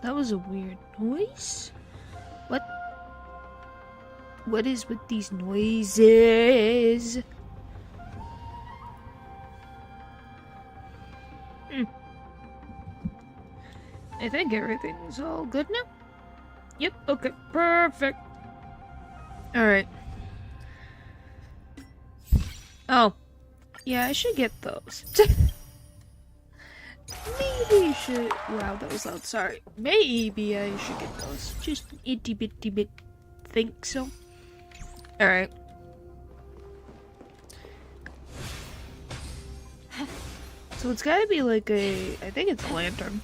That was a weird noise. What? What is with these noises? I think everything's all good now. Yep, okay, perfect. Alright. Oh. Yeah, I should get those. Maybe you should. Wow, that was loud. Sorry. Maybe I should get those. Just itty bitty bit. Think so. Alright. So it's gotta be like a. I think it's a lantern.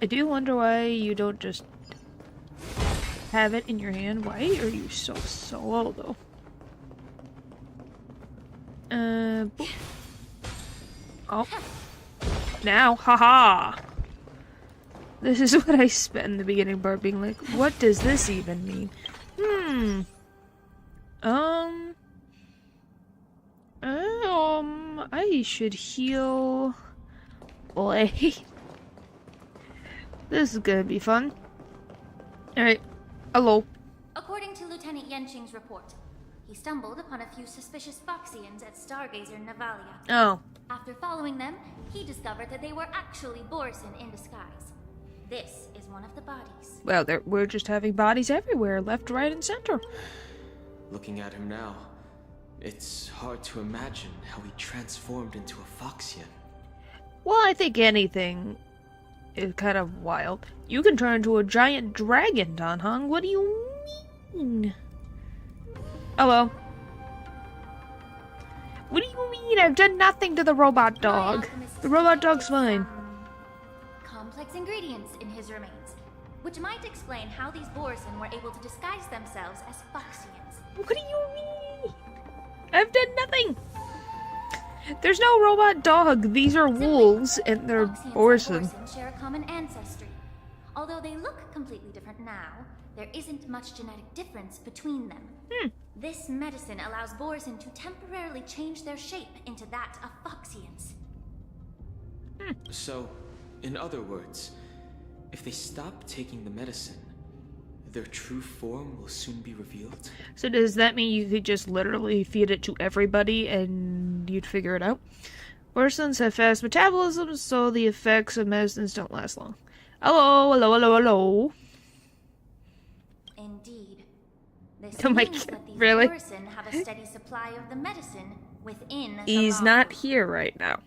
I do wonder why you don't just have it in your hand. Why are you so slow though? Boop. Oh. Now, haha! This is what I spent in the beginning part being like, what does this even mean? I should heal. Boy. This is gonna be fun. Alright. Hello. According to Lieutenant Yenching's report, he stumbled upon a few suspicious Foxians at Stargazer Navalia. Oh. After following them, he discovered that they were actually Borison in disguise. This is one of the bodies. Well, we're just having bodies everywhere, left, right, and center. Looking at him now, it's hard to imagine how he transformed into a Foxian. Well, I think anything is kind of wild. You can turn into a giant dragon, Dan Heng. What do you mean? Hello. What do you mean? I've done nothing to the robot dog. The robot dog's fine. Complex ingredients in his remains, which might explain how these Borison were able to disguise themselves as Foxians. What do you mean? I've done nothing. There's no robot dog. These are wolves, and they're Borison. Borison share a common ancestry. Although they look completely different now, there isn't much genetic difference between them. This medicine allows Borison to temporarily change their shape into that of Foxians. So, in other words, if they stop taking the medicine, their true form will soon be revealed? So does that mean you could just literally feed it to everybody and you'd figure it out? Borisons have fast metabolism, so the effects of medicines don't last long. Hello, hello, hello, hello. Indeed. This Oh my means God, that these really? Borison have a steady supply of the medicine within the He's model. not here right now.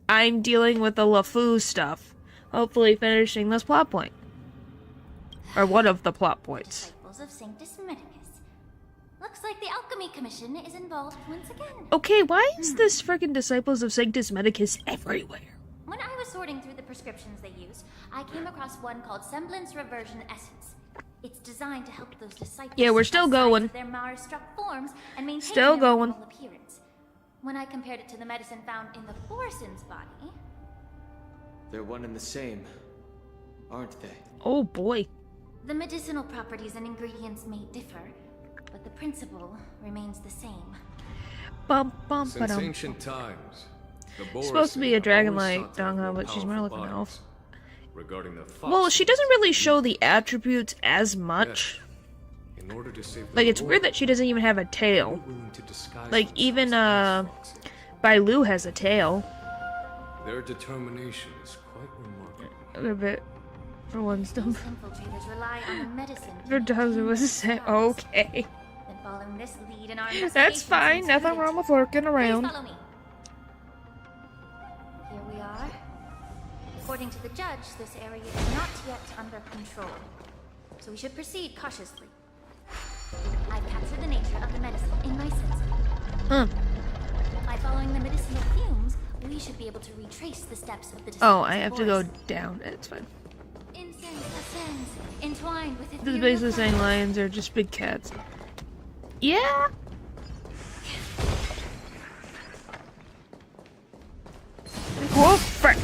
I'm dealing with the LeFou stuff. Hopefully finishing this plot point. Or one of the plot points. Disciples of Sanctus Medicus. Looks like the Alchemy Commission is involved once again. Okay, why is this friggin' Disciples of Sanctus Medicus everywhere? When I was sorting through the prescriptions they use, I came across one called Semblance Reversion Essence. It's designed to help those disciples. Yeah, we're still going. Their Mara-struck forms and maintain Still their going. normal appearance. When I compared it to the medicine found in the Borison's body, They're one and the same, aren't they? Oh boy. the medicinal properties and ingredients may differ, but the principle remains the same. Bum bum Since ba-dum. ancient times, the She's supposed to be a Borison dragon always like sought to Dongha, have but she's more powerful like an elf. bodies. Regarding the Well, fox, she doesn't really show the attributes as much. in order to save Like, the it's weird that she doesn't even have a they were tail. willing to disguise Like, even, themselves as foxes. Bailu has a tail. Their determination is quite remarkable. A bit. For one These stone. infiltrators rely on the medicine. to Her does maintain was their say, disguise. okay. Then following this lead in our That's investigation fine, seems nothing prudent. wrong with working Please around. follow me. Here we are. According to the judge, this area is not yet under control, so we should proceed cautiously. I've captured the nature of the medicine in my sensor. Huh. By following the medicinal fumes, we should be able to retrace the steps of the Oh, disciples I of have to go Boris. down. It's fine. Incense ascends, entwined with This is ethereal basically saying clouds. lions are just big cats. Yeah! Oh, frick!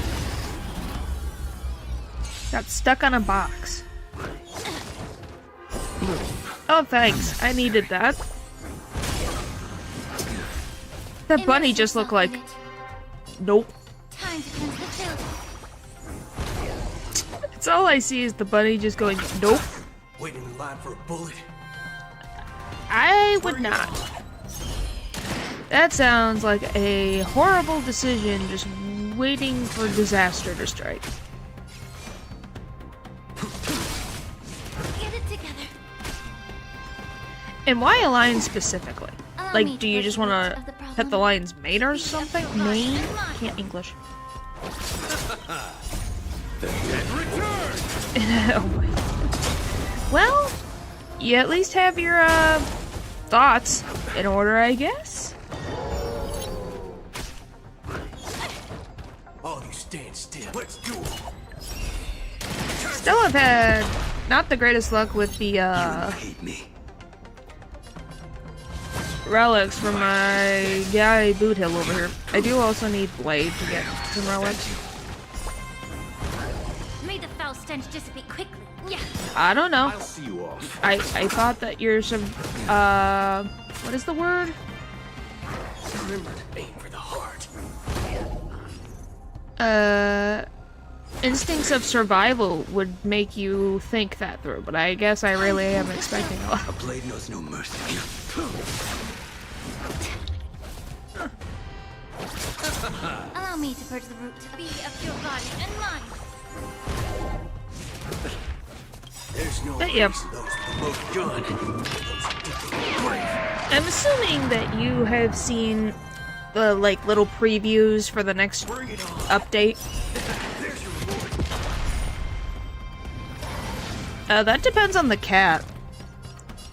Got stuck on a box. Oh, thanks. I needed that. That bunny Immerse just looked yourself like in it. Nope. Time to cleanse the filth. It's all I see is the bunny just going, nope. Waiting in line for a bullet. I would not. That sounds like a horrible decision, just waiting for disaster to strike. Get it together. And why a lion specifically? Allow me Like, to do you put just the want root to of the problem. pet the lion's mate or something? your body Mane? and mind. Can't English. Return! Oh my. Well, you at least have your, thoughts in order, I guess? All you stand still. Let's do it. Still have had not the greatest luck with the, Hate me. relics from my guy Boot Hill over here. I do also need Blade to get some relics. May the foul stench dissipate quickly. Yeah. I don't know. I'll see you off. I thought that you're some, what is the word? Remember to aim for the heart. Instincts of survival would make you think that through, but I guess I really am expecting a lot. A blade knows no mercy. Allow me to purge the root of your body and mind. There's no But, yeah. place those with the most gun. Those addicted brave. I'm assuming that you have seen the, like, little previews for the next Bring it on. update. There's your reward. That depends on the cat.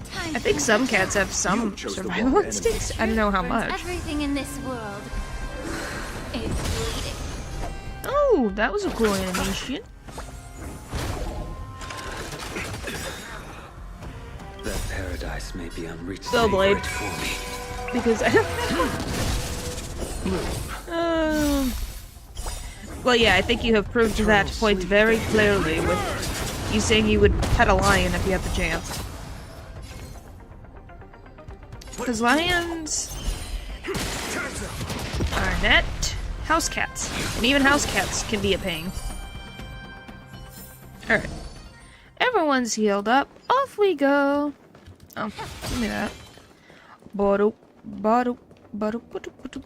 Time I think to some cats have some You chose the survival wrong instincts. I don't know how burns much. Everything in this world is bleeding. Oh, that was a cool animation. That paradise may be unreached. Go, Blade. For me. Because I don't know. Well, yeah, I think you have proved that point very clearly with you saying you would pet a lion if you had the chance. Because lions are net house cats. And even house cats can be a pain. Alright. Everyone's healed up. Off we go. Oh, give me that. Bottle, bottle, bottle, bottle, bottle.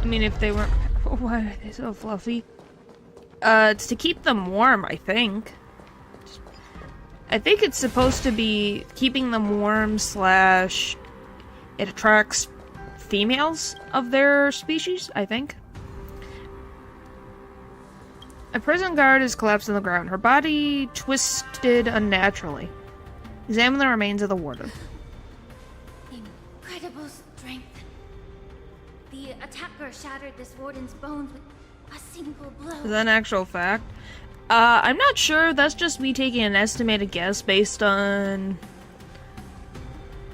I mean, if they weren't... Why are they so fluffy? It's to keep them warm, I think. I think it's supposed to be keeping them warm / it attracts females of their species, I think. A prison guard is collapsed on the ground, her body twisted unnaturally. Examine the remains of the warden. Incredible strength. The attacker shattered this warden's bones with a single blow. Is that an actual fact? I'm not sure. That's just me taking an estimated guess based on...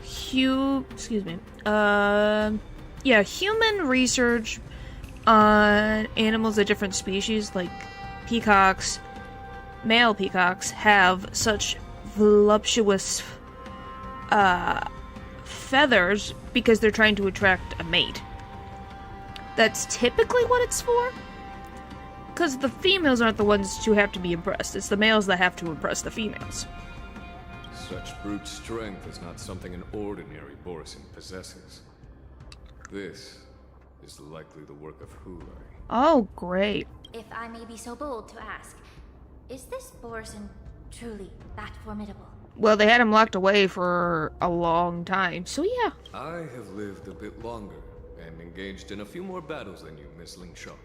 human research on animals of different species, like peacocks, male peacocks, have such voluptuous feathers because they're trying to attract a mate. That's typically what it's for. Because the females aren't the ones who have to be impressed. It's the males that have to impress the females. Such brute strength is not something an ordinary Borisin possesses. This is likely the work of Hulai. Oh, great. If I may be so bold to ask, is this Borisin truly that formidable? Well, they had him locked away for a long time, so yeah. I have lived a bit longer and engaged in a few more battles than you, Miss Lingshaw.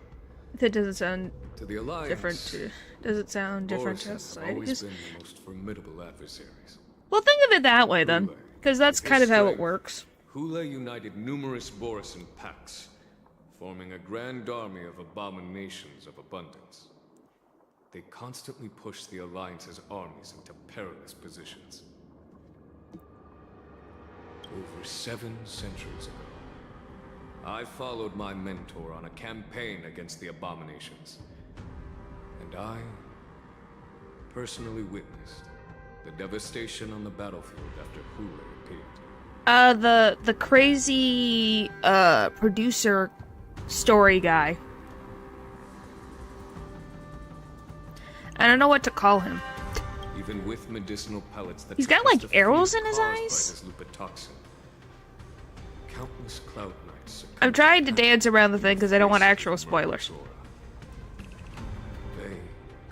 That doesn't sound To the Alliance, different to... Does it sound different to Boris us? have always been the most formidable adversaries. Well, think of it that way, then. Because that's With kind of his how it strength, works. Hulai united numerous Borisin packs, forming a grand army of abominations of abundance. They constantly pushed the Alliance's armies into perilous positions. Over 7 centuries ago, I followed my mentor on a campaign against the abominations. And I personally witnessed the devastation on the battlefield after Hulai appeared. The crazy producer story guy. I don't know what to call him. Even with medicinal pellets that He's got like testify arrows in his caused by eyes. this lupitoxin, countless cloud knights succumbed I'm trying to to dance around the thing because I don't want actual spoilers. They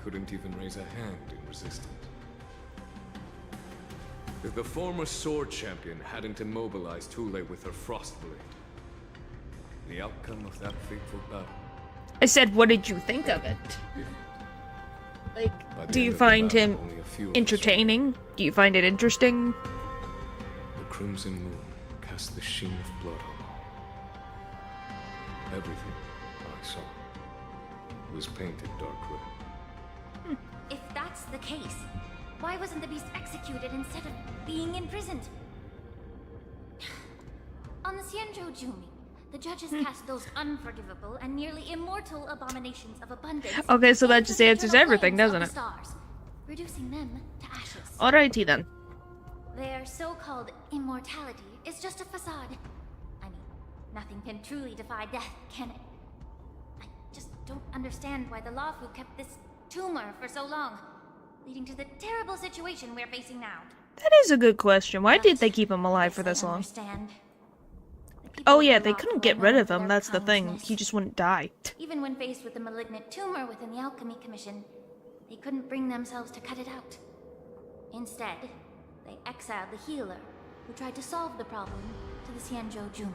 couldn't even raise a hand in resistance. If the former sword champion hadn't immobilized Thule with her frost blade, the outcome of that fateful battle. I said, what did you think of it? Like, By the do end you of the find battle, him only a few of us entertaining? Do you find it interesting? The crimson moon cast the sheen of blood on all. Everything I saw was painted dark red. If that's the case, why wasn't the beast executed instead of being imprisoned? On the Xianzhou-Jumi, the judges cast those unforgivable and nearly immortal abominations of abundance. Okay, so that into just the answers eternal everything, flames of doesn't the it? Stars, reducing them to ashes. Alrighty then. Their so-called immortality is just a facade. I mean, nothing can truly defy death, can it? I just don't understand why the Lawfu kept this tumor for so long, leading to the terrible situation we're facing now. That is a good question. Why did they keep him alive for this long? Understand. Oh yeah, they couldn't get rid of him, that's the thing. He just wouldn't die. Even when faced with a malignant tumor within the Alchemy Commission, they couldn't bring themselves to cut it out. Instead, they exiled the healer, who tried to solve the problem, to the Xianzhou-Jumi.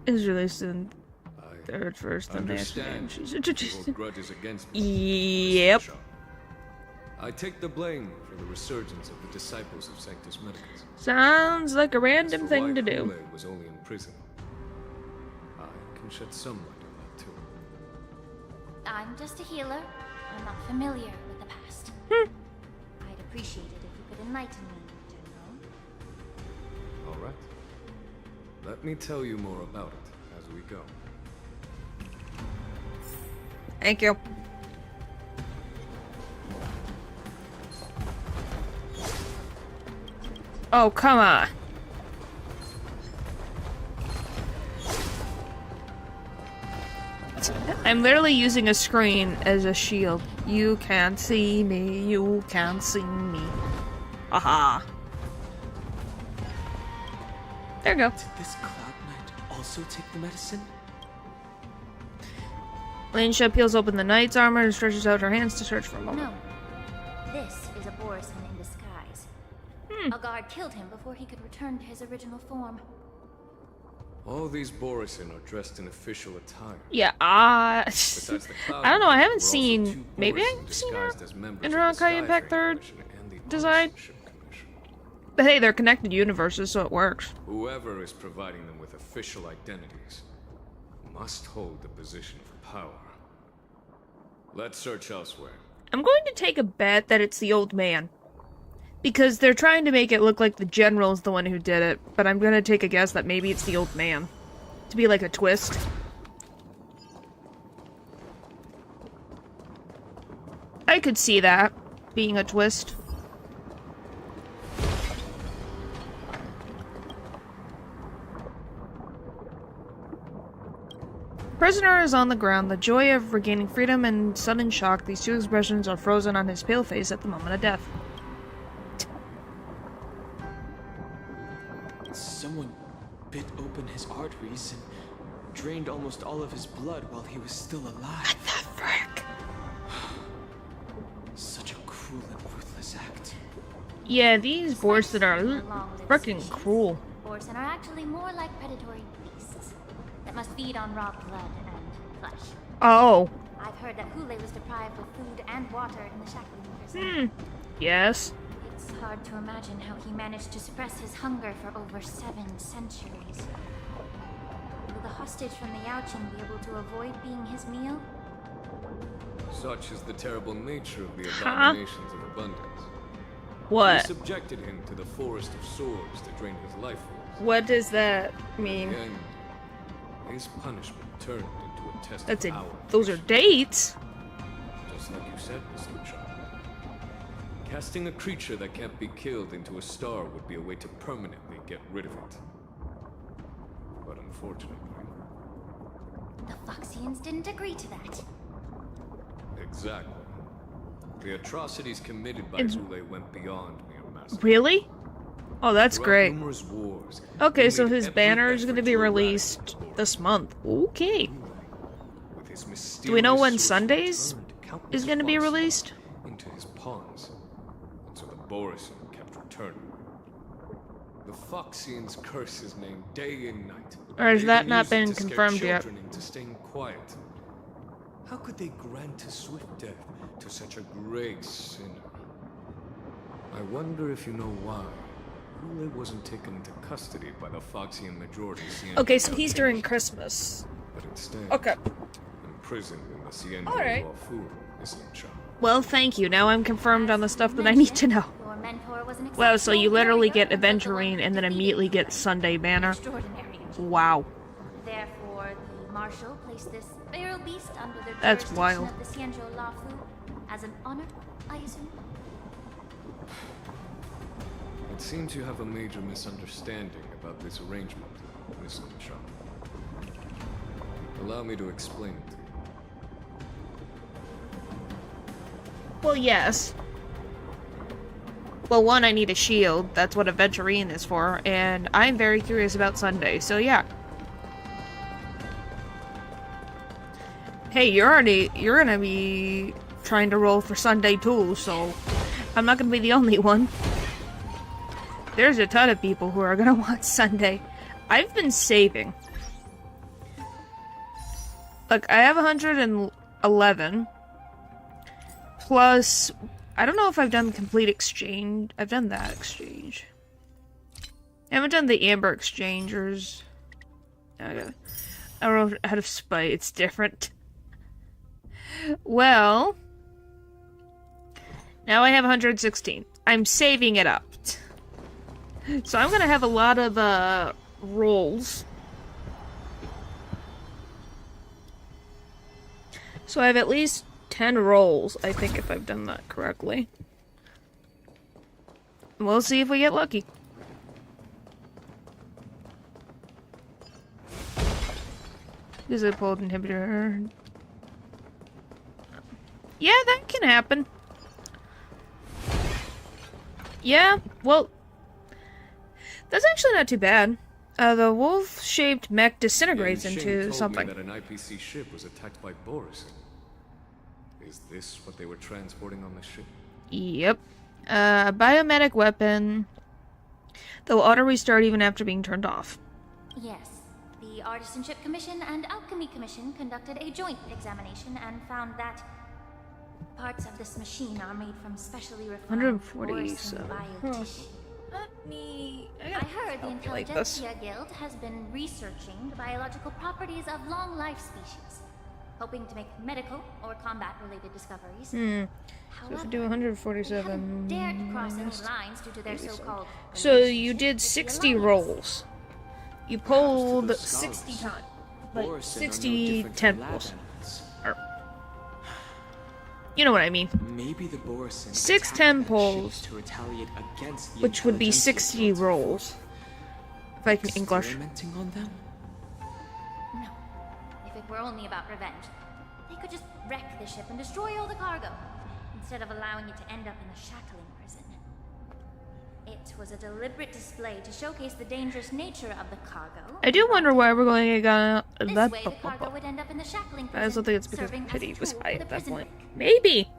It was released in I third, first, and understand she's you hold grudges against me. Yep. I take the blame for the resurgence of the disciples of Sanctus Medicus. Sounds like a random As for thing why to do. Thule was only in prison, I can shed some light on that too. I'm just a healer. I'm not familiar with the past. Hmm. I'd appreciate it if you could enlighten me, General. All right. Let me tell you more about it as we go. Thank you. Oh, come on. I'm literally using a screen as a shield. You can't see me, you can't see me. Aha. There you go. Did this Cloud Knight also take the medicine? Lanesha peels open the knight's armor and stretches out her hands to search for a moment. No. This is a Borison in disguise. A guard killed him before he could return to his original form. All these Borison are dressed in official attire. Yeah, Besides the Cloud I don't know, I Knight, haven't there were seen... also two Maybe Borison I've seen her disguised as members in of Honkai the Sky Impact Train 3rd Commission and the design. Artisanship Commission. But hey, they're connected universes, so it works. Whoever is providing them with official identities must hold the position of power. Let's search elsewhere. I'm going to take a bet that it's the old man. Because they're trying to make it look like the general's the one who did it, but I'm going to take a guess that maybe it's the old man. To be like a twist. I could see that being a twist. Prisoner is on the ground, the joy of regaining freedom and sudden shock. These two expressions are frozen on his pale face at the moment of death. Someone bit open his arteries and drained almost all of his blood while he was still alive. What the frick? Such a cruel and ruthless act. Yeah, these Borson are Along with freaking species, cruel. Borson are actually more like predatory beasts that must feed on raw blood and flesh. Oh. I've heard that Hule was deprived of food and water in the Shackling prison. Yes. It's hard to imagine how he managed to suppress his hunger for over 7 centuries. Will the hostage from the Yaoqing be able to avoid being his meal? Such is the terrible nature of the abominations of abundance. They What? subjected him to the forest of swords to drain his life force. What does that In mean? the end, his punishment turned into a test That's of a. power. Those are dates. Just like you said, Miss Lucia. Casting a creature that can't be killed into a star would be a way to permanently get rid of it. But unfortunately... The Foxians didn't agree to that. Exactly. The atrocities committed by Zule went beyond mere massacre. Really? Oh, that's Throughout great. numerous wars, Okay, he so made his every banner is going to effort be eradicate released the Boris. this month. Okay. With his Do we know when mysterious Sundays source turned countless is going to be Fox released? into his pawns, and so the Borison kept returning. The Foxians curse his name day and night. Or has They that even not use it been to scare confirmed yet? children into staying quiet. How could they grant a swift death to such a great sinner? I wonder if you know why Rule wasn't taken into custody by the Foxian majority. Okay, so he's during Christmas. But instead, Okay. imprisoned in the Cienzo Alright. Fu Islam shop. Well, thank you. Now I'm confirmed on the stuff that I need to know. Your mentor was an Wow, so you exceptional literally warrior get until the Aventurine one and then defeated immediately the get Sunday banner. extraordinary. Wow. Therefore, the Marshal placed this feral beast under the That's jurisdiction wild. of the Cienzo Lafu as an honor, I assume. It seems you have a major misunderstanding about this arrangement, Miss Shaw. Allow me to explain it to you. Well, yes. Well, one, I need a shield. That's what Aventurine is for. And I'm very curious about Sunday, so yeah. Hey, you're gonna be trying to roll for Sunday too, so I'm not gonna be the only one. There's a ton of people who are gonna want Sunday. I've been saving. Look, I have 111. Plus, I don't know if I've done complete exchange. I've done that exchange. I haven't done the Amber Exchangers. I don't know, out of spite, it's different. Well, now I have 116. I'm saving it up. So I'm gonna have a lot of, rolls. So I have at least 10 rolls, I think, if I've done that correctly. We'll see if we get lucky. Is it pulled inhibitor? Yeah, that can happen. Yeah, well, that's actually not too bad. The wolf-shaped mech disintegrates Shane into told something. me that an IPC ship was attacked by Boris. Is this what they were transporting on the ship? Yep. Biometric weapon. They'll auto restart even after being turned off. Yes. The Artisanship Commission and Alchemy Commission conducted a joint examination and found that parts of this machine are made from specially refined 147. biotissue. I heard the calculate this. Intelligentsia Guild has been researching the biological properties of long-life species, hoping to make medical or combat-related discoveries. So if However, you do they 147... haven't dared to cross any lines due to their so-called So you relationship did with the 60 Alliance. rolls. You pulled the 60 scholars. times. Like, Borison are no 60 different from lab temples. animals. Or, you know what I mean. Maybe the Borison 6 attacked that temples, ship to retaliate against the which would be Intelligentsia 60 Guild's rolls. If I can English. experimenting on them? No. If it were only about revenge, they could just wreck the ship and destroy all the cargo, instead of allowing it to end up in a shackling prison. It was a deliberate display to showcase the dangerous nature of the cargo. I do wonder why we're going to get This that. way, the cargo would end up in the shackling prison. I also think it's because serving as pity a was tool high for the at that prison point. break. Maybe.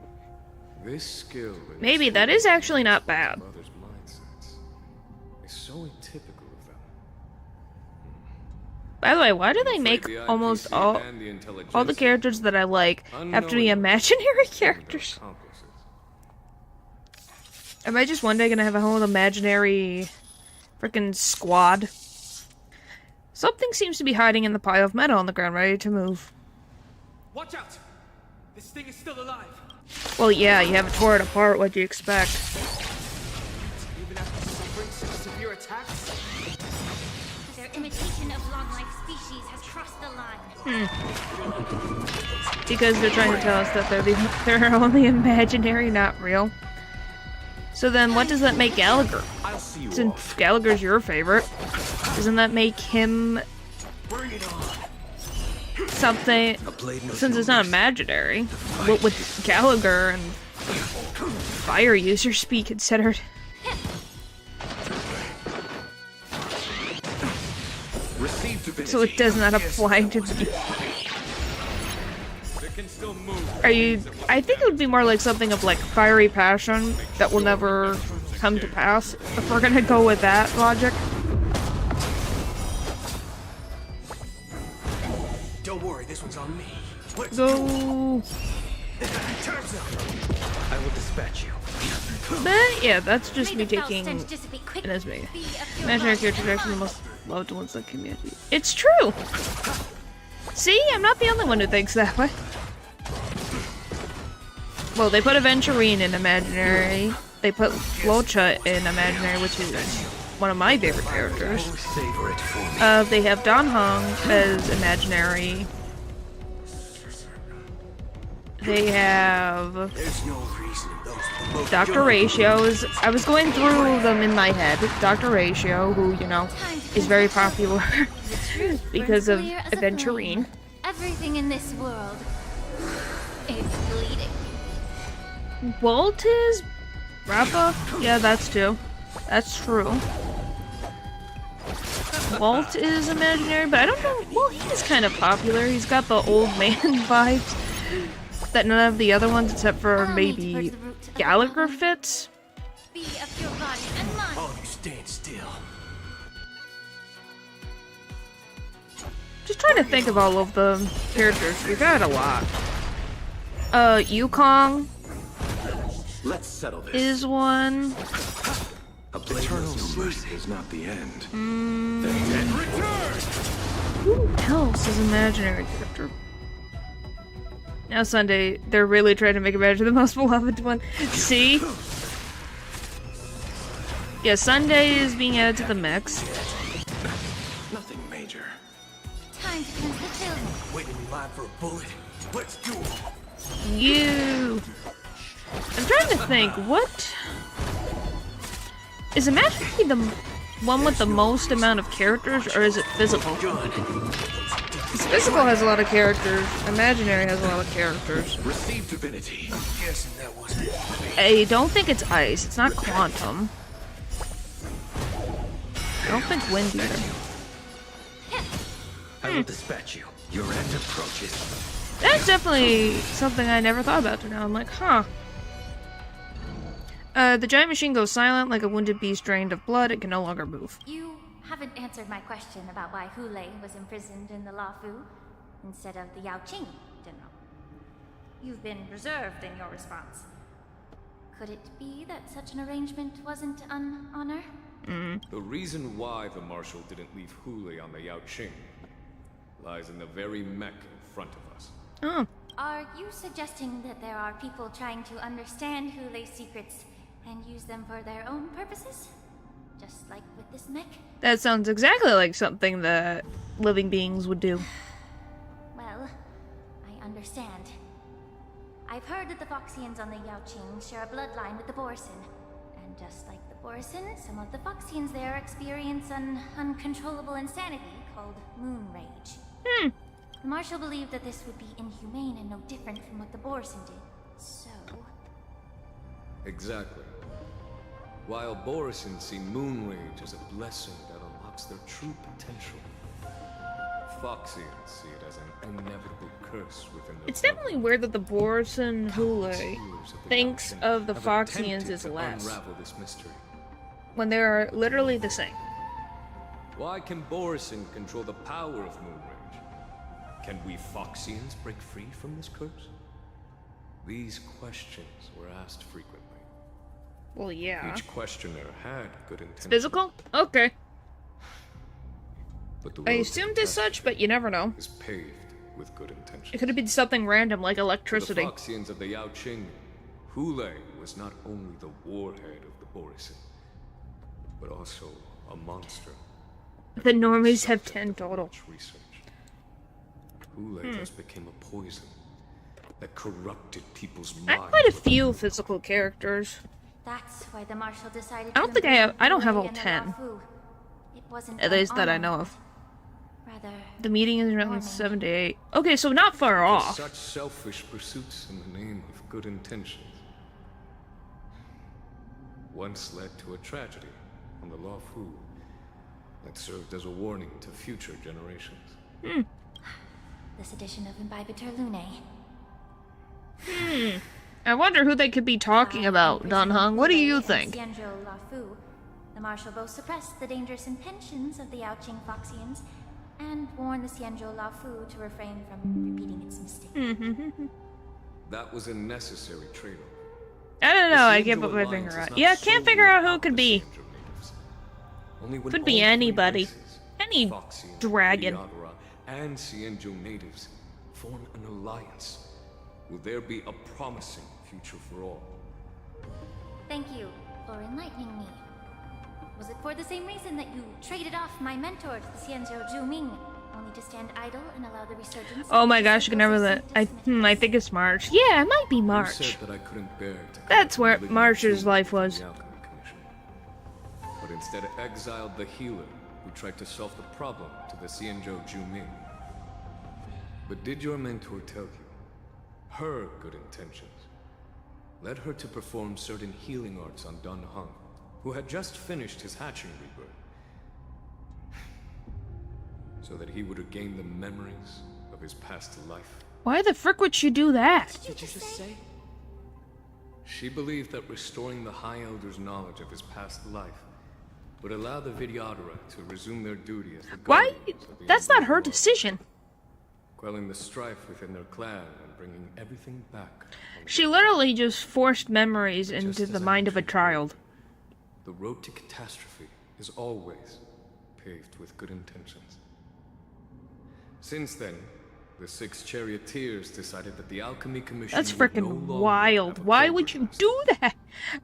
This skill. in Maybe its that is treatment actually not of bad. others' mindsets is so atypical of them. By the way, why do they I'm make afraid the almost IPC all and the the Intelligentsia characters that I like have to be unknowingly imaginary their characters? accomplices. Am I just one day gonna have a whole imaginary freaking squad? Something seems to be hiding in the pile of metal on the ground, ready to move. Watch out! This thing is still alive. Well, yeah, you haven't tore it apart. What do you expect? Even after suffering such severe attacks? Their imitation of long-life species has crossed the line. Because they're trying to tell us that they're only imaginary, not real. So then what does that make Gallagher? I'll see you Since off. Gallagher's your favorite, doesn't that make him Bring it on. something, A blade knows since no it's not mercy. imaginary? What would Gallagher and fire users be considered? Receive divinity. So it does not apply to me. It can still move. Are you... I think it would be more like something of like fiery passion that will never come to pass, if we're gonna go with that logic. Don't worry, this one's on me. Let's Go... Time's up. I will dispatch you. But yeah, that's just May me the foul taking stench dissipate quickly. it as me. Be of pure Imaginary body characters and are actually the mind. most loved ones in the community. It's true! See? I'm not the only one who thinks that way. Well, they put Aventurine in Imaginary. They put Locha in Imaginary, which is one of my favorite characters. Oh, savor it for me. They have Don Hong as Imaginary. They have There's no reason those with the most Dr. gun- Ratios. I was going through them in my head. Dr. Ratio, who, you know, is very popular The truth because burns of clear as a Aventurine. flame. Everything in this world is bleeding. Walt is Rappa? Yeah, that's true. That's true. Walt is imaginary, but I don't know. Well, he's kind of popular. He's got the old man vibes that none of the other ones, except for Allow me to maybe purge the root of the Gallagher, problem. fits. Be of your body and mind. All of you stand still. Just trying to think of all of the characters. We've had a lot. Yukong Let's settle this. is one. A blade knows no mercy is not the end. Mm, The dead return. who else is imaginary character? Now Sunday, they're really trying to make Imaginary the most beloved one. See? Yeah, Sunday is being added to the mix. Nothing major. Time to cleanse the film. Waiting in line for a bullet. Let's do it. You. I'm trying to think, what... Is Imaginary the one with the most amount of characters, or is it Physical? Good. 'Cause Physical has a lot of characters, Imaginary has a lot of characters. Receive divinity. Guessing that wasn't. I don't think it's Ice, it's not Quantum. I don't think Wind either. I will dispatch you. Your end approaches. That's definitely something I never thought about till now. I'm like, huh. The giant machine goes silent like a wounded beast drained of blood. It can no longer move. You haven't answered my question about why Hulei was imprisoned in the Lafu instead of the Yao Qing General. You've been reserved in your response. Could it be that such an arrangement wasn't an honor? The reason why the Marshal didn't leave Hulei on the Yao Qing lies in the very mech in front of us. Oh, Are you suggesting that there are people trying to understand Hulei's secrets and use them for their own purposes? Just like with this mech? that sounds exactly like something that living beings would do. Well, I understand. I've heard that the Foxians on the Yao Qing share a bloodline with the Borson. And just like the Borson, some of the Foxians there experience an uncontrollable insanity called moon rage. The Marshal believed that this would be inhumane and no different from what the Borson did. So... Exactly. While Borison see moon rage as a blessing that unlocks their true potential, Foxians see it as an inevitable curse within their It's definitely weird that the Borson Hule thinks of the Foxians as less, unravel this mystery. when they are literally the same. Why can Borison control the power of moon rage? Can we Foxians break free from this curse? These questions were asked frequently. Well, yeah. Each questioner had good intentions. Physical? Okay. But the I road to assumed as catastrophe such, but you never know. is paved with good intentions. It could have been something random like For the electricity. Foxians of the Yao Qing, Hulei was not only the warhead of the Borison, but also a monster. The normies have 10 total. Much research. Hulei just became a poison that corrupted people's I have minds. quite a few physical characters. That's why the marshal decided I don't to think I have. I don't have all and the 10. Lafu. It wasn't At an least that I know ornament. of. Rather, The meeting is around warning. 7 to 8. Okay, so not far For off. such selfish pursuits in the name of good intentions once led to a tragedy on the Lafu that served as a warning to future generations. This edition of Imbibitor Lunae. I wonder who they could be talking about, Dunhung. What do you think? Xianzhou Lafu. The marshal both suppressed the dangerous intentions of the Yaoqing Foxians and warned the Xianzhou Lafu to refrain from repeating its mistake. That was a necessary trade-off. I don't know. The I can't Xianzhou put my alliance finger is out. not Yeah, can't figure solely out who it about could the be. Xianzhou natives. Only when Could be all three anybody. races, Any Foxian, dragon. Viadra, and Xianzhou natives, form an alliance, will there be a promising future for all. Thank you for enlightening me. Was it for the same reason that you traded off my mentor to the Xianzhou Zhuming, only to stand idle and allow the resurgence? Oh my of gosh, you can never let. I think it's March. Yeah, it might be You March. said that I couldn't bear to That's where connect March's Living life Truth was. to the Alchemy Commission, but instead exiled the healer who tried to solve the problem to the Xianzhou Zhuming. But did your mentor tell you her good intentions led her to perform certain healing arts on Dun Hung, who had just finished his hatching rebirth, so that he would regain the memories of his past life? Why the frick would she do that? Did you just say? She believed that restoring the High Elder's knowledge of his past life would allow the Vidyadhara to resume their duty as the Why? guardians of the That's not her invisible world, decision. quelling the strife within their clan and bringing everything back. She literally just forced memories into as the I mind of a entreated child. The road to catastrophe is always paved with good intentions. Since then, the 6 charioteers decided that the Alchemy Commission That's would no freaking longer wild. have a Why would you covert do that?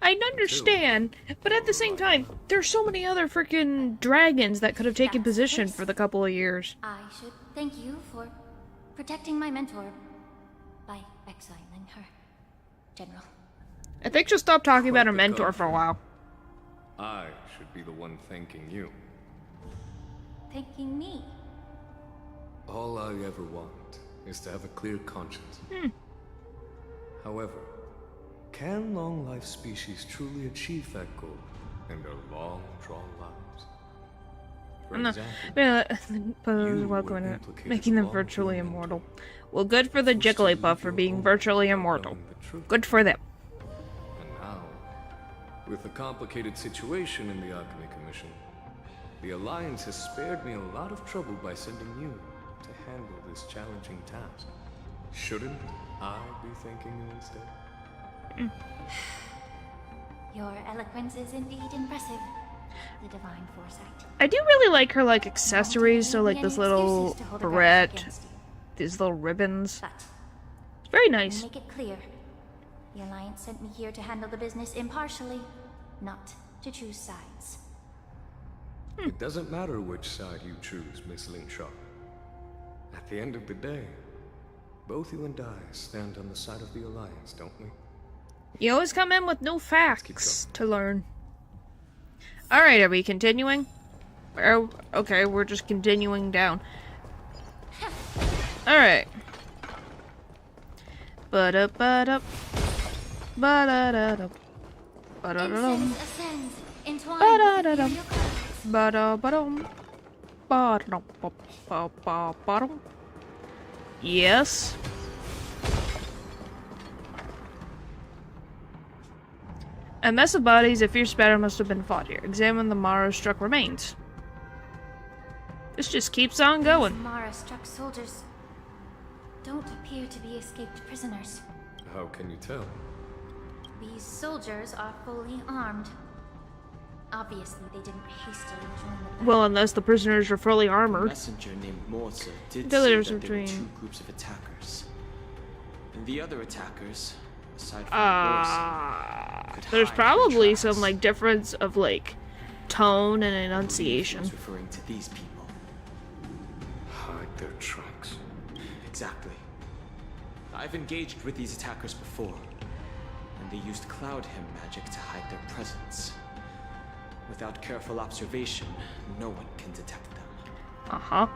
I understand, but at the same time, there's so many other freaking dragons that could have taken That's position nice. for the couple of years. I should thank you for protecting my mentor by exiling her, General. I think she'll stop talking about her the mentor for a while. I should be the one thanking you. Thanking me. All I ever want is to have a clear conscience. However, can long-life species truly achieve that goal in their long, drawn lives? For No. example, you Welcome were to implicated making them long virtually before immortal. Well, good for the forced to Jigglypuff leave for your being home virtually without immortal. knowing the truth. Good for them. And now, with the complicated situation in the Alchemy Commission, the Alliance has spared me a lot of trouble by sending you to handle this challenging task. Shouldn't I be thanking you instead? Your eloquence is indeed impressive. The divine foresight. I do really like her like accessories, so like Any this little excuses to hold a grudge barrette, against you. these little ribbons. But It's very to nice. make it clear, the Alliance sent me here to handle the business impartially, not to choose sides. It doesn't matter which side you choose, Miss Lingshaw. At the end of the day, both you and I stand on the side of the Alliance, don't we? You always come in with new facts to learn. Alright, are we continuing? Okay, we're just continuing down. Alright. Ba-da-ba-da. Ba-da-da-da. Ba-da-da-dum. Incense ascends, entwined Ba-da-da-dum. with ethereal clouds. Ba-da-ba-dum. Ba-da-ba-ba-ba-dum. Yes. A mess of bodies, a fierce battle must have been fought here. Examine the Mara-struck remains. This just keeps on going. Mara-struck soldiers don't appear to be escaped prisoners. How can you tell? These soldiers are fully armed. Obviously, they didn't hastily join the battle. Well, unless the prisoners are fully A armored. messenger named Morza did Villagers say that there were between- 2 groups of attackers. And the other attackers, aside from There's hide probably their some tracks. like difference of like tone and Morza enunciation. was referring to these people. Hide their tracks. Exactly. I've engaged with these attackers before, and and they used cloud hymn magic to hide their presence. Without careful observation, no one can detect them. Uh-huh.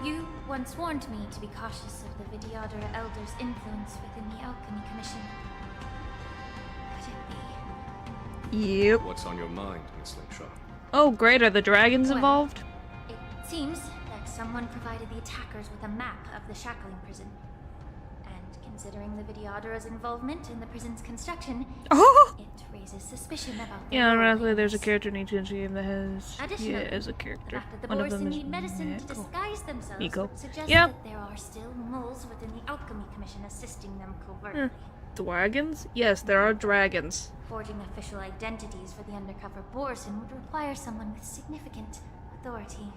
You once warned me to be cautious of the Vidyadhara Elder's influence within the Alchemy Commission. Could it be? Yep. What's on your mind, Miss Linshaw? Oh, great. Are the dragons Well, involved? It seems that someone provided the attackers with a map of the shackling prison. And considering the Vidyadhara's involvement in the prison's construction, Oh! it raises suspicion about their Yeah, role honestly, in there's a this. character in each game that has... Additionally, Yeah, as a the character. fact that the One of Borson them is need medicine to Miko. disguise themselves Miko. would suggest Yeah. that there are still moles within the Alchemy Commission assisting them covertly. Dragons? Yes, there are dragons. Forging official identities for the undercover Borson would require someone with significant authority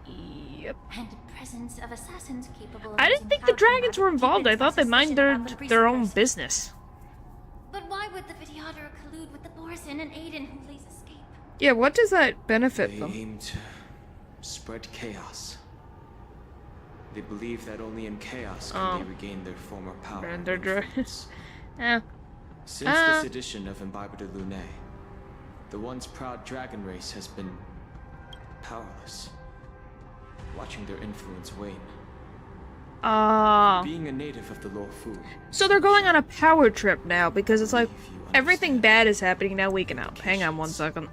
Yep. and presence of assassins capable of I didn't using think the cloud command dragons to were keep involved. I in thought they suspicion about minded the their own prisoners. business. But why would the Vidyadhara collude with the Borson and Aiden who lays escape? Yeah, what does that benefit They them? aim to spread chaos. They believe that only in chaos can they regain their former power and Render dra- influence. Eh. Since this edition of Imbibe de Lune, the once proud dragon race has been powerless, watching their influence wane. Being a native of the Luofu, So they're going on a power trip now because it's like everything bad is happening now. Weaken out. Hang on 1 second.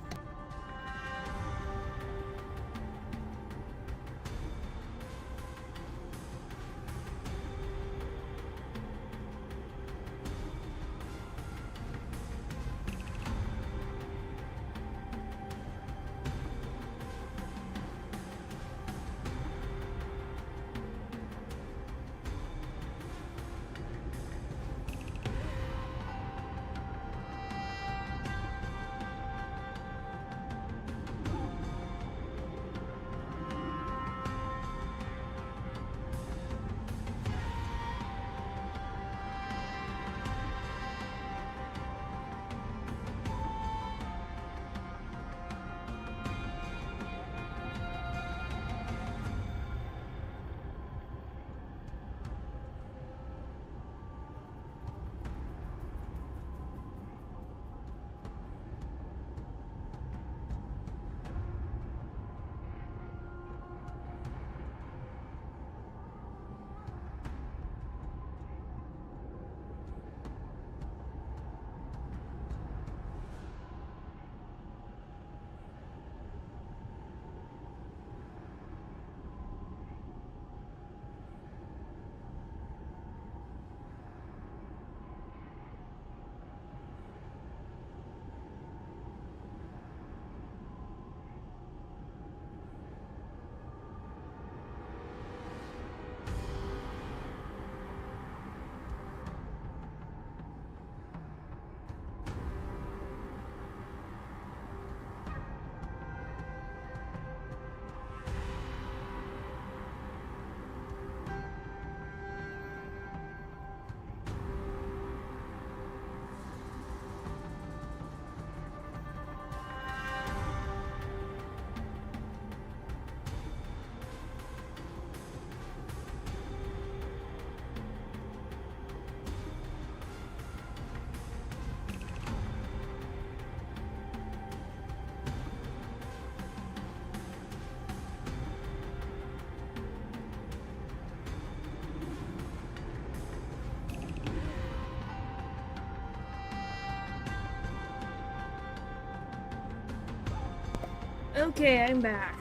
Okay, I'm back.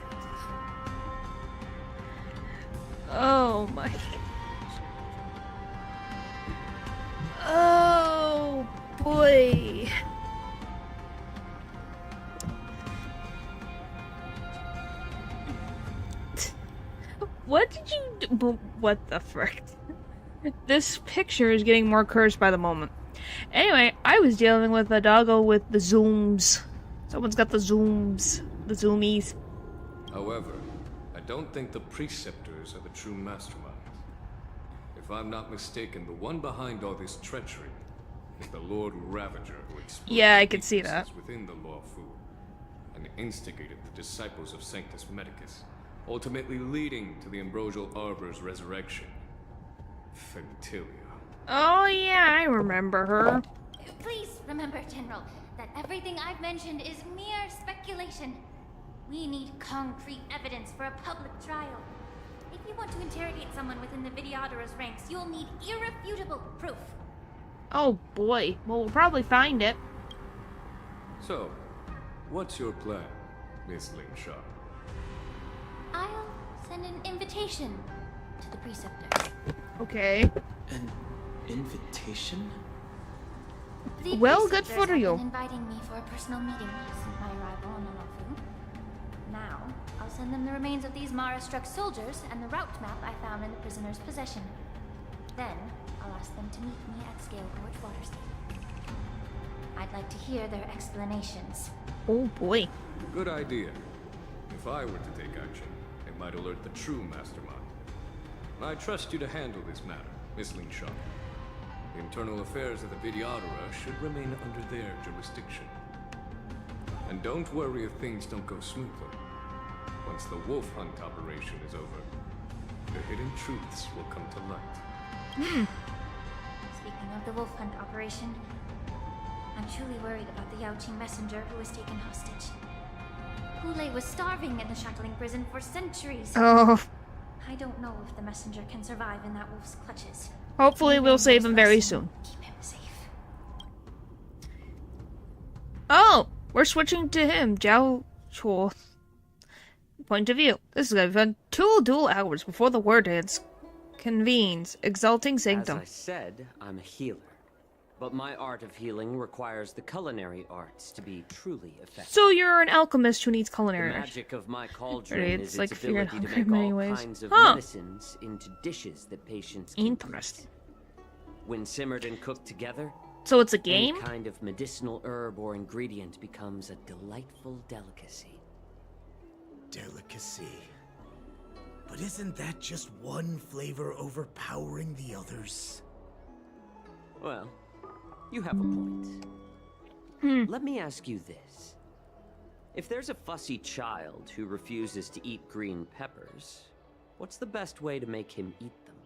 Oh my. Oh boy. What did you do? What the frick? This picture is getting more cursed by the moment. Anyway, I was dealing with a doggo with the zooms. Someone's got the zooms. The zoomies. However, I don't think the preceptors are the true masterminds. If I'm not mistaken, the one behind all this treachery is the Lord Ravager who exploited Yeah, I could see that. weaknesses within the Luofu and instigated the disciples of Sanctus Medicus, ultimately leading to the Ambrosial Arbor's resurrection. Fentilia. Oh yeah, I remember her. Please, remember, General, that everything I've mentioned is mere speculation. We need concrete evidence for a public trial. If you want to interrogate someone within the Videodor's ranks, you'll need irrefutable proof. Oh boy. Well, we'll probably find it. So, what's your plan, Miss Lingshaw? I'll send an invitation to the preceptor. Okay. An invitation? The Well, good preceptors for have you. been inviting me for a personal meeting since my arrival on Alafu. Now, I'll send them the remains of these Mara-struck soldiers and the route map I found in the prisoner's possession. Then, I'll ask them to meet me at Scaleport Waterscape. I'd like to hear their explanations. Oh boy. Good idea. If I were to take action, it might alert the true mastermind. I trust you to handle this matter, Miss Lingshaw. The internal affairs of the Videodora should remain under their jurisdiction. And don't worry if things don't go smoothly. Once the wolf hunt operation is over, the hidden truths will come to light. Speaking of the wolf hunt operation, I'm truly worried about the Yaoqing messenger who was taken hostage. Hule was starving in the shackling prison for centuries. Oh. I don't know if the messenger can survive in that wolf's clutches. Hopefully we'll save him very soon. Keep him safe. Oh! We're switching to him, Zhao Chuo. Point of view. This is gonna be fun. 2 dual hours before the war dance convenes. Exalting Sanctum. As I said, I'm a healer. But my art of healing requires the culinary arts to be truly effective. So you're an alchemist who needs The culinary. magic of my cauldron Right, is it's like its fear and ability to hunger in make many all ways. kinds of Huh. medicines into dishes that patients can Interesting. eat. When simmered and cooked together, So it's a any game? kind of medicinal herb or ingredient becomes a delightful delicacy. Delicacy. But isn't that just one flavor overpowering the others? Well, you have a point. Let me ask you this. If there's a fussy child who refuses to eat green peppers, what's the best way to make him eat them?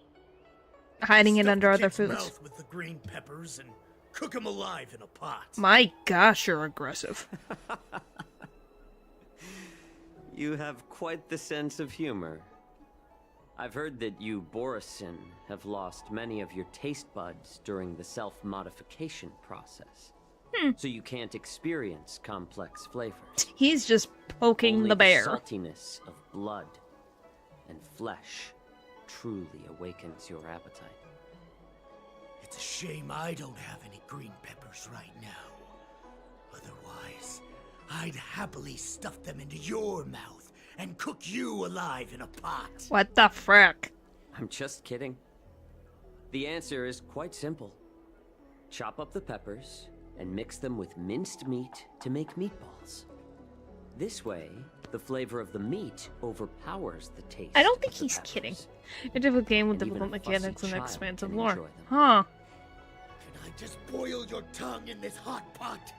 Hiding it Stuff under the other kid's foods. mouth with the green peppers and cook them alive in a pot. My gosh, you're aggressive. You have quite the sense of humor. I've heard that you, Borisin, have lost many of your taste buds during the self-modification process. So you can't experience complex flavors. He's just poking Only the bear. saltiness of blood and flesh truly awakens your appetite. It's a shame I don't have any green peppers right now. Otherwise, I'd happily stuff them into your mouth and cook you alive in a pot. What the frick? I'm just kidding. The answer is quite simple. Chop up the peppers and mix them with minced meat to make meatballs. This way, the flavor of the meat overpowers the taste. I don't think of the he's peppers. kidding. A difficult game with And even difficult a fussy mechanics and child expansive can lore. enjoy them. Huh. Can I just boil your tongue in this hot pot?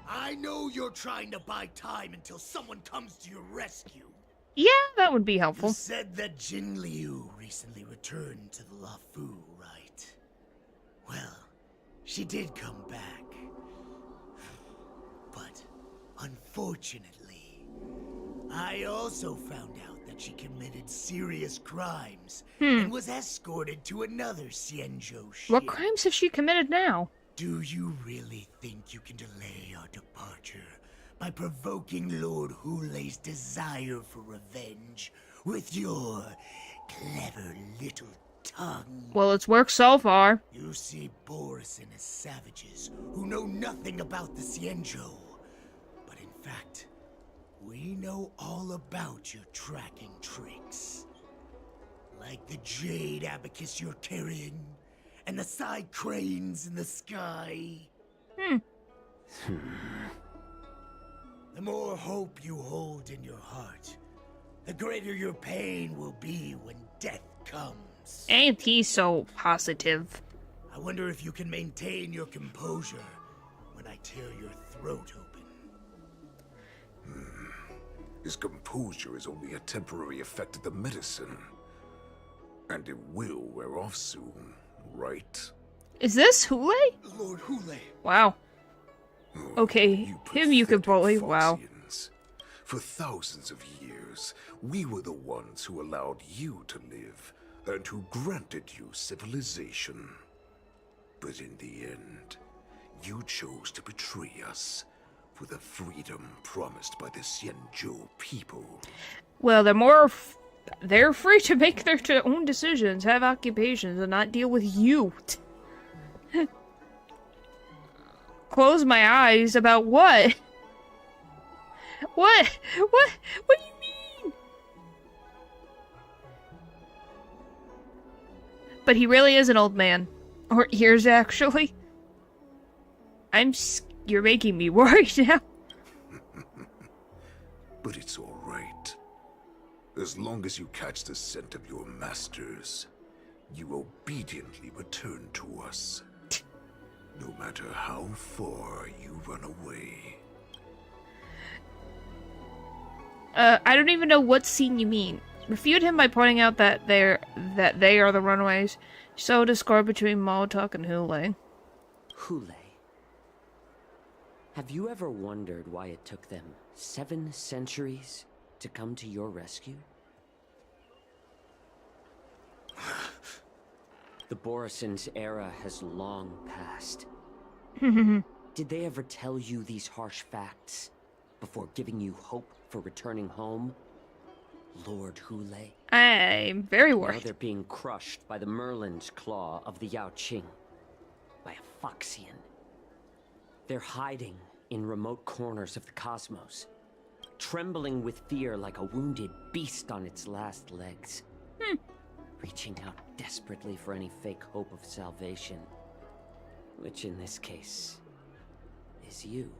I know you're trying to buy time until someone comes to your rescue. Yeah, that would be You helpful. said that Jin Liu recently returned to the Lafu, right? Well, she did come back. But, unfortunately, I also found out that she committed serious crimes and was escorted to another Xianzhou ship. What crimes has she committed now? Do you really think you can delay our departure by provoking Lord Hule's desire for revenge with your clever little tongue? Well, it's worked so far. You see Borisin as savages who know nothing about the Xianzhou. But in fact, we know all about your tracking tricks. Like the jade abacus you're carrying, and the side cranes in the sky. The more hope you hold in your heart, the greater your pain will be when death comes. Ain't he so positive? I wonder if you can maintain your composure when I tear your throat open. His composure is only a temporary effect of the medicine. And it will wear off soon, right? Is this Hule? Lord Hule, Wow. Okay, him you can bully. Wow. Foxians. For thousands of years, we were the ones who allowed you to live, and who granted you civilization. But in the end, you chose to betray us for the freedom promised by the Xianzhou people. Well, they're free to make their own decisions, have occupations, and not deal with you. Close my eyes about what? What? What do you mean? But he really is an old man. Or years, actually. You're making me worried now. But it's all right. As long as you catch the scent of your masters, you obediently return to us. No matter how far you run away. I don't even know what scene you mean. Refute him by pointing out that they are the runaways. So discord between Molotov and Hule. Hule. Have you ever wondered why it took them 7 centuries to come to your rescue? The Borison's era has long passed. Did they ever tell you these harsh facts before giving you hope for returning home, Lord Hule? I'm very Now worried. they're being crushed by the Merlin's claw of the Yao Qing, by a Foxian. They're hiding in remote corners of the cosmos, trembling with fear like a wounded beast on its last legs, reaching out desperately for any fake hope of salvation, which in this case is you.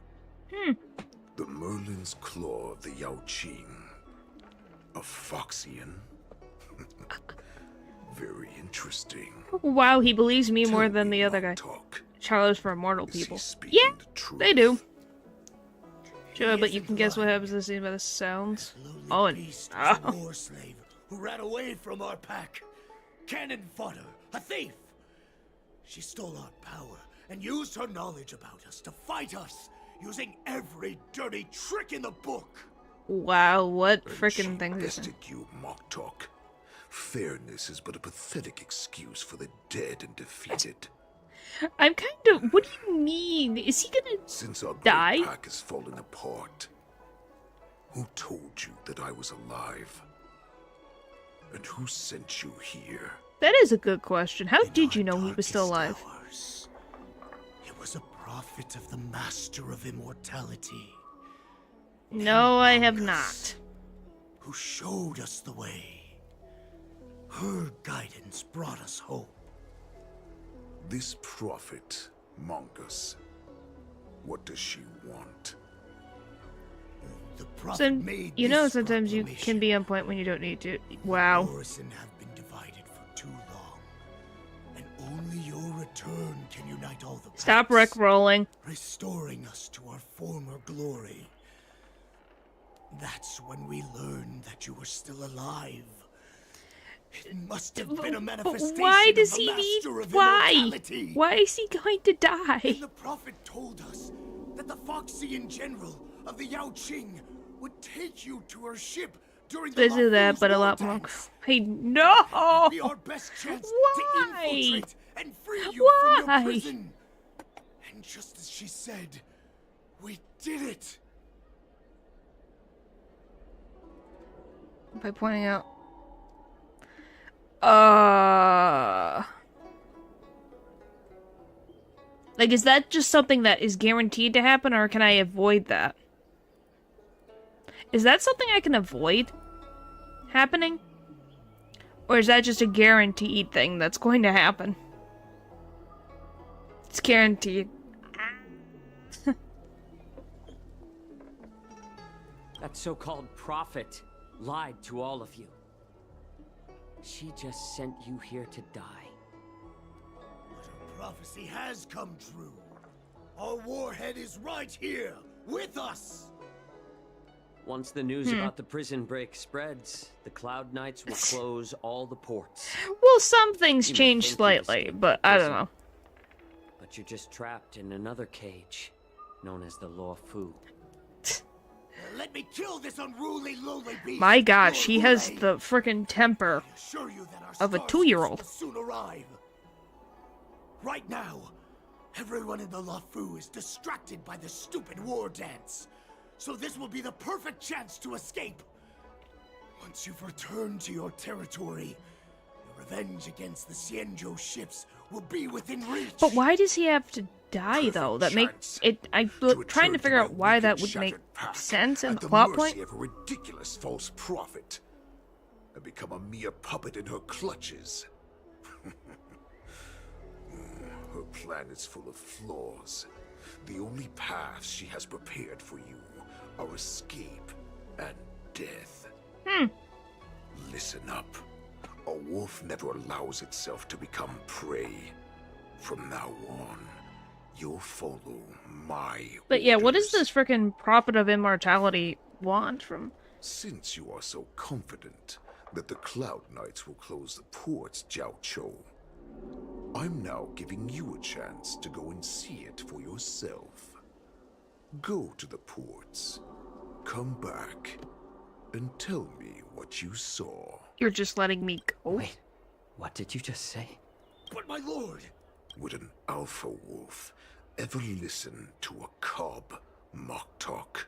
The Merlin's claw of the Yao Qing. A Foxian? Very interesting. Wow, he believes me more Tell than me, the other guy. Talk. Charlo's for immortal Is he people. speaking Yeah, the truth? they do. Sure, but you can guess what happens to this scene by the sounds. Oh, and Beast was a war slave who ran away from our pack. Cannon fodder, a thief. She stole our power and used her knowledge about us to fight us, using every dirty trick in the book. wow, what And frickin' she things is bested you, Mock Talk. Fairness is but a pathetic excuse for the dead and defeated. I'm kind of. What do you mean? Is he gonna Since our great die? pack has fallen apart, who told you that I was alive? And who sent you here? That is a good question. How In did you our know he was still darkest alive? hours, it was a prophet of the Master of Immortality No, I have Mongus, not. who showed us the way. Her guidance brought us hope. This prophet, Mongus. What does she want? The prophet So, made you know, this sometimes you can be on point when you don't need to. Wow. Morrison have been divided for too long, and only your return can unite all the Stop packs, rickrolling. restoring us to our former glory. That's when we learned that you were still alive. It must have been a But manifestation why does of the he need? Master of Why? Immortality. Why is he going to die? And the prophet told us that the Foxian general of the Yao Qing would take you to her ship during the Basically that, Lafou's but a war lot more. dance. Hey, no! Be our best chance Why? to infiltrate and free you from Why? your prison. And just as she said, we did it. By pointing out. Like, is that just something that is guaranteed to happen, or can I avoid that? Is that something I can avoid happening? Or is that just a guaranteed thing that's going to happen? It's guaranteed. That so-called prophet lied to all of you. She just sent you here to die. But her prophecy has come true. Our warhead is right here, with us. Once the news about the prison break spreads, the Cloud Knights will close all the ports. Well, some things You may changed think you slightly, escaped but I don't prison, know. But you're just trapped in another cage. known as the Law Fu. Let me kill this unruly lowly beast. My gosh, he has Lord the frickin' temper I assure you that our of a stars 2-year-old. will soon arrive. Right now, everyone in the LaFu is distracted by the stupid war dance. So this will be the perfect chance to escape. Once you've returned to your territory, your revenge against the Xianzhou ships will be within reach. But why does he have to die, though? That makes it... I'm trying to figure out why that would make sense in the plot point. Of a ridiculous false prophet, and become a mere puppet in her clutches. Her plan is full of flaws. The only paths she has prepared for you are escape and death. Listen up. A wolf never allows itself to become prey. From now on, you'll follow my But yeah, what does orders. this frickin' prophet of immortality want from... Since you are so confident that the Cloud Knights will close the ports, Jiao Chou, I'm now giving you a chance to go and see it for yourself. Go to the ports, come back, and tell me what you saw. You're just letting me go? Wait, what did you just say? But my lord! Would an alpha wolf ever listen to a cub mock talk?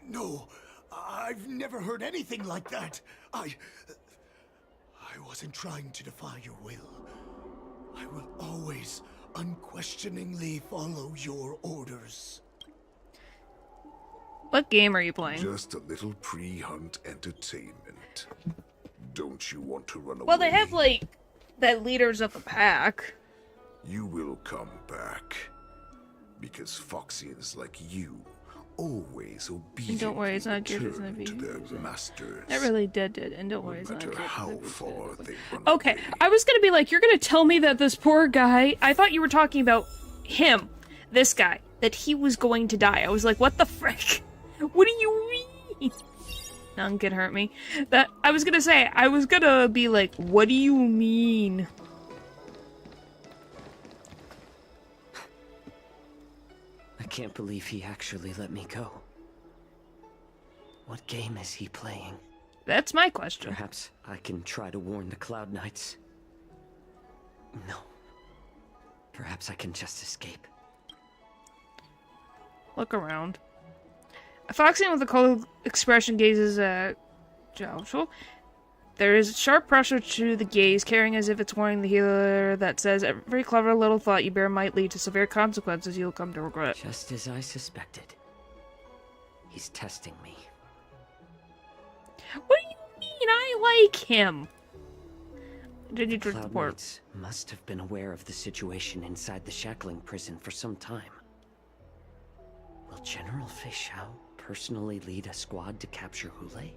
No, I've never heard anything like that. I wasn't trying to defy your will. I will always unquestioningly follow your orders. What game are you playing? Just a little pre-hunt entertainment. Don't you want to run away? Well, they have, like, the leaders of the pack. You will come back. Because Foxians like you always obediently Don't worry, it's not good, it's return not to their good. masters. That really did, and don't worry, No it's not matter good. how far they run Okay, away. I was gonna be like, you're gonna tell me that this poor guy... I thought you were talking about him, this guy, that he was going to die. I was like, what the frick? What do you mean? None can hurt me. That I was gonna be like, what do you mean? I can't believe he actually let me go. What game is he playing? That's my question. Perhaps I can try to warn the Cloud Knights. No. Perhaps I can just escape. Look around. A Foxian with a cold expression gazes at Zhao. There is sharp pressure to the gaze, carrying as if it's warning the healer that says, every clever little thought you bear might lead to severe consequences you'll come to regret. Just as I suspected. He's testing me. What do you mean? I like him. Did you Cloud report? Knights must have been aware of the situation inside the shackling prison for some time. Will General Fei Shao personally lead a squad to capture Hule?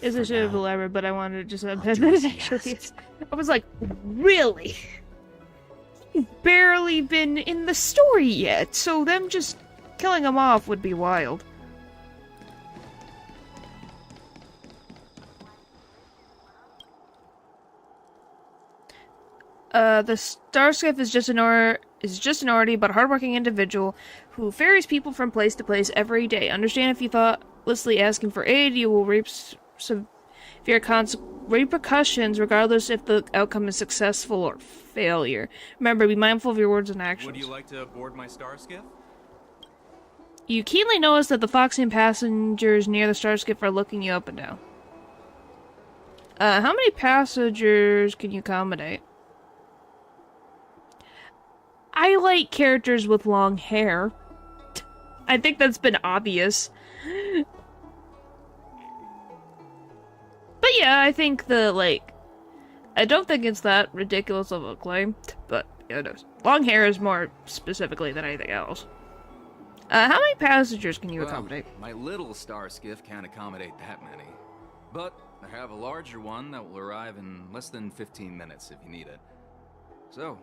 Is For a shit of now, a lever, but I wanted to just I'll admit do that as it he actually asked. is. I was like, really? He's barely been in the story yet, so them just killing him off would be wild. The Starskiff is just an orty but hardworking individual who ferries people from place to place every day. Understand if you thoughtlessly asking for aid, you will reap severe repercussions regardless if the outcome is successful or failure. Remember, be mindful of your words and actions. Would you like to board my star skiff? You keenly notice that the Foxian passengers near the Starskiff are looking you up and down. How many passengers can you accommodate? I like characters with long hair. I think that's been obvious. But yeah, I think I don't think it's that ridiculous of a claim, but yeah, it is. Long hair is more specifically than anything else. How many passengers can you accommodate? My little star skiff can't accommodate that many. But I have a larger one that will arrive in less than 15 minutes if you need it. So,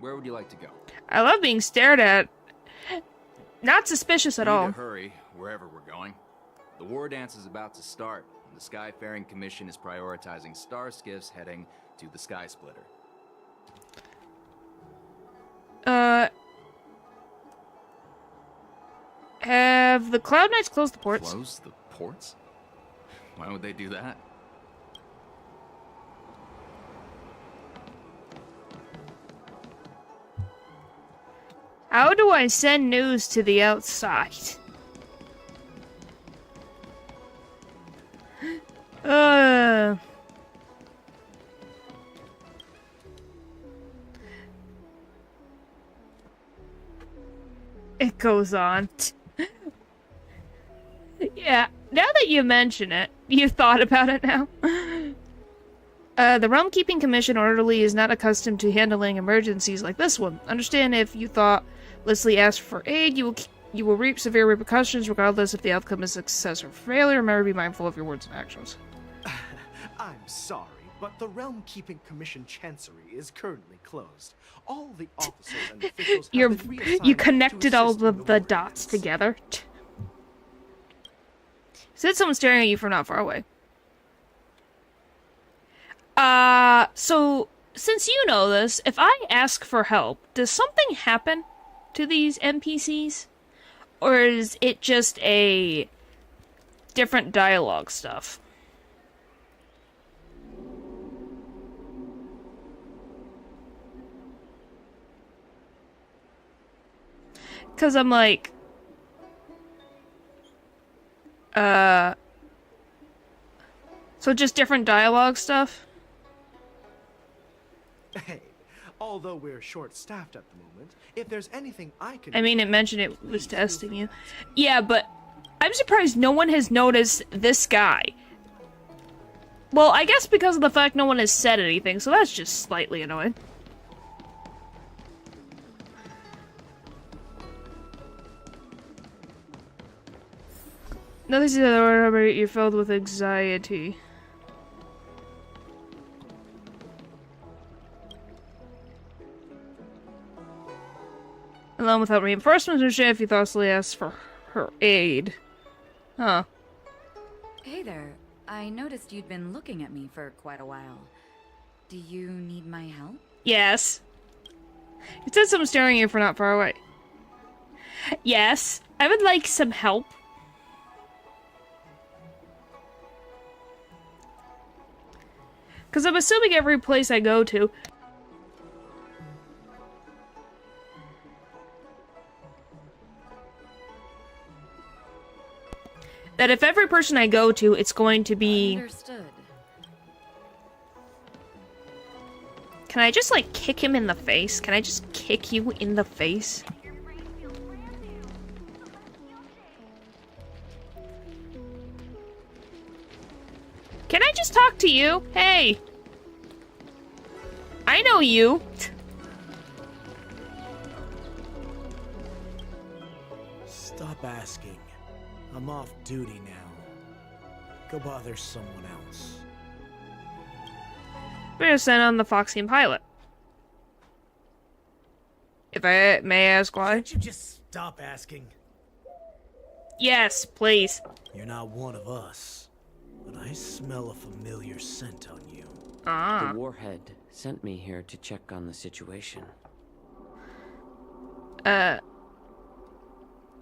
where would you like to go? I love being stared at. Not suspicious at We need all. to hurry wherever we're going. The war dance is about to start, and the Skyfaring Commission is prioritizing star skiffs heading to the Sky Splitter. Have the Cloud Knights close the ports? Close the ports? Why would they do that? How do I send news to the outside? It goes on. Yeah, now that you mention it, you've thought about it now. The Realm Keeping Commission orderly is not accustomed to handling emergencies like this one. Understand if you thoughtlessly ask for aid, you will reap severe repercussions regardless if the outcome is success or failure. Remember, be mindful of your words and actions. I'm sorry, but the Realm Keeping Commission Chancery is currently closed. All the officers and officials have been reassigned You connected to all assist in the dots warrants. together. Said someone staring at you from not far away. So, since you know this, if I ask for help, does something happen to these NPCs? Or is it just a different dialogue stuff? Because I'm like... So just different dialogue stuff? Hey, although we're short-staffed at the moment, if there's anything I can I mean, it mentioned it was testing you. Yeah, but I'm surprised no one has noticed this guy. Well, I guess because of the fact no one has said anything, so that's just slightly annoying. Nothing to the word, you're filled with anxiety. Alone without reinforcements or shit if you thoughtlessly ask for her aid. Huh. Hey there. I noticed you'd been looking at me for quite a while. Do you need my help? Yes. It says someone staring at you for not far away. Yes. I would like some help. Because I'm assuming every place I go to... that if every person I go to, it's going to be... Understood. Can I just, like, kick him in the face? Can I just kick you in the face? Can I just talk to you? Hey! I know you! Stop asking. I'm off duty now. Go bother someone else. We're gonna send on the Foxian pilot. If I may ask why? Can't you just stop asking? Yes, please. You're not one of us, but I smell a familiar scent on you. Ah. The warhead sent me here to check on the situation.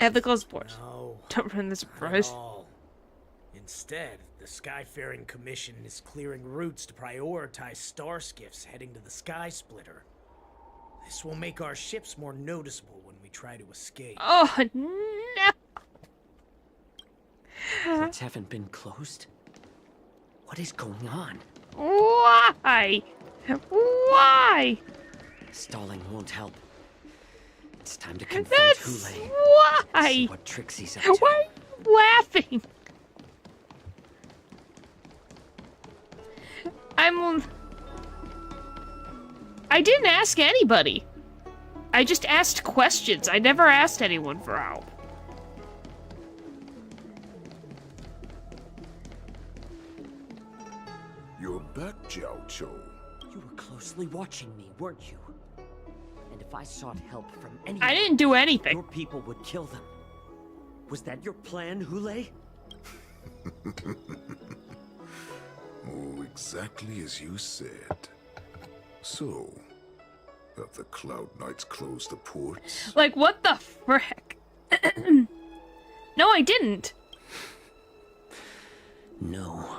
Ethical sports. No, Don't ruin the not surprise. at all. Instead, the Skyfaring Commission is clearing routes to prioritize star skiffs heading to the Sky Splitter. This will make our ships more noticeable when we try to escape. Oh, no! Ports haven't been closed? What is going on? Why? Why? Stalling won't help. It's time to confront That's Hule. why. See what tricks he's up to. Why are you laughing? I didn't ask anybody. I just asked questions. I never asked anyone for help. You're back, Jiao Chou. You were closely watching me, weren't you? And if I sought help from anyone, I didn't do anything. your people would kill them. Was that your plan, Hule? Oh, exactly as you said. So, have the Cloud Knights closed the ports? Like, what the frick? No, I didn't. No.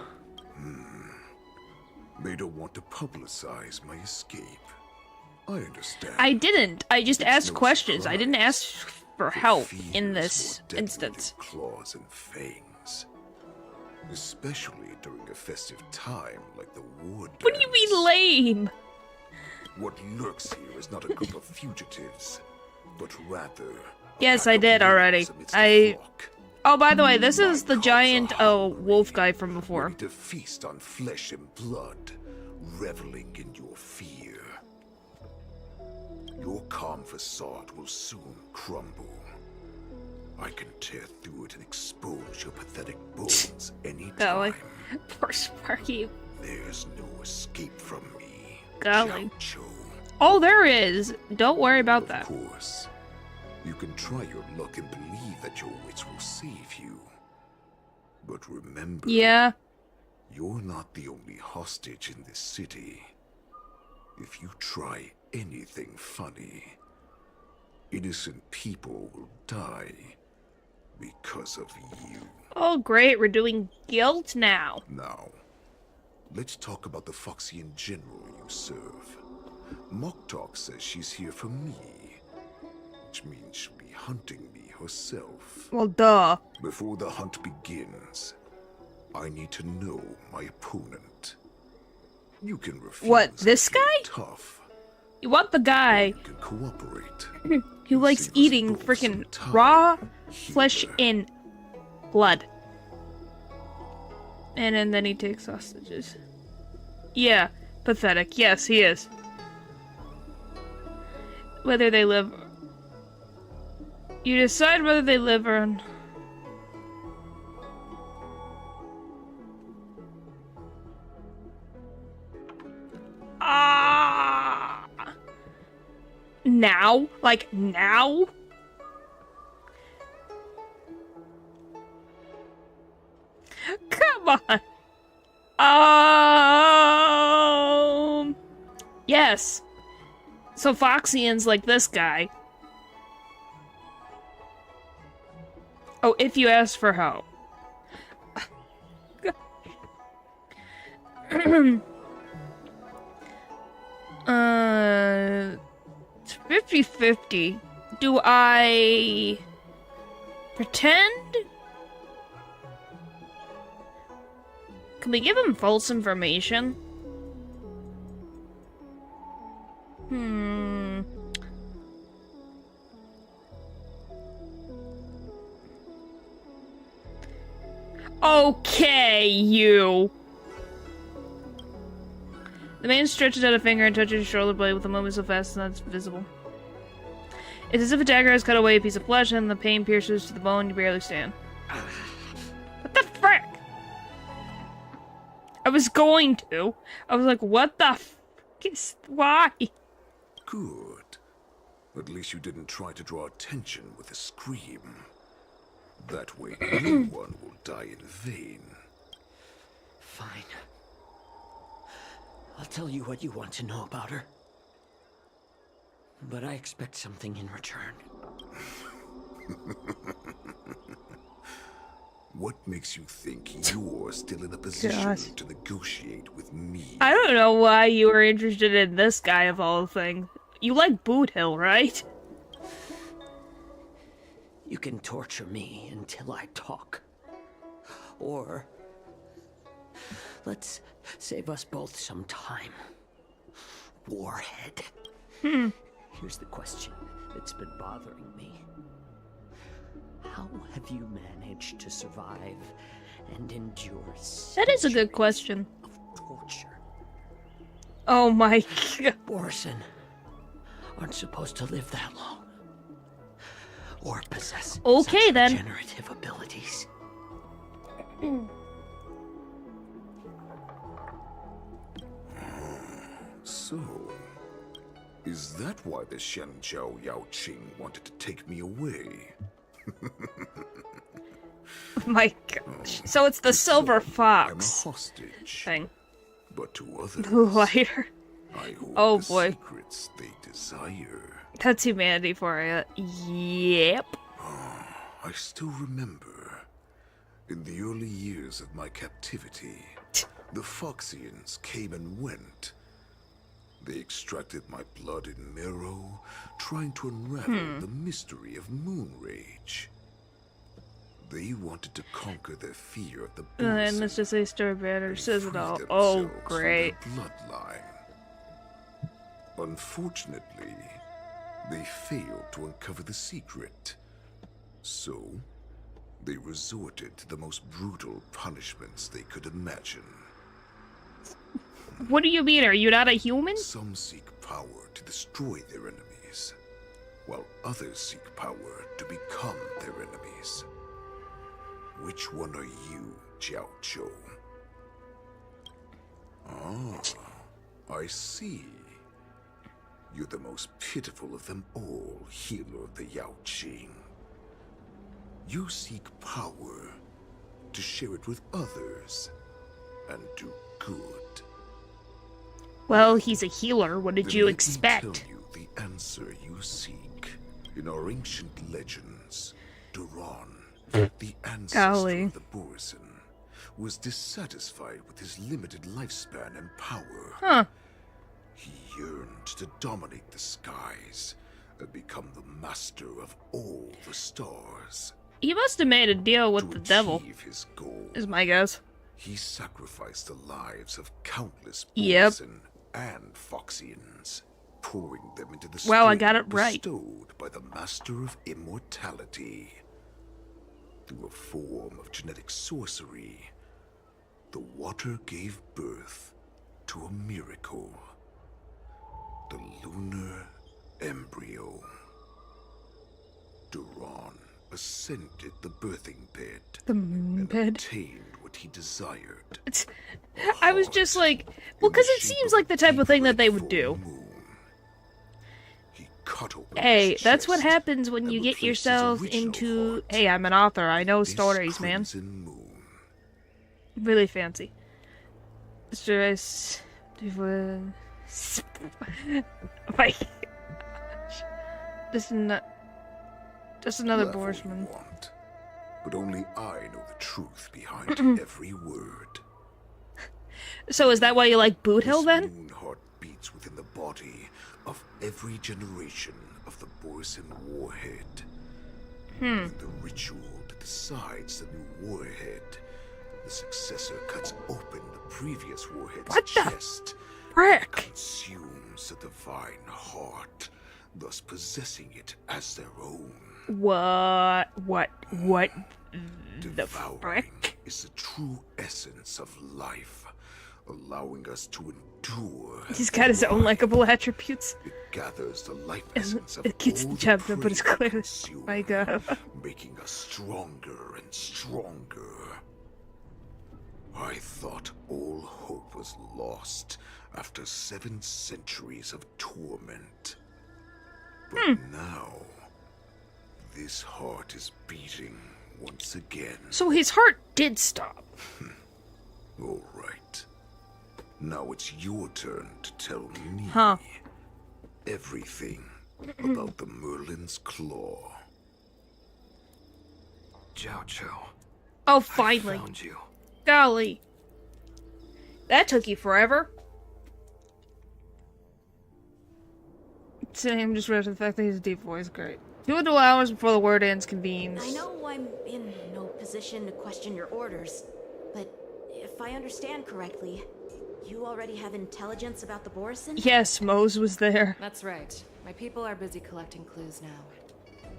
They don't want to publicize my escape. I understand. I didn't. I just It's asked no questions. I didn't surprise. ask for The help fear in is this more deadly instance. than claws and fangs. Especially during a festive time like the war dance. What do you mean lame? What lurks here is not a group of fugitives, but rather... a Yes, pack I of did already. wolves amidst the flock. Oh, by the way, this is My the cubs giant are hungry, wolf guy from before. ready to feast on flesh and blood, reveling in your fear. Your calm facade will soon crumble. I can tear through it and expose your pathetic bones Golly. anytime. Poor Sparky. There's no escape from me, Golly. Gaucho. Oh, there is. Don't worry about that. Of course. You can try your luck and believe that your wits will save you. But remember, Yeah. you're not the only hostage in this city. If you try anything funny, innocent people will die because of you. Oh, great. We're doing guilt now. Now, let's talk about the Foxian general you serve. Moktok says she's here for me, which means she'll be hunting me herself. Well, duh. Before the hunt begins, I need to know my opponent. You can refuse. What, this if you're guy? Tough. You want the guy You can cooperate. who likes Save us eating both freaking some time raw flesh here. and blood. And then he takes hostages. Yeah, pathetic. Yes, he is. Whether they live... You decide whether they live or... Ah! Now? Like, now? Come on! Yes. So Foxian's like this guy. Oh, if you ask for help. It's 50-50. Do I pretend? Can we give him false information? Okay, you. The man stretches out a finger and touches his shoulder blade with a movement so fast that it's visible. It's as if a dagger has cut away a piece of flesh and the pain pierces to the bone you barely stand. What the frick? I was going to. I was like, what the frick is... Why? Good. At least you didn't try to draw attention with a scream. That way no one will die in vain. Fine. I'll tell you what you want to know about her. But I expect something in return. What makes you think you're still in a position to negotiate with me? I don't know why you were interested in this guy of all things. You like Boot Hill, right? You can torture me until I talk. Or... let's save us both some time. Warhead. Here's the question that's been bothering me. How have you managed to survive and endure That is a good centuries question. of torture? Oh my god. Borison aren't supposed to live that long. Or possess Okay, such then. regenerative abilities. So, is that why the Shenjiao Yao Qing wanted to take me away? My gosh. So it's the silver I'm a fox hostage. thing. But to others, Lighter. I hold Oh, the boy. secrets they desire. That's humanity for you. Yep. I still remember. In the early years of my captivity, the Foxians came and went. They extracted my blood and marrow, trying to unravel the mystery of moon rage. They wanted to conquer their fear of the And let's just say Star Banner says it all. Oh, great. Bloodline. Unfortunately, they failed to uncover the secret. So, they resorted to the most brutal punishments they could imagine. What do you mean? Are you not a human? Some seek power to destroy their enemies, while others seek power to become their enemies. Which one are you, Jiao Zhou? Ah, I see. You're the most pitiful of them all, healer of the Yao Qing. You seek power to share it with others and do good. Well, he's a healer. What did Then you let me expect? tell you the answer you seek. In our ancient legends, Duran, the ancestor Golly. of the Borisin, was dissatisfied with his limited lifespan and power. Huh. He yearned to dominate the skies and become the master of all the stars. He must have made a deal with To the devil, achieve his goal, is my guess. he sacrificed the lives of countless Yep. Borisin and Foxians, pouring them into the Wow, I stream got it right. bestowed by the Master of Immortality. Through a form of genetic sorcery, the water gave birth to a miracle. The lunar embryo. Duran ascended the birthing bed The moon and bed. obtained what he desired. I was just like, well, because it seems like the type of thing that they would do. He cut open Hey, his that's what chest happens when and you get replaced his yourself original into... heart, Hey, I'm an author. I know this stories, man. crimson moon. Really fancy. Mr. Ice... My gosh. Just another Laugh all you Borsman. want, but only I know the truth behind every word. So is that why you like Boot Hill, This then? moon heart beats within the body of every generation of the Borisin warhead. In the ritual that decides the new warhead, the successor cuts open the previous warhead's What the chest, frick? consumes the divine heart, thus possessing it as their own. What the Devouring frick? is the true essence of life, allowing us to endure. He's and got his own thrive. likable attributes. It gathers the life essence of It gets all the the chapter, but it's prey clear. consume, My god. making us stronger and stronger. I thought all hope was lost after 7 centuries of torment. But now, this heart is beating once again. So his heart did stop. All right. Now it's your turn to tell me Huh. everything about the Merlin's Claw. Jiao Zhou, Oh, I finally. found you. Golly. That took you forever. I'm just read to the fact that he's a deep voice. Great. 2 hours before the word ends convenes. I know I'm in no position to question your orders, but if I understand correctly, you already have intelligence about the Borisin? Yes, Mose was there. That's right. My people are busy collecting clues now.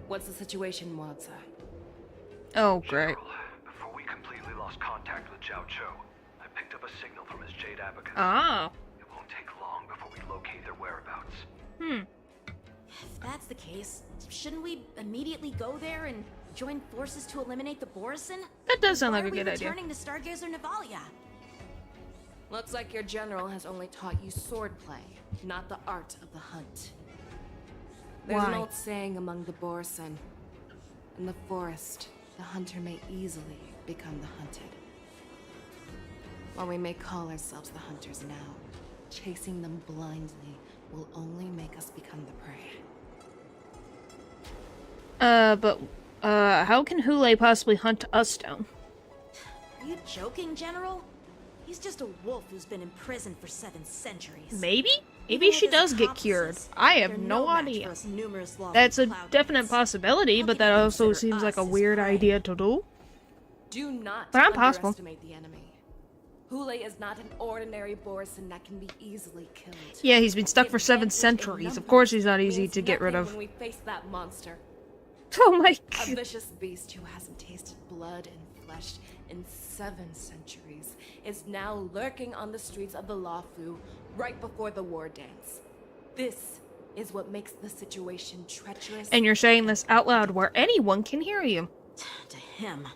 What's the situation, Moza? Oh, great. Before we completely lost contact with Jiao Zhou, I picked up a signal from his Jade Abacus. Ah. It won't take long before we locate their whereabouts. If that's the case, shouldn't we immediately go there and join forces to eliminate the Borisin? That does sound Why like a are we good idea. returning to Stargazer Navalia? Looks like your general has only taught you swordplay, not the art of the hunt. There's an Why? old saying among the Borisin. In the forest, the hunter may easily become the hunted. While we may call ourselves the hunters now, chasing them blindly will only make us become the prey. How can Hule possibly hunt us down? Are you joking, General? He's just a wolf who's been imprisoned for 7 centuries. Maybe? Maybe she does get cured. I have no idea. That's a definite possibility, but that also seems like a weird idea to do. Do not But not possible. underestimate the enemy. Hule is not an ordinary Borisin that can be easily killed. Yeah, he's been stuck for 7 centuries. Of course he's not easy to get rid of. When we face that monster. Oh my A god. vicious beast who hasn't tasted blood and flesh in 7 centuries is now lurking on the streets of the Lawfu right before the war dance. This is what makes the situation treacherous. And you're saying this out loud where anyone can hear you. To him,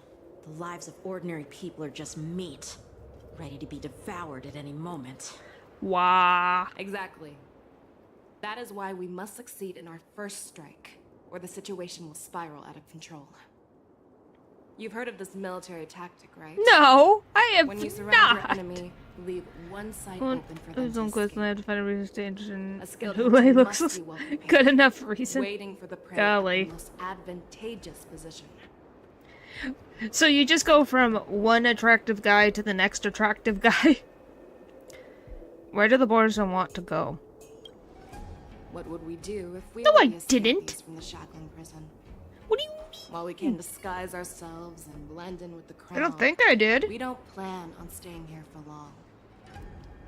the lives of ordinary people are just meat, ready to be devoured at any moment. Wow. Exactly. That is why we must succeed in our first strike, or the situation will spiral out of control. You've heard of this military tactic, right? No, I have When you surround not. your enemy, leave one side open for them Don't to quit escape. I have to find a reason to stay interested in A skilled Hule hunter looks must be well prepared, good enough reason. waiting for the prey Golly. in the most advantageous position. So you just go from one attractive guy to the next attractive guy? Where do the Borisin want to go? What would we do if we No, I only escaped didn't. these from the shackling prison? What do you mean? While we can disguise ourselves and blend in with the crowd, I don't think I did. we don't plan on staying here for long.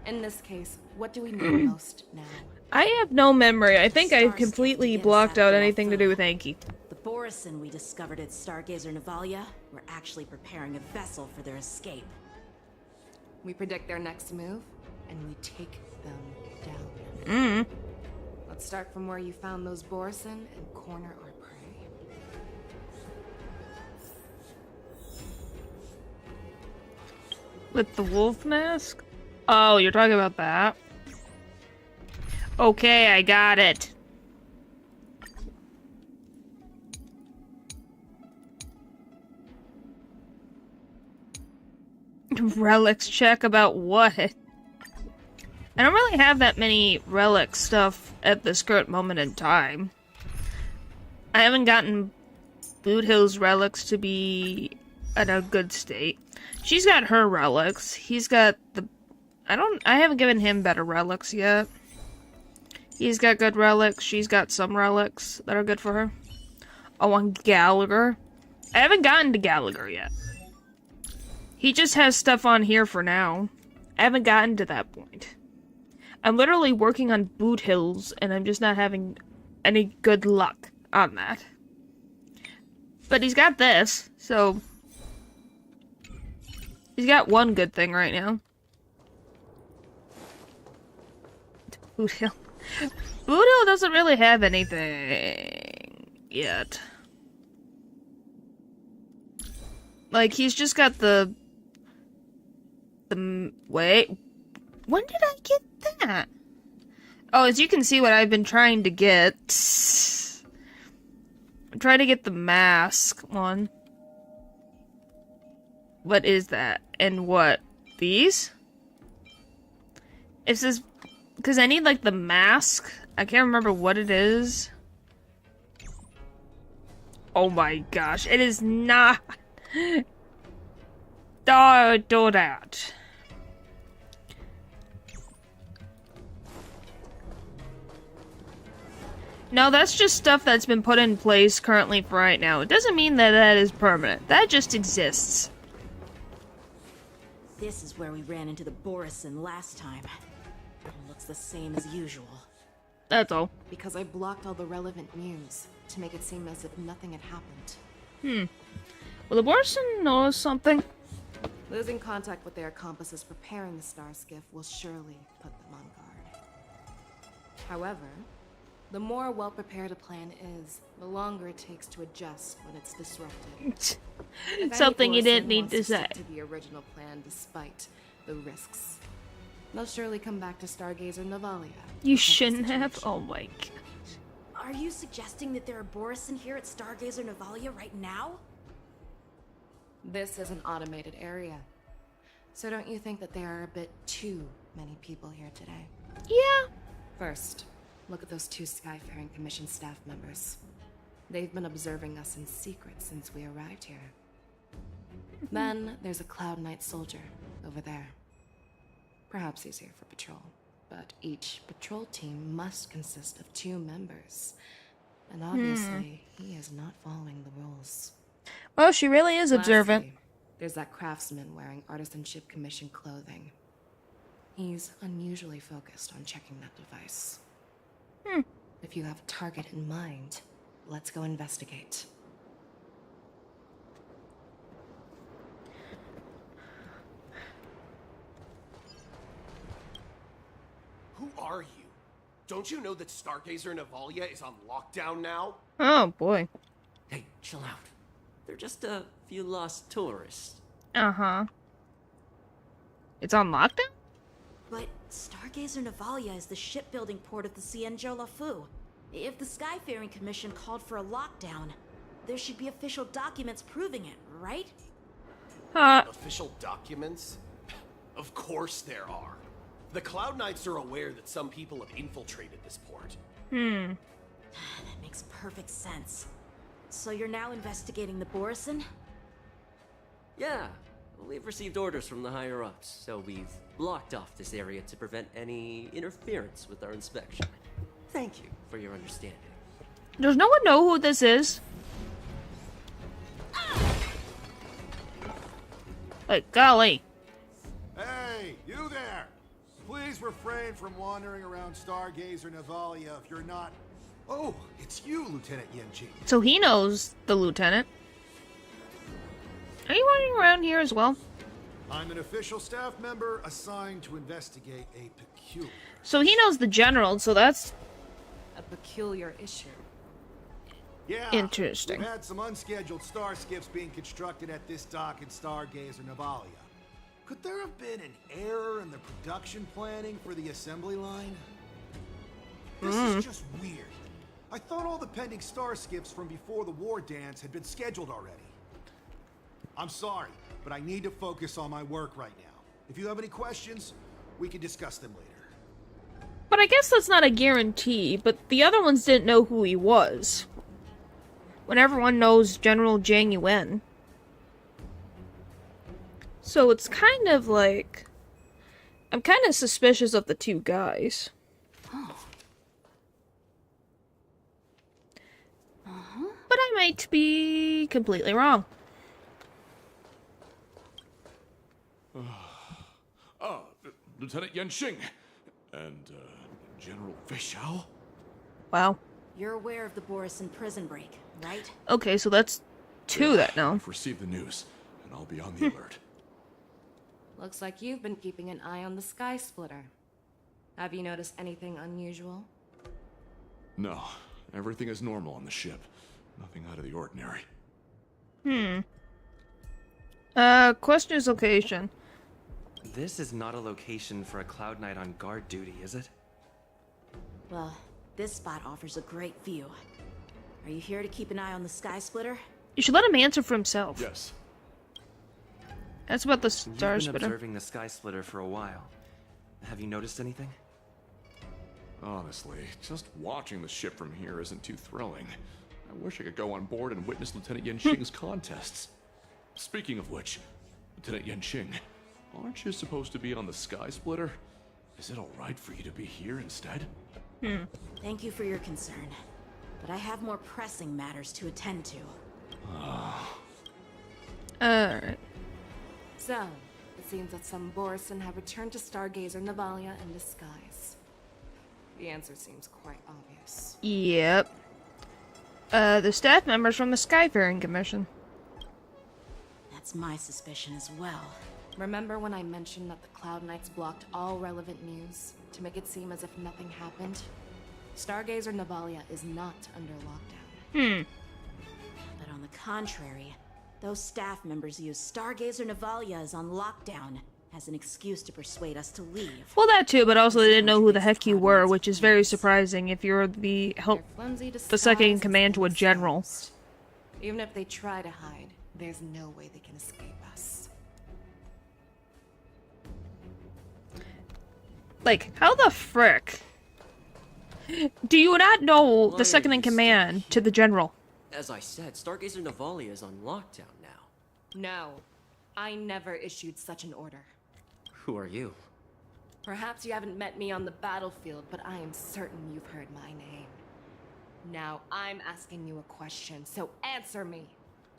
In this case, what do we need most now? I have no memory. I think I completely blocked out anything to do with Anki. The Borisin we discovered at Stargazer Navalia were actually preparing a vessel for their escape. We predict their next move, and we take them down. Mm. Let's start from where you found those Borisin and corner our prey. With the wolf mask? Oh, you're talking about that? Okay, I got it. Relics check about what? I don't really have that many relic stuff at this current moment in time. I haven't gotten Boot Hill's relics to be in a good state. She's got her relics. He's got the... I haven't given him better relics yet. He's got good relics. She's got some relics that are good for her. Oh, on Gallagher. I haven't gotten to Gallagher yet. He just has stuff on here for now. I haven't gotten to that point. I'm literally working on Boot Hills, and I'm just not having any good luck on that. But he's got this, so... He's got one good thing right now. Boot Hill. Boot Hill doesn't really have anything yet. Like, he's just got the... Wait. When did I get that? Oh, as you can see what I've been trying to get. I'm trying to get the mask one. What is that? And what? These? It says... Because I need, like, the mask. I can't remember what it is. Oh my gosh. It is not... Don't do that. No, that's just stuff that's been put in place currently for right now. It doesn't mean that that is permanent. That just exists. This is where we ran into the Borisin last time. It looks the same as usual. That's all. Because I blocked all the relevant news to make it seem as if nothing had happened. Well, the Borisin knows something. Losing contact with their accomplices preparing the Star Skiff will surely put them on guard. However, the more well-prepared a plan is, the longer it takes to adjust when it's disrupted. If Something any you didn't Borisin need wants to stick say. to the original plan despite the risks, they'll surely come back to Stargazer Navalia. You shouldn't have. Oh my god. Are you suggesting that there are Borisin here at Stargazer Navalia right now? This is an automated area. So don't you think that there are a bit too many people here today? Yeah. First, look at those 2 Skyfaring Commission staff members. They've been observing us in secret since we arrived here. Then there's a Cloud Knight soldier over there. Perhaps he's here for patrol, but each patrol team must consist of 2 members. And obviously, he is not following the rules. Well, she really is observant. Lastly, there's that craftsman wearing Artisanship Commission clothing. He's unusually focused on checking that device. If you have a target in mind, let's go investigate. Who are you? Don't you know that Stargazer Navalia is on lockdown now? Oh, boy. Hey, chill out. They're just a few lost tourists. Uh-huh. It's on lockdown? But Stargazer Navalia is the shipbuilding port of the Cienjo Lafu. If the Skyfaring Commission called for a lockdown, there should be official documents proving it, right? Official documents? Of course there are. The Cloud Knights are aware that some people have infiltrated this port. That makes perfect sense. So you're now investigating the Borison? Yeah, we've received orders from the higher-ups, so we've blocked off this area to prevent any interference with our inspection. Thank you for your understanding. Does no one know who this is? Like, golly. Hey, you there! Please refrain from wandering around Stargazer Navalia if you're not... Oh, it's you, Lieutenant Yenji. So he knows the lieutenant. Are you running around here as well? I'm an official staff member assigned to investigate a peculiar... So he knows the general, so that's... a peculiar issue. Yeah, interesting. We've had some unscheduled star skiffs being constructed at this dock in Stargazer Navalia. Could there have been an error in the production planning for the assembly line? This is just weird. I thought all the pending star skiffs from before the war dance had been scheduled already. I'm sorry, but I need to focus on my work right now. If you have any questions, we can discuss them later. But I guess that's not a guarantee, but the other ones didn't know who he was. When everyone knows General Zhang Yuan. So it's kind of like... I'm kind of suspicious of the 2 guys. But I might be completely wrong. Lieutenant Yenxing and General Feixiao? Wow. You're aware of the Borison prison break, right? Okay, so that's 2 that know. I've received the news, and I'll be on the alert. Looks like you've been keeping an eye on the Sky Splitter. Have you noticed anything unusual? No, everything is normal on the ship. Nothing out of the ordinary. Question is location. This is not a location for a Cloud Knight on guard duty, is it? Well, this spot offers a great view. Are you here to keep an eye on the Sky Splitter? You should let him answer for himself. Yes. That's about the Star You've been Splitter. observing the Sky Splitter for a while. Have you noticed anything? Honestly, just watching the ship from here isn't too thrilling. I wish I could go on board and witness Lieutenant Yenxing's contests. Speaking of which, Lieutenant Yenxing, aren't you supposed to be on the Sky Splitter? Is it alright for you to be here instead? Thank you for your concern, but I have more pressing matters to attend to. Alright. So, it seems that some Borison have returned to Stargazer Navalia in disguise. The answer seems quite obvious. Yep. The staff members from the Skyfaring Commission. That's my suspicion as well. Remember when I mentioned that the Cloud Knights blocked all relevant news to make it seem as if nothing happened? Stargazer Navalia is not under lockdown. But on the contrary, those staff members use Stargazer Navalia is on lockdown as an excuse to persuade us to leave. Well, that too, but also they didn't know who the heck you were, which is very surprising if you're the second in command to a general. Even if they try to hide, there's no way they can escape us. Like, how the frick do you not know the second in command to the general? As I said, Stargazer Navalia is on lockdown now. No, I never issued such an order. Who are you? Perhaps you haven't met me on the battlefield, but I am certain you've heard my name. Now, I'm asking you a question, so answer me.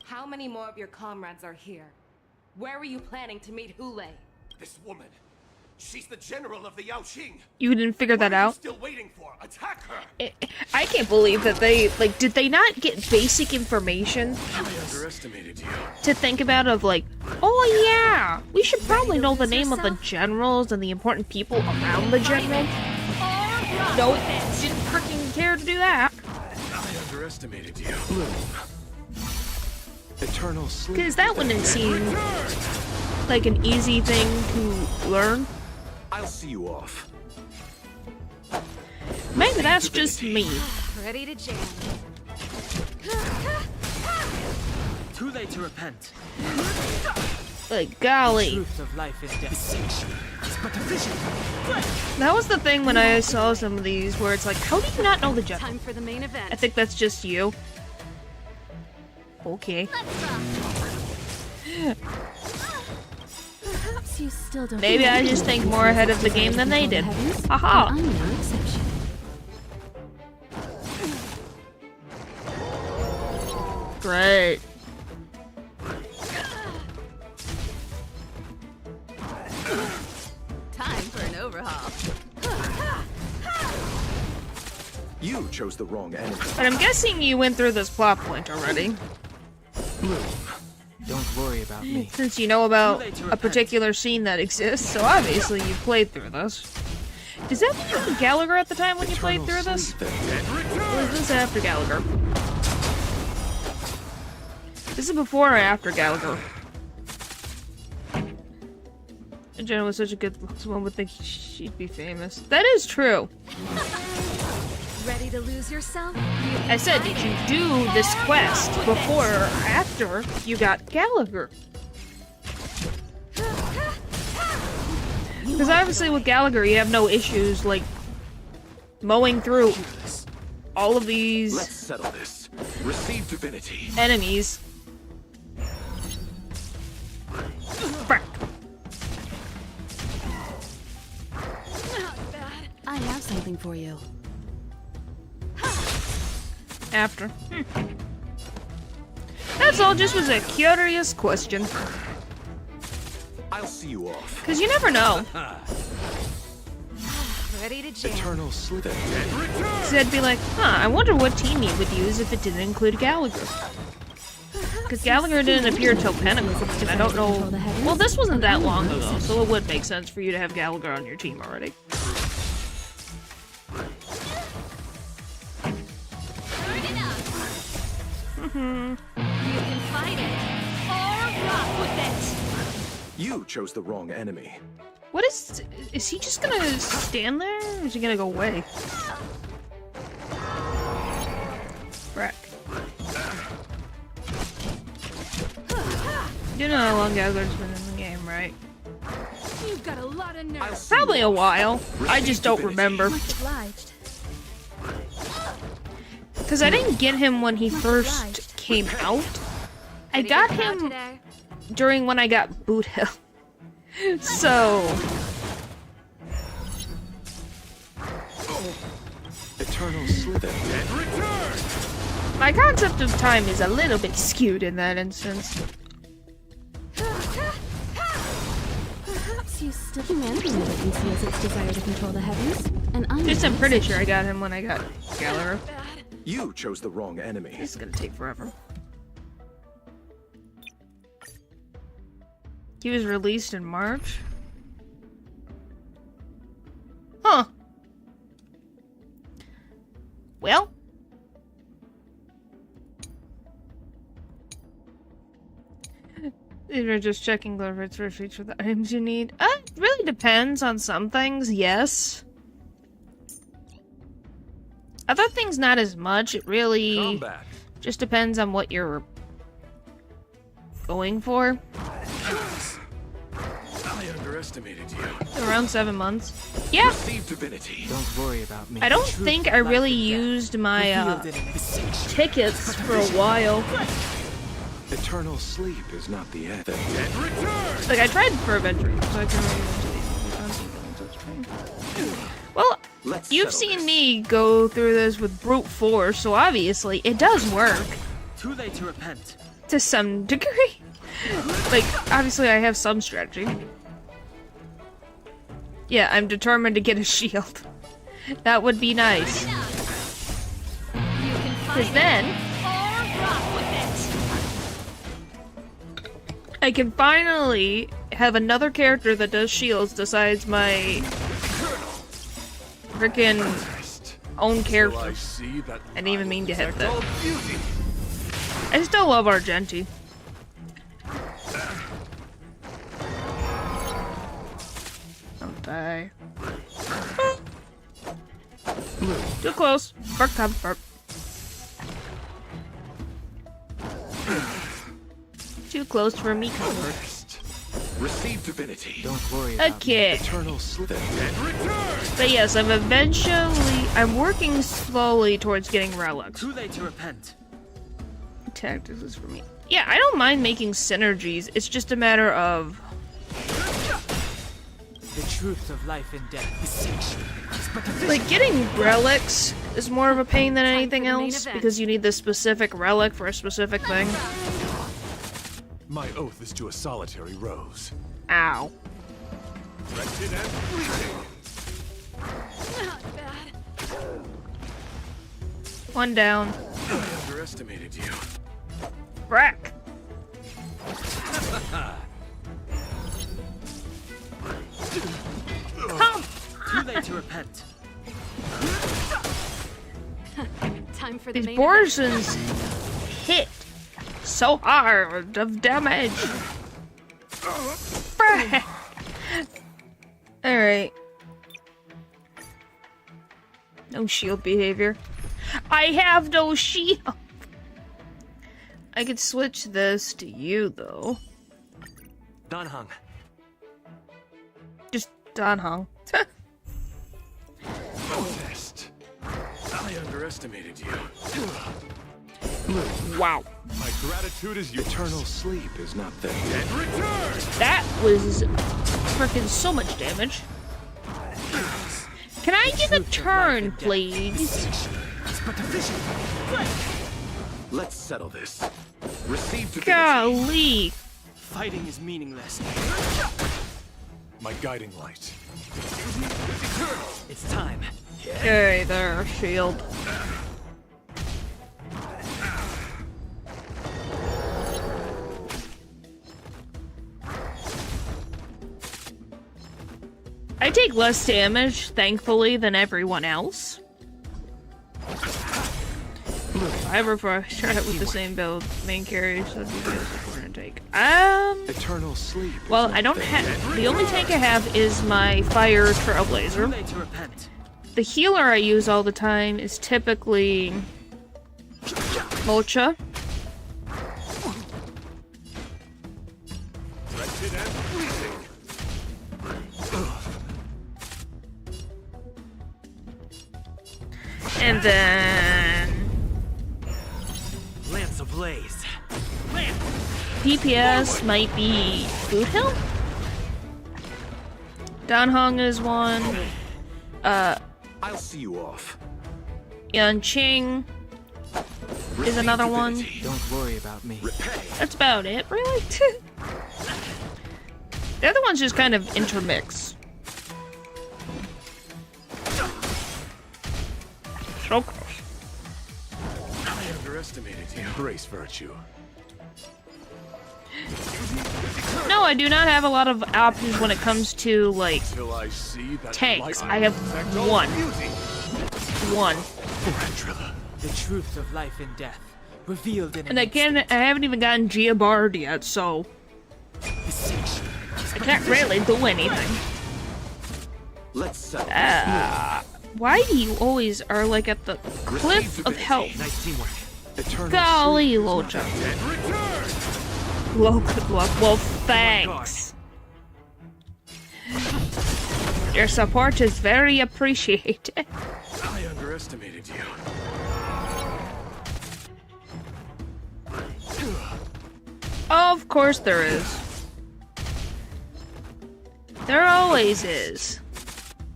How many more of your comrades are here? Where were you planning to meet Hule? This woman, she's the general of the Yaoxing. You didn't figure that out? Still waiting for? Attack her! I can't believe that they, like, did they not get basic information I underestimated you. to think about of, like, oh yeah, we should probably know the name of the generals and the important people around the general. Nope, didn't freaking care to do that. I underestimated you. Eternal sleep. Because that wouldn't seem like an easy thing to learn. I'll see you off. Maybe that's just me. Ready to jam. Too late to repent. Like, golly. The truth of life is death. It's but a vision. That was the thing when I saw some of these, where it's like, how do you not know the general? Time for the main event. I think that's just you. Okay. Perhaps you still don't. Maybe I just think more ahead of the game than they did. Haha. I'm no exception. Great. Time for an overhaul. You chose the wrong enemy. But I'm guessing you went through this plot point already. Don't worry about me. Since you know about a particular scene that exists, so obviously you played through this. Does that mean you were Gallagher at the time when you played through this? Or is this after Gallagher? This is before or after Gallagher? Jenna was such a good one would think she'd be famous. That is true. Ready to lose yourself? I said, did you do this quest before or after you got Gallagher? Because obviously with Gallagher you have no issues, like, mowing through all of these Let's settle this. Receive divinity. enemies. Frick. I have something for you. After. That's all, just was a curious question. I'll see you off. Because you never know. Ready to jam. Eternal sleep. So I'd be like, huh, I wonder what team he would use if it didn't include Gallagher. Because Gallagher didn't appear until Pentecost, and I don't know... Well, this wasn't that long ago, so it would make sense for you to have Gallagher on your team already. You can fight it, or rock with it. You chose the wrong enemy. What is he just gonna stand there, or is he gonna go away? Frack. You know how long Gallagher's been in the game, right? You've got a lot of nerve. Probably a while. I just don't remember. Much obliged. Because I didn't get him when he first came out. I got him during when I got Boot Hill. So... Eternal slither. my concept of time is a little bit skewed in that instance. Perhaps you still humanity never conceals its desire to control the heavens, and I'm pretty sure I got him when I got Gallagher. You chose the wrong enemy. It's gonna take forever. He was released in March? Huh. Well. You're just checking the rates for feature the items you need. It really depends on some things, yes. Other things not as much. It really just depends on what you're going for. I underestimated you. Around 7 months. Yeah. Receive divinity. Don't worry about me. I don't think I really used my tickets for a while. Eternal sleep is not the end. Like, I tried for adventure, so I can really well, you've seen me go through this with brute force, so obviously it does work. Too late to repent. To some degree. Like, obviously I have some strategy. Yeah, I'm determined to get a shield. That would be nice. Because then I can finally have another character that does shields besides my freaking own character. I didn't even mean to hit that. I still love Argenti. Don't die. Too close. Burp, burp, burp. Too close for me, comfort. Receive divinity. Don't worry about okay. Eternal sleep. But yes, I'm working slowly towards getting relics. Too late to repent. Tactics is for me. Yeah, I don't mind making synergies. It's just a matter of The truth of life and death. like getting relics is more of a pain than anything else because you need the specific relic for a specific thing. My oath is to a solitary rose. Ow. Wretched and fleeting. Not bad. One down. I underestimated you. Frack. Too late to repent. Time for the These main Borisons hit so hard of damage. Frack. Alright. No shield behavior. I have no shield. I could switch this to you, though. Danhang. Just Danhang. Protest. I underestimated you. Wow. My gratitude is your eternal sleep is not the dead return. That was freaking so much damage. Can I get a turn, please? Let's settle this. Receive divinity. Golly. Fighting is meaningless. My guiding light. It's time. Okay, there, shield. I take less damage, thankfully, than everyone else. If I ever try it with the same build, main carry, so that'd be the important take. Eternal sleep. Well, I don't have. The only tank I have is my fire trailblazer. The healer I use all the time is typically Mocha. And then Lance ablaze. DPS might be Boot Hill? Danhong is one. I'll see you off. Yanqing is another one. Don't worry about me. That's about it, really. The other ones just kind of intermix. So close. I underestimated you. Embrace virtue. No, I do not have a lot of options when it comes to, like, Till I see that tanks. light I have protect all one. beauty. One. The truth of life and death revealed in And I haven't even gotten Giabard yet, so I can't really do anything. Let's settle Why do you always are like at the cliff of health? Nice teamwork. Golly, Locha. Well, good luck. Well, thanks. Your support is very appreciated. I underestimated you. Of course there is. There always is.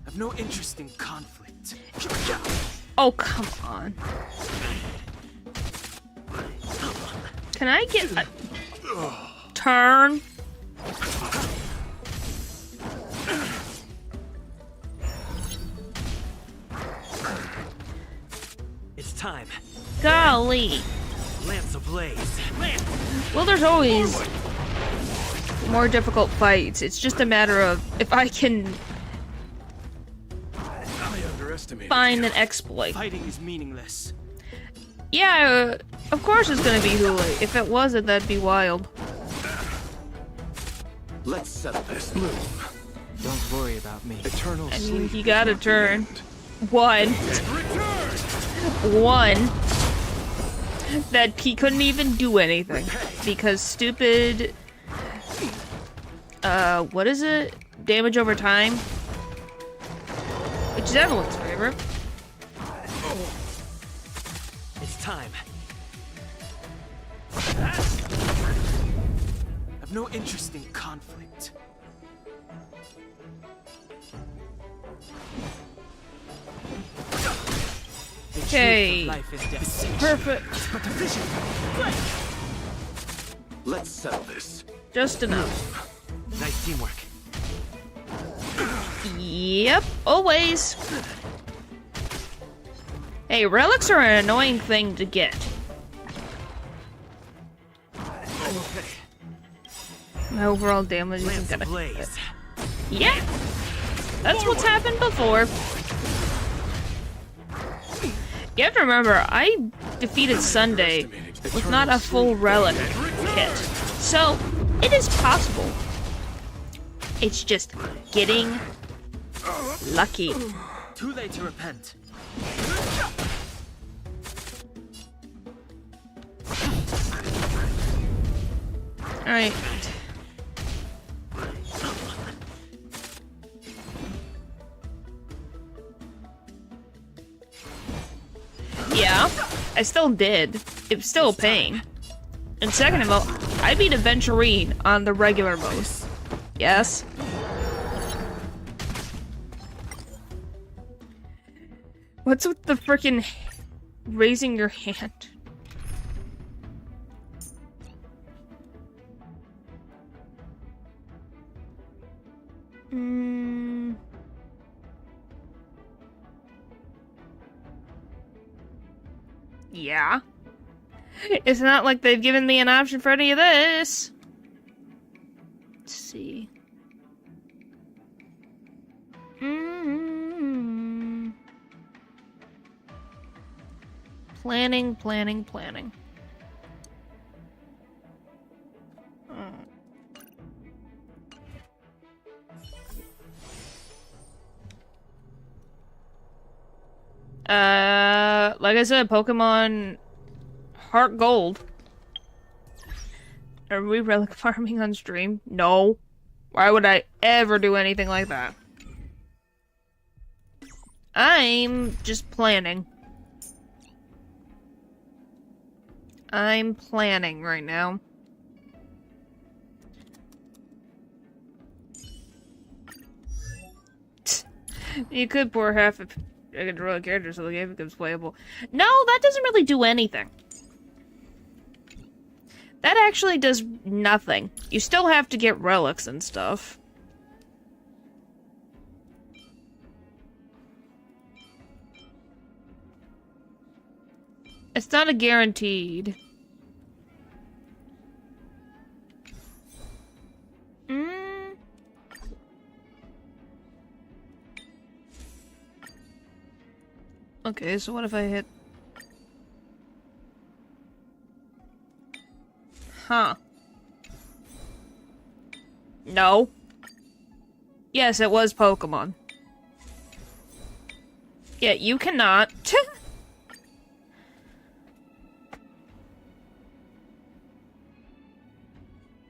I've no interest in conflict. Oh, come on. Can I get a turn? It's time. Golly. Lamps ablaze. Well, there's always more difficult fights. It's just a matter of if I can find an exploit. Fighting is meaningless. Yeah, of course it's gonna be Hulu. If it wasn't, that'd be wild. Let's settle this. Move. Don't worry about me. Eternal I mean, sleep you is gotta not the turn. end. One. That he couldn't even do anything. Because stupid... what is it? Damage over time? Which is everyone's favorite. It's time. I've no interest in conflict. Okay. Perfect. Let's settle this. Just enough. Nice teamwork. Yep, always. Hey, relics are an annoying thing to get. My overall damage isn't gonna hit. Yeah, that's what's happened before. You have to remember, I defeated Sunday with not a full relic kit, so it is possible. It's just getting lucky. Too late to repent. Alright. Yeah, I still did. It was still a pain. And second of all, I beat Aventurine on the regular mode. Yes. What's with the frickin' raising your hand? Yeah. It's not like they've given me an option for any of this. Let's see. Planning. Like I said, Pokemon Heart Gold. Are we relic farming on stream? No. Why would I ever do anything like that? I'm just planning. I'm planning right now. You could pour half of a royal character so the game becomes playable. No, that doesn't really do anything. That actually does nothing. You still have to get relics and stuff. It's not a guaranteed. Okay, so what if I hit... Huh. No. Yes, it was Pokemon. Yeah, you cannot.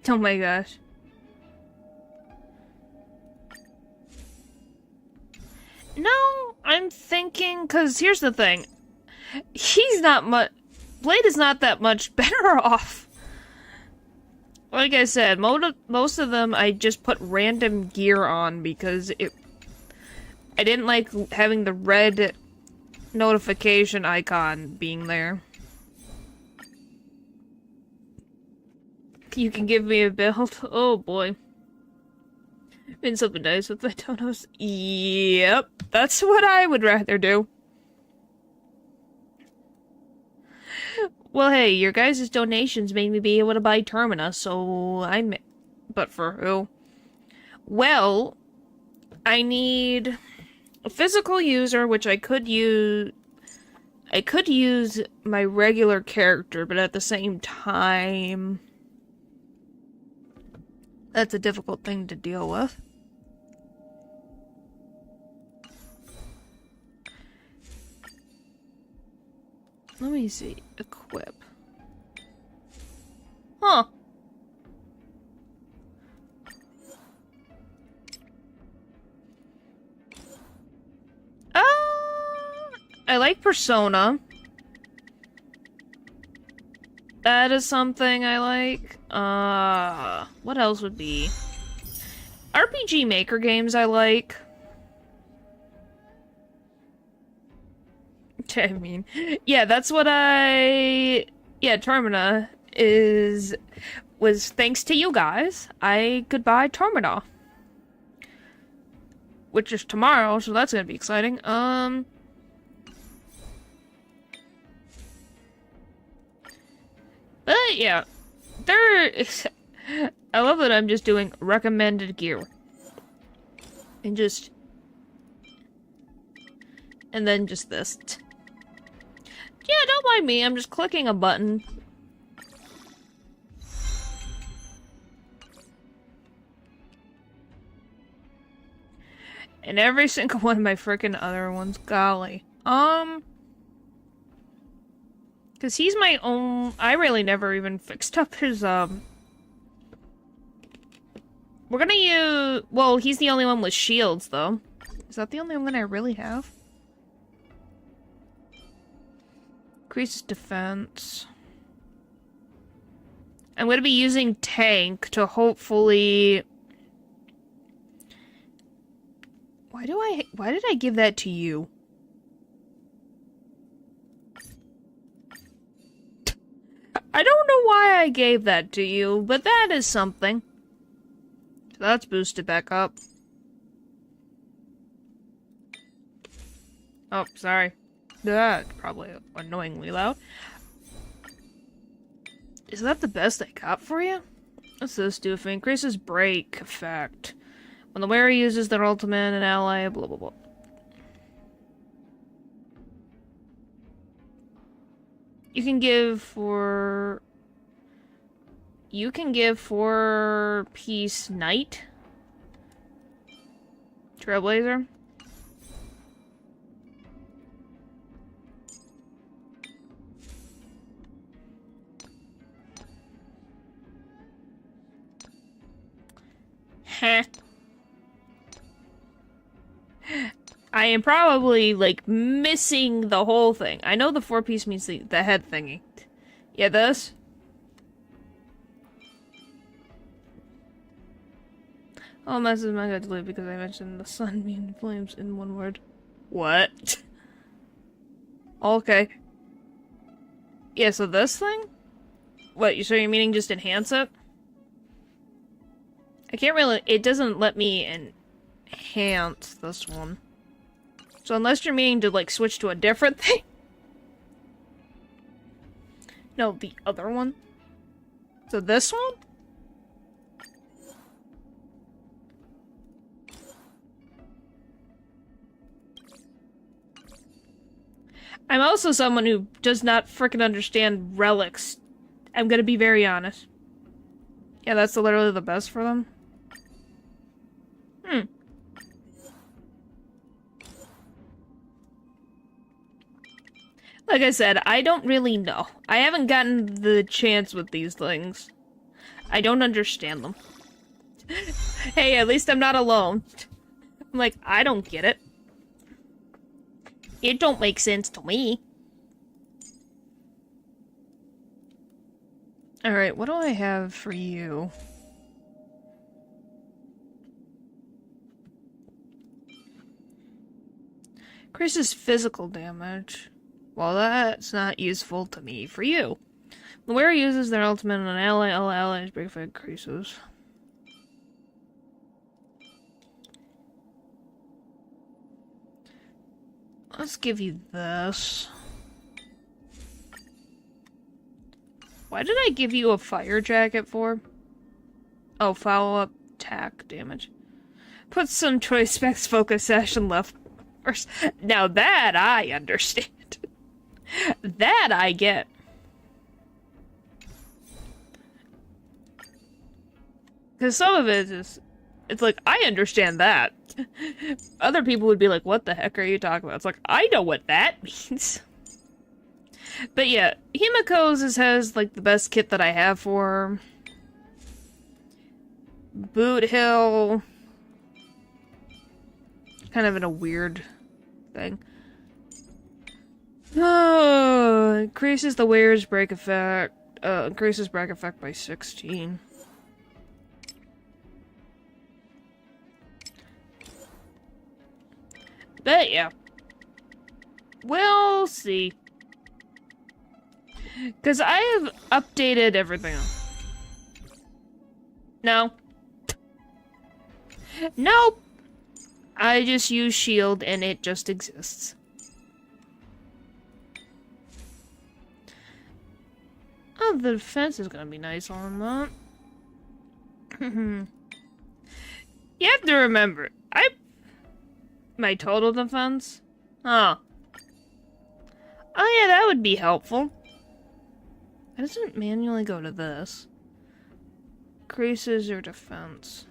Oh my gosh. No, I'm thinking, because here's the thing. He's not much... Blade is not that much better off. Like I said, most of them I just put random gear on because I didn't like having the red notification icon being there. You can give me a build? Oh boy. Been something nice with my donos. Yep, that's what I would rather do. Well, hey, your guys' donations made me be able to buy Termina, so but for who? Well, I need a physical user, which I could use my regular character, but at the same time, that's a difficult thing to deal with. Let me see. Equip. Huh. I like Persona. That is something I like. What else would be? RPG Maker games I like. I mean, yeah, that's what yeah, Termina was thanks to you guys, I could buy Termina. Which is tomorrow, so that's gonna be exciting. But yeah, I love that I'm just doing recommended gear. And then just this. Yeah, don't mind me, I'm just clicking a button. And every single one of my frickin' other ones, golly. Cause he's my own, I really never even fixed up his, we're gonna use, well, he's the only one with shields, though. Is that the only one I really have? Increases defense. I'm gonna be using tank to hopefully... Why did I give that to you? I don't know why I gave that to you, but that is something. So that's boosted back up. Oh, sorry. That's probably annoyingly loud. Is that the best I got for you? What's this do? If it increases break effect. When the wearer uses their ultimate, an ally, blah blah blah. You can give 4-piece knight. Trailblazer. Heh. I am probably, like, missing the whole thing. I know the 4-piece means the head thingy. Yeah, this? All messages might got deleted because I mentioned the sun being flames in one word. What? Okay. Yeah, so this thing? What, so you're meaning just enhance it? I can't really, it doesn't let me enhance this one. So unless you're meaning to, like, switch to a different thing. No, the other one. So this one? I'm also someone who does not frickin' understand relics. I'm gonna be very honest. Yeah, that's literally the best for them. Like I said, I don't really know. I haven't gotten the chance with these things. I don't understand them. Hey, at least I'm not alone. I'm like, I don't get it. It don't make sense to me. Alright, what do I have for you? Increases physical damage. Well, that's not useful to me. For you. The wearer uses their ultimate on an ally, all allies break effect increases. Let's give you this. Why did I give you a fire jacket for? Oh, follow-up attack damage. Put some choice specs focus session left first. Now that I understand. That I get. Because some of it is... It's like, I understand that. Other people would be like, what the heck are you talking about? It's like, I know what that means. But yeah, Himiko's has, like, the best kit that I have for her. Boot Hill. Kind of in a weird thing. Oh, increases the wearer's break effect. Increases break effect by 16. But yeah. We'll see. Because I have updated everything. No. Nope. I just use shield and it just exists. Oh, the defense is gonna be nice on that. You have to remember, my total defense? Oh. Oh yeah, that would be helpful. Why doesn't it manually go to this? Increases your defense.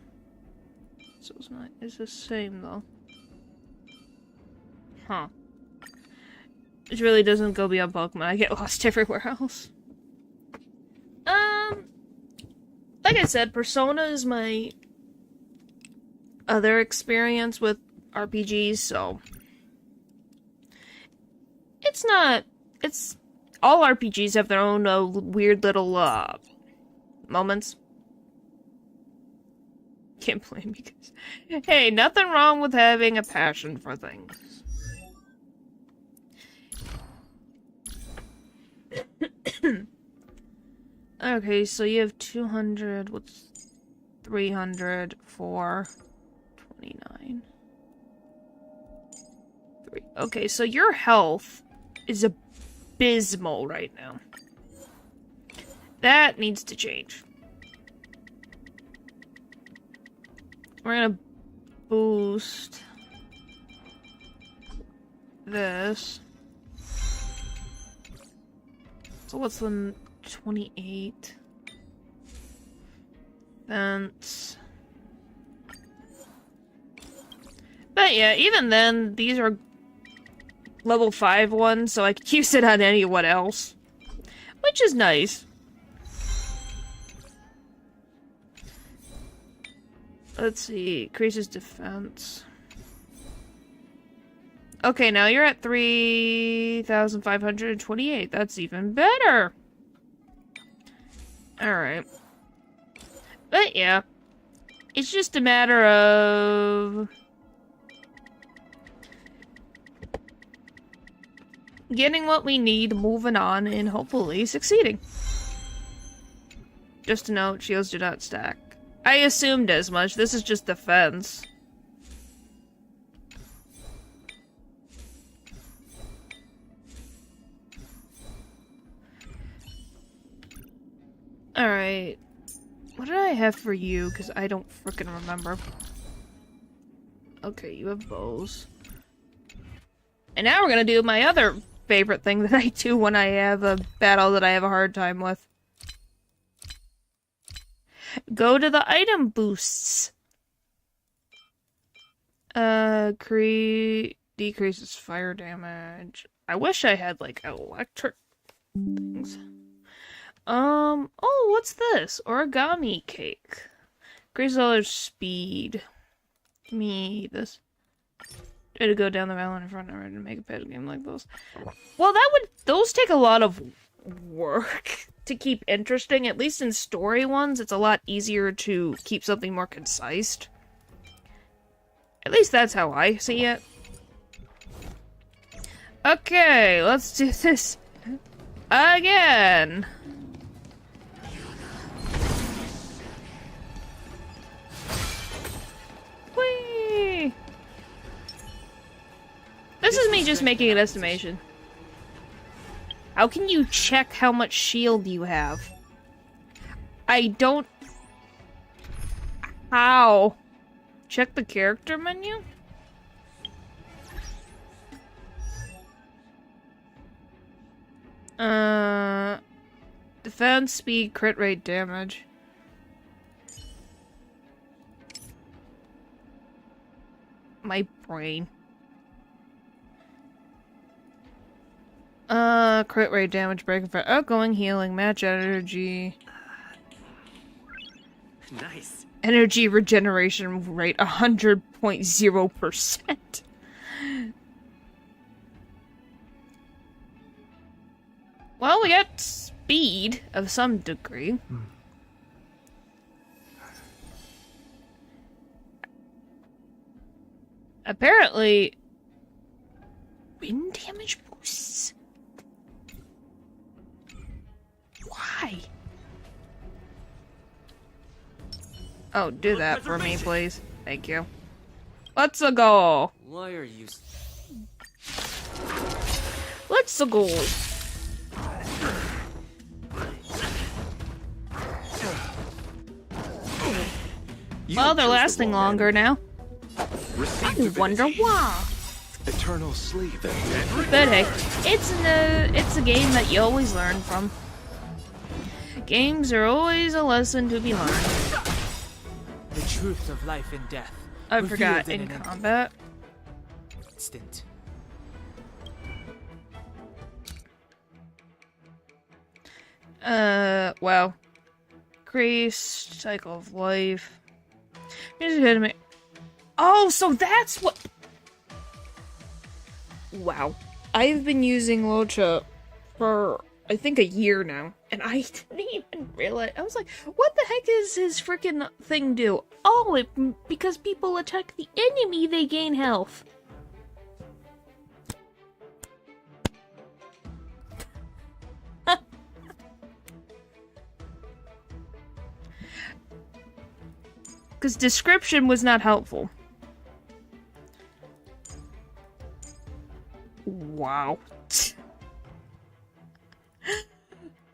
So it's the same though. Huh. It really doesn't go beyond Pokemon. I get lost everywhere else. Like I said, Persona is my other experience with RPGs, so it's all RPGs have their own weird little moments. Can't blame me, guys. Hey, nothing wrong with having a passion for things. Okay, so you have 200, what's 300, 4, 29. 3. Okay, so your health is abysmal right now. That needs to change. We're gonna boost this. So what's the 28? Fence. But yeah, even then, these are level 5 ones, so I could use it on anyone else. Which is nice. Let's see, increases defense. Okay, now you're at 3,528. That's even better. Alright. But yeah. It's just a matter of getting what we need, moving on, and hopefully succeeding. Just a note, shields do not stack. I assumed as much. This is just defense. Alright. What did I have for you? Because I don't frickin' remember. Okay, you have bows. And now we're gonna do my other favorite thing that I do when I have a battle that I have a hard time with. Go to the item boosts. Decreases fire damage. I wish I had, like, electric things. Oh, what's this? Origami cake. Increases all their speed. Give me this. to go down the valley in front of her to make a pet game like those. Well, those take a lot of work to keep interesting. At least in story ones, it's a lot easier to keep something more concise. At least that's how I see it. Okay, let's do this again. Whee! This is me just making an estimation. How can you check how much shield you have? I don't... How? Check the character menu? Defense, speed, crit rate, damage. My brain. Crit rate, damage, breaking fire, outgoing, healing, match energy. Nice. Energy regeneration rate 100.0%. Well, we got speed of some degree. Apparently, wind damage boosts. Why? Oh, do that for me, please. Thank you. Let's go. Why are you? Let's go. Well, they're lasting longer now. I wonder why. Eternal sleep. But hey, it's a game that you always learn from. Games are always a lesson to be learned. The truth of life and death. I forgot, in combat. Instant. Wow. Increased cycle of life. Here's a hit me. Oh, so that's what. Wow. I've been using Locha for, I think, a year now. And I didn't even realize. I was like, what the heck is his freaking thing do? Oh, because people attack the enemy, they gain health. Because description was not helpful. Wow.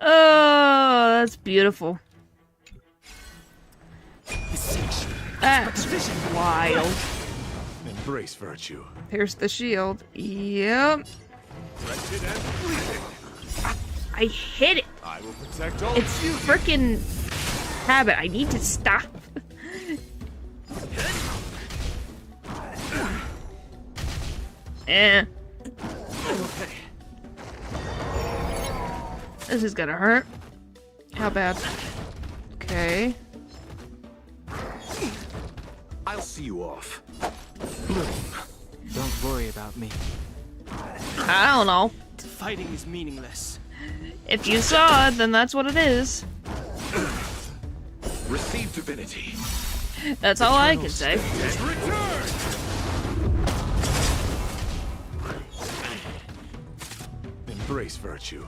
Oh, that's beautiful. That's wild. Embrace virtue. Pierce the shield. Yep. I hit it. I will protect all it's freaking habit. I need to stop. Eh. Okay. This is gonna hurt. How bad? Okay. I'll see you off. Don't worry about me. I don't know. Fighting is meaningless. If you saw it, then that's what it is. Receive divinity. That's all I can say. Embrace virtue.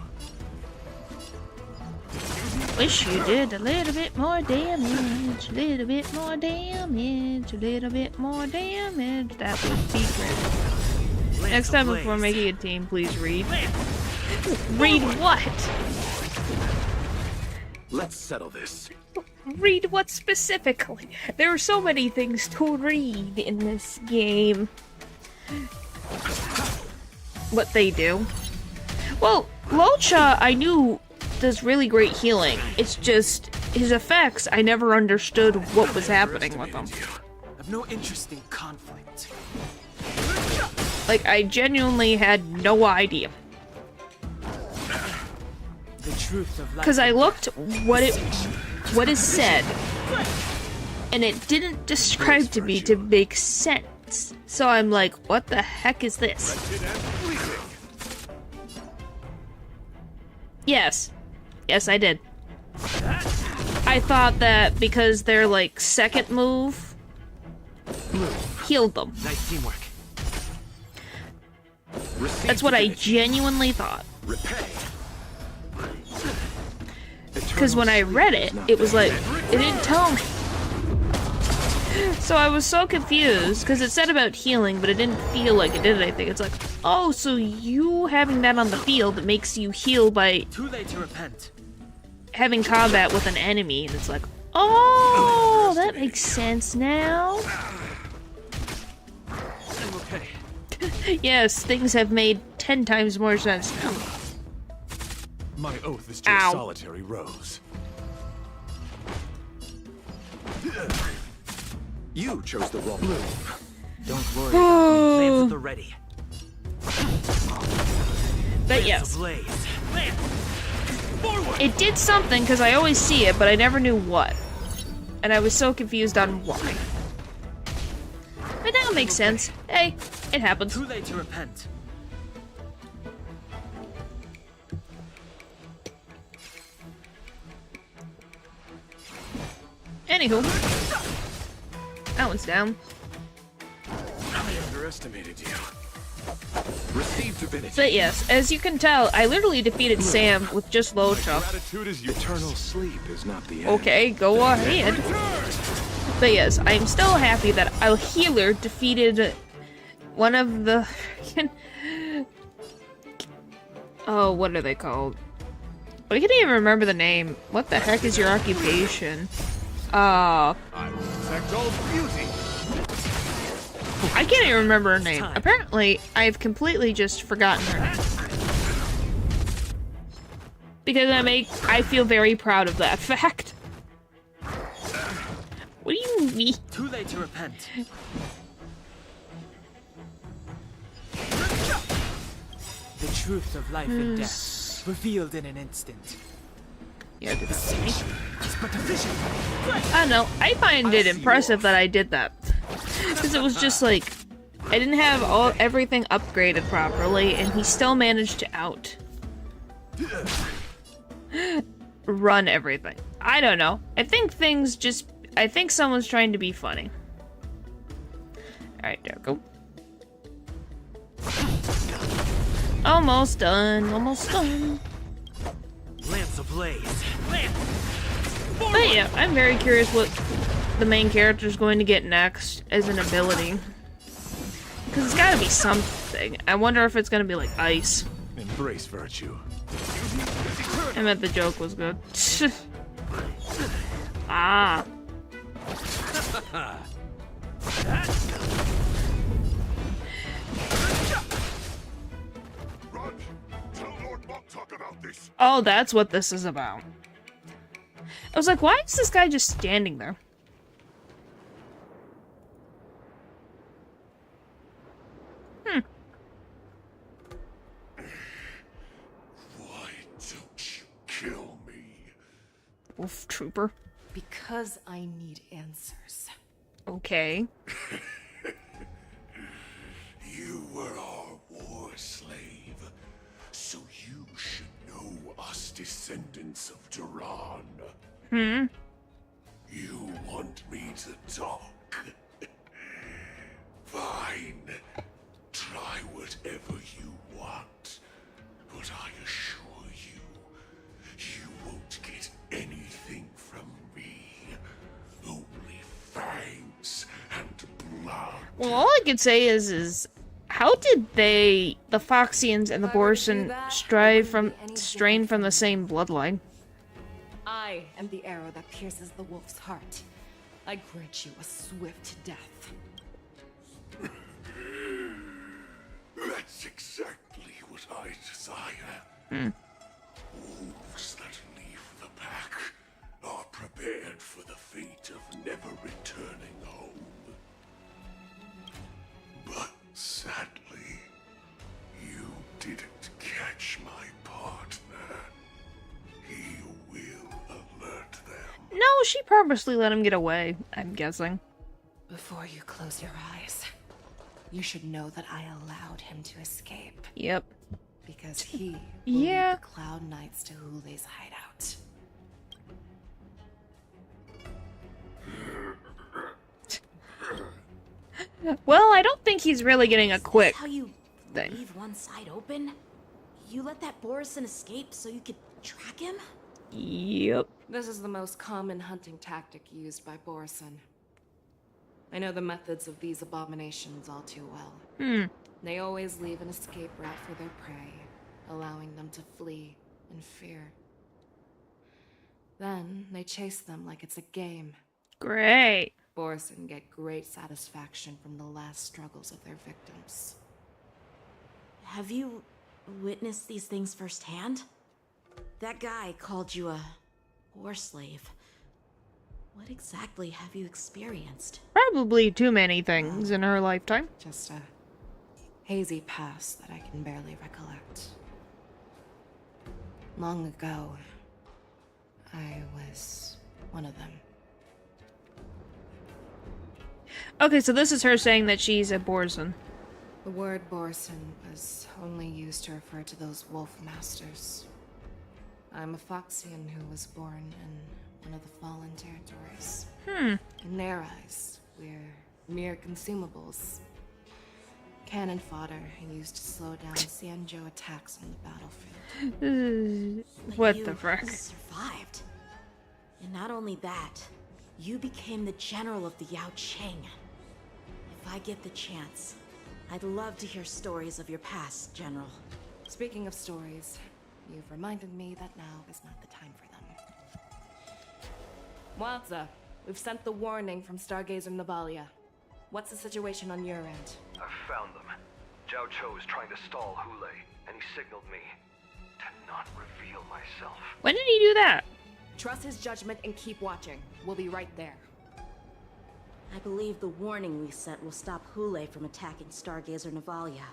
Wish you did a little bit more damage, a little bit more damage, a little bit more damage. That would be great. Next time before making a team, please read. Read what? Let's settle this. Read what specifically? There are so many things to read in this game. What they do. Well, Locha, I knew, does really great healing. It's just, his effects, I never understood what was happening with them. I've no interest in conflict. Like, I genuinely had no idea. The truth of life. Because I looked what is said, and it didn't describe to me to make sense. minutes. So I'm like, what the heck is this? Yes. Yes, I did. I thought that because their, like, second move healed them. Nice teamwork. That's what I genuinely thought. Because when I read it, it was like, it didn't tell me. So I was so confused, because it said about healing, but it didn't feel like it did anything. It's like, oh, so you having that on the field makes you heal by Too late to repent. having combat with an enemy, and it's like, oh, that makes sense now. I'm okay. Yes, things have made 10 times more sense now. My oath is to a solitary rose. You chose the wrong move. Don't worry about me. Lance at the ready. But yes. It did something, because I always see it, but I never knew what. And I was so confused on why. But now it makes sense. Hey, it happens. Too late to repent. Anywho. That one's down. I underestimated you. Receive divinity. But yes, as you can tell, I literally defeated Sam with just low chuck. Gratitude is eternal sleep is not the end. Okay, go ahead. But yes, I'm still happy that a healer defeated one of the... Oh, what are they called? I can't even remember the name. What the heck is your occupation? I will protect all beauty. I can't even remember her name. Apparently, I've completely just forgotten her name. Because I feel very proud of that fact. What do you mean? Too late to repent. The truth of life and death, revealed in an instant. Yeah, did that to me. It's but a vision. I don't know. I find it impressive that I did that. Because it was just like, I didn't have everything upgraded properly, and he still managed to run everything. I don't know. I think someone's trying to be funny. Alright, there we go. Almost done. Almost done. Lance ablaze. But yeah, I'm very curious what the main character is going to get next as an ability. Because it's gotta be something. I wonder if it's gonna be like ice. Embrace virtue. I meant the joke was good. Ah. Oh, that's what this is about. I was like, why is this guy just standing there? Why don't you kill me? Wolf Trooper. Because I need answers. Okay. You were our war slave, so you should know us descendants of Duran. You want me to talk? Fine. Try whatever you want. But I assure you, you won't get anything from me. Only fangs and blood. Well, all I could say is how did the Foxians and the Borson strain from the same bloodline? I am the arrow that pierces the wolf's heart. I grant you a swift death. That's exactly what I desire. Wolves that leave the pack are prepared for the fate of never returning home. But sadly, you didn't catch my partner. He will alert them. No, she purposely let him get away, I'm guessing. Before you close your eyes, You should know that I allowed him to escape. Yep. Because he will Yeah. lead the Cloud Knights to Hule's hideout. Well, I don't think he's really getting a quick How you thing. leave one side open? You let that Borison escape so you could track him? Yep. This is the most common hunting tactic used by Borison. I know the methods of these abominations all too well. They always leave an escape route for their prey, allowing them to flee in fear. Then they chase them like it's a game. Great. Borison get great satisfaction from the last struggles of their victims. Have you witnessed these things firsthand? That guy called you a war slave. What exactly have you experienced? Probably too many things in her lifetime. Just a hazy past that I can barely recollect. Long ago, I was one of them. Okay, so this is her saying that she's a Borison. The word Borison was only used to refer to those wolf masters. I'm a Foxian who was born in one of the fallen territories. In their eyes, we're mere consumables. Cannon fodder used to slow down Xianzhou attacks on the battlefield. What You the frick? survived. And not only that, you became the general of the Yao Qing. If I get the chance, I'd love to hear stories of your past, General. Speaking of stories, you've reminded me that now is not the time for them. Waza, we've sent the warning from Stargazer Navalia. What's the situation on your end? I've found them. Zhao Cho is trying to stall Hule, and he signaled me to not reveal myself. When did he do that? Trust his judgment and keep watching. We'll be right there. I believe the warning we sent will stop Hule from attacking Stargazer Navalia.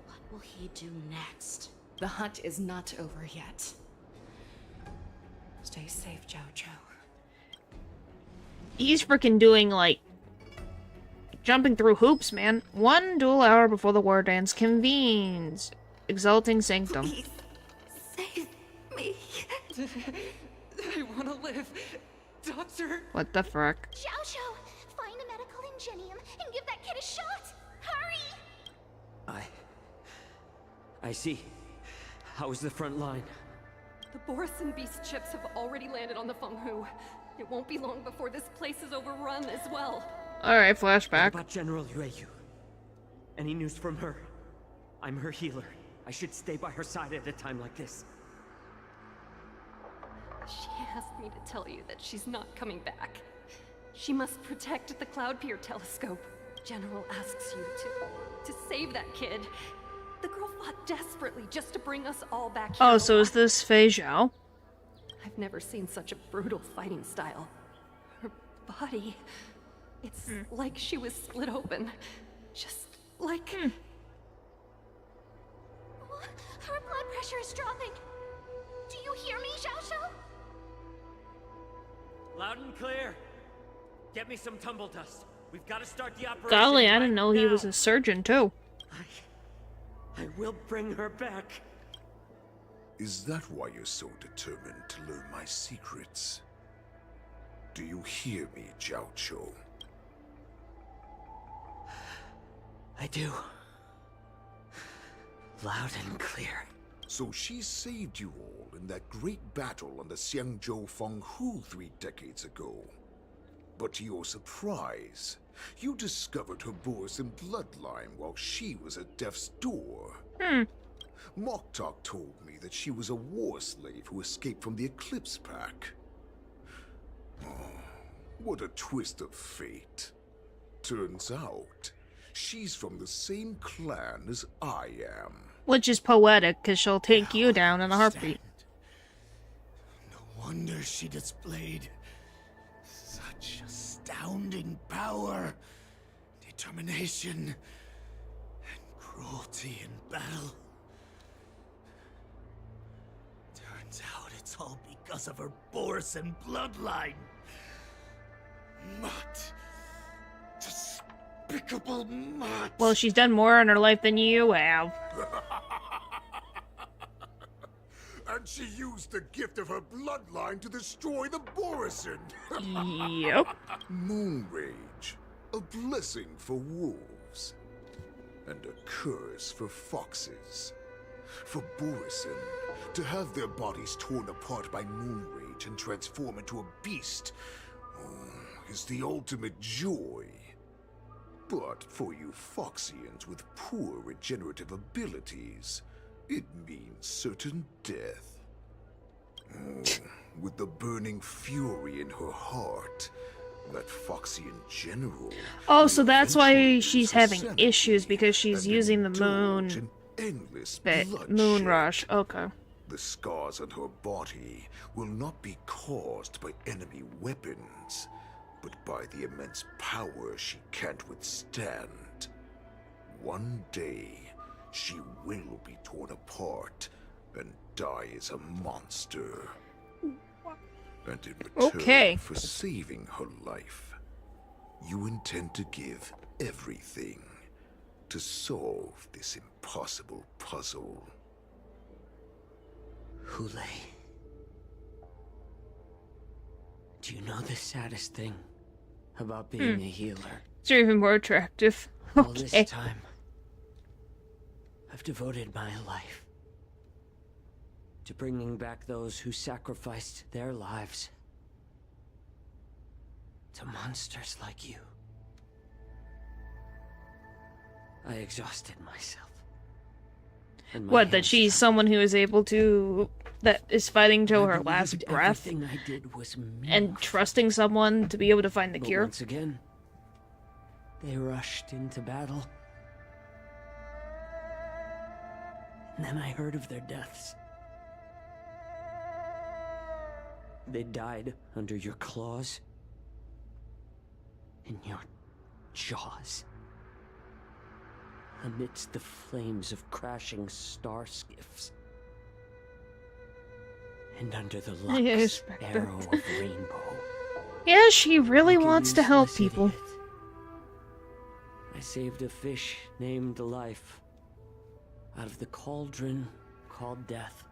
What will he do next? The hunt is not over yet. Stay safe, Zhao Cho. He's freaking doing, like, jumping through hoops, man. 1 dual hour before the war dance convenes. Exalting Sanctum. Please, save me. I want to live. Doctor! What the frick? Xiao Xiao, find a medical ingenium and give that kid a shot. Hurry! I see. How is the front line? The Borison beast chips have already landed on the Fenghu. It won't be long before this place is overrun as well. Alright, flashback. What about General Yueyu? Any news from her? I'm her healer. I should stay by her side at a time like this. She asked me to tell you that she's not coming back. She must protect the Cloud Pier telescope. General asks you to save that kid. The girl fought desperately just to bring us all back here. Oh, so is this Fei Zhao? I've never seen such a brutal fighting style. Her body... It's like she was split open. Just like... Her blood pressure is dropping. Do you hear me, Xiao Xiao? Loud and clear. Get me some tumble dust. We've got to start the operation. Golly, I right didn't know he now. was a surgeon, too. I will bring her back. Is that why you're so determined to learn my secrets? Do you hear me, Zhao Cho? I do. Loud and clear. So she saved you all in that great battle on the Xiangzhou Fenghu 3 decades ago. But to your surprise, you discovered her Borison bloodline while she was at death's door. Moktok told me that she was a war slave who escaped from the Eclipse Pack. Oh, what a twist of fate. Turns out, she's from the same clan as I am. Which is poetic, because she'll take you down in a heartbeat. No wonder she displayed such astounding power, determination, and cruelty in battle. Turns out it's all because of her Borison bloodline. Not despicable mutt! Well, she's done more in her life than you have. And she used the gift of her bloodline to destroy the Borisin! Yep. Moon Rage, a blessing for wolves, and a curse for foxes. For Borisin, to have their bodies torn apart by Moon Rage and transform into a beast is the ultimate joy. But for you Foxians with poor regenerative abilities, it means certain death. With the burning fury in her heart, that Foxian general... Oh, so that's why she's having issues, because she's using the moon... moon rush. Okay. The scars on her body will not be caused by enemy weapons, but by the immense power she can't withstand. One day, she will be torn apart and die as a monster. And in return for saving her life, you intend to give everything to solve this impossible puzzle. Hule, do you know the saddest thing about being a healer? It's even more attractive. All this time, I've devoted my life to bringing back those who sacrificed their lives to monsters like you. I exhausted myself. What, that she's someone who is able to... that is fighting till her last breath? Everything I did was and trusting someone to be able to find the cure? Once again, they rushed into battle. And then I heard of their deaths. They died under your claws, in your jaws, amidst the flames of crashing star skiffs, and under the luxe arrow of rainbow. Yeah, she really wants to help people. I saved a fish named Life out of the cauldron called Death,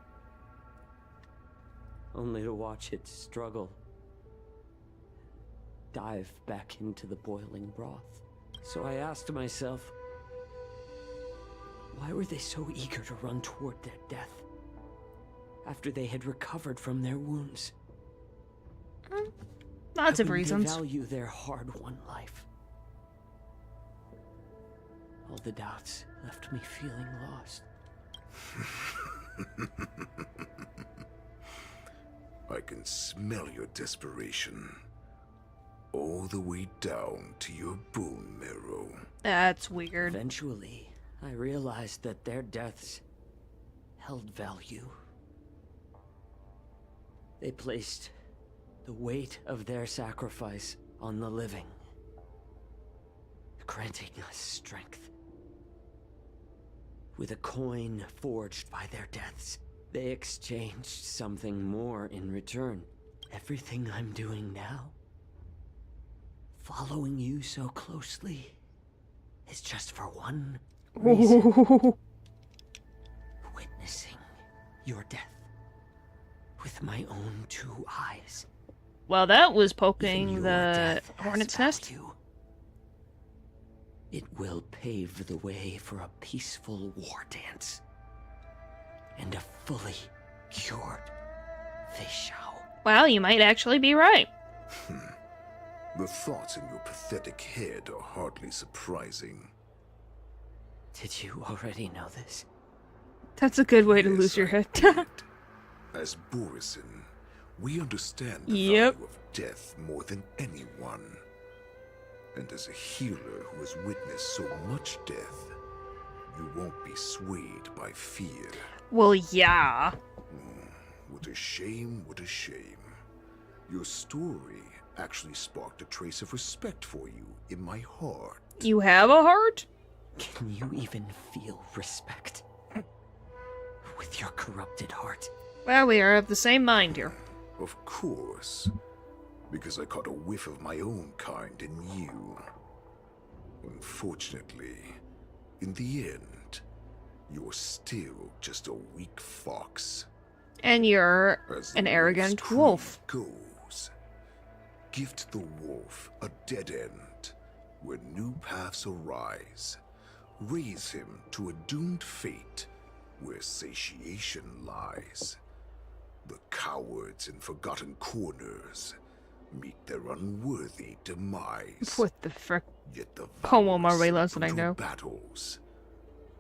only to watch it struggle, dive back into the boiling broth. So I asked myself, why were they so eager to run toward their death after they had recovered from their wounds? Lots of How couldn't reasons. They value their hard-won life. All the doubts left me feeling lost. I can smell your desperation. All the way down to your bone marrow. That's weird. Eventually, I realized that their deaths held value. They placed the weight of their sacrifice on the living, granting us strength. With a coin forged by their deaths, they exchanged something more in return. Everything I'm doing now, following you so closely, is just for one reason. Witnessing your death with my own two eyes. Well, that was poking the hornet's nest. It will pave the way for a peaceful war dance. And a fully cured Feishao. Well, you might actually be right. The thoughts in your pathetic head are hardly surprising. Did you already know this? That's a good way to lose your head. As Borisin, we understand the value of death more than anyone. And as a healer who has witnessed so much death, you won't be swayed by fear. Well, yeah. What a shame, what a shame. Your story actually sparked a trace of respect for you in my heart. You have a heart? Can you even feel respect with your corrupted heart? Well, we are of the same mind here. Of course. Because I caught a whiff of my own kind in you. Unfortunately, in the end, you're still just a weak fox. And you're As the an wolf's arrogant creed wolf. goes, gift the wolf a dead end where new paths arise. Raise him to a doomed fate where satiation lies. The cowards in forgotten corners meet their unworthy demise. What the frick Yet the poem are we valorous listening brutal to? battles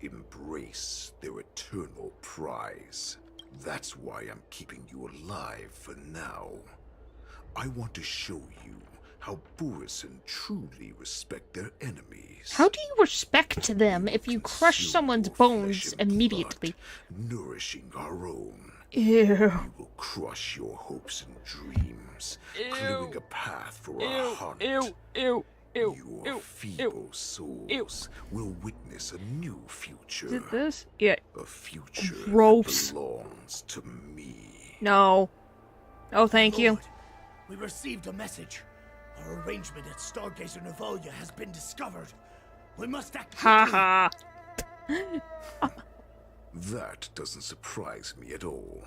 embrace their eternal prize. That's why I'm keeping you alive for now. I want to show you how Borisin truly respect their enemies. How do you respect them if you crush someone's bones immediately? Nourishing our own. Ew. We will crush your hopes and dreams, clearing a path for our hunt. Your feeble souls will witness a new future. Is it this? Yeah. A future Gross. that belongs to me. No. Oh, thank you. We received a message. Our arrangement at Stargazer Navalia has been discovered. We must act Ha quickly. ha. That doesn't surprise me at all.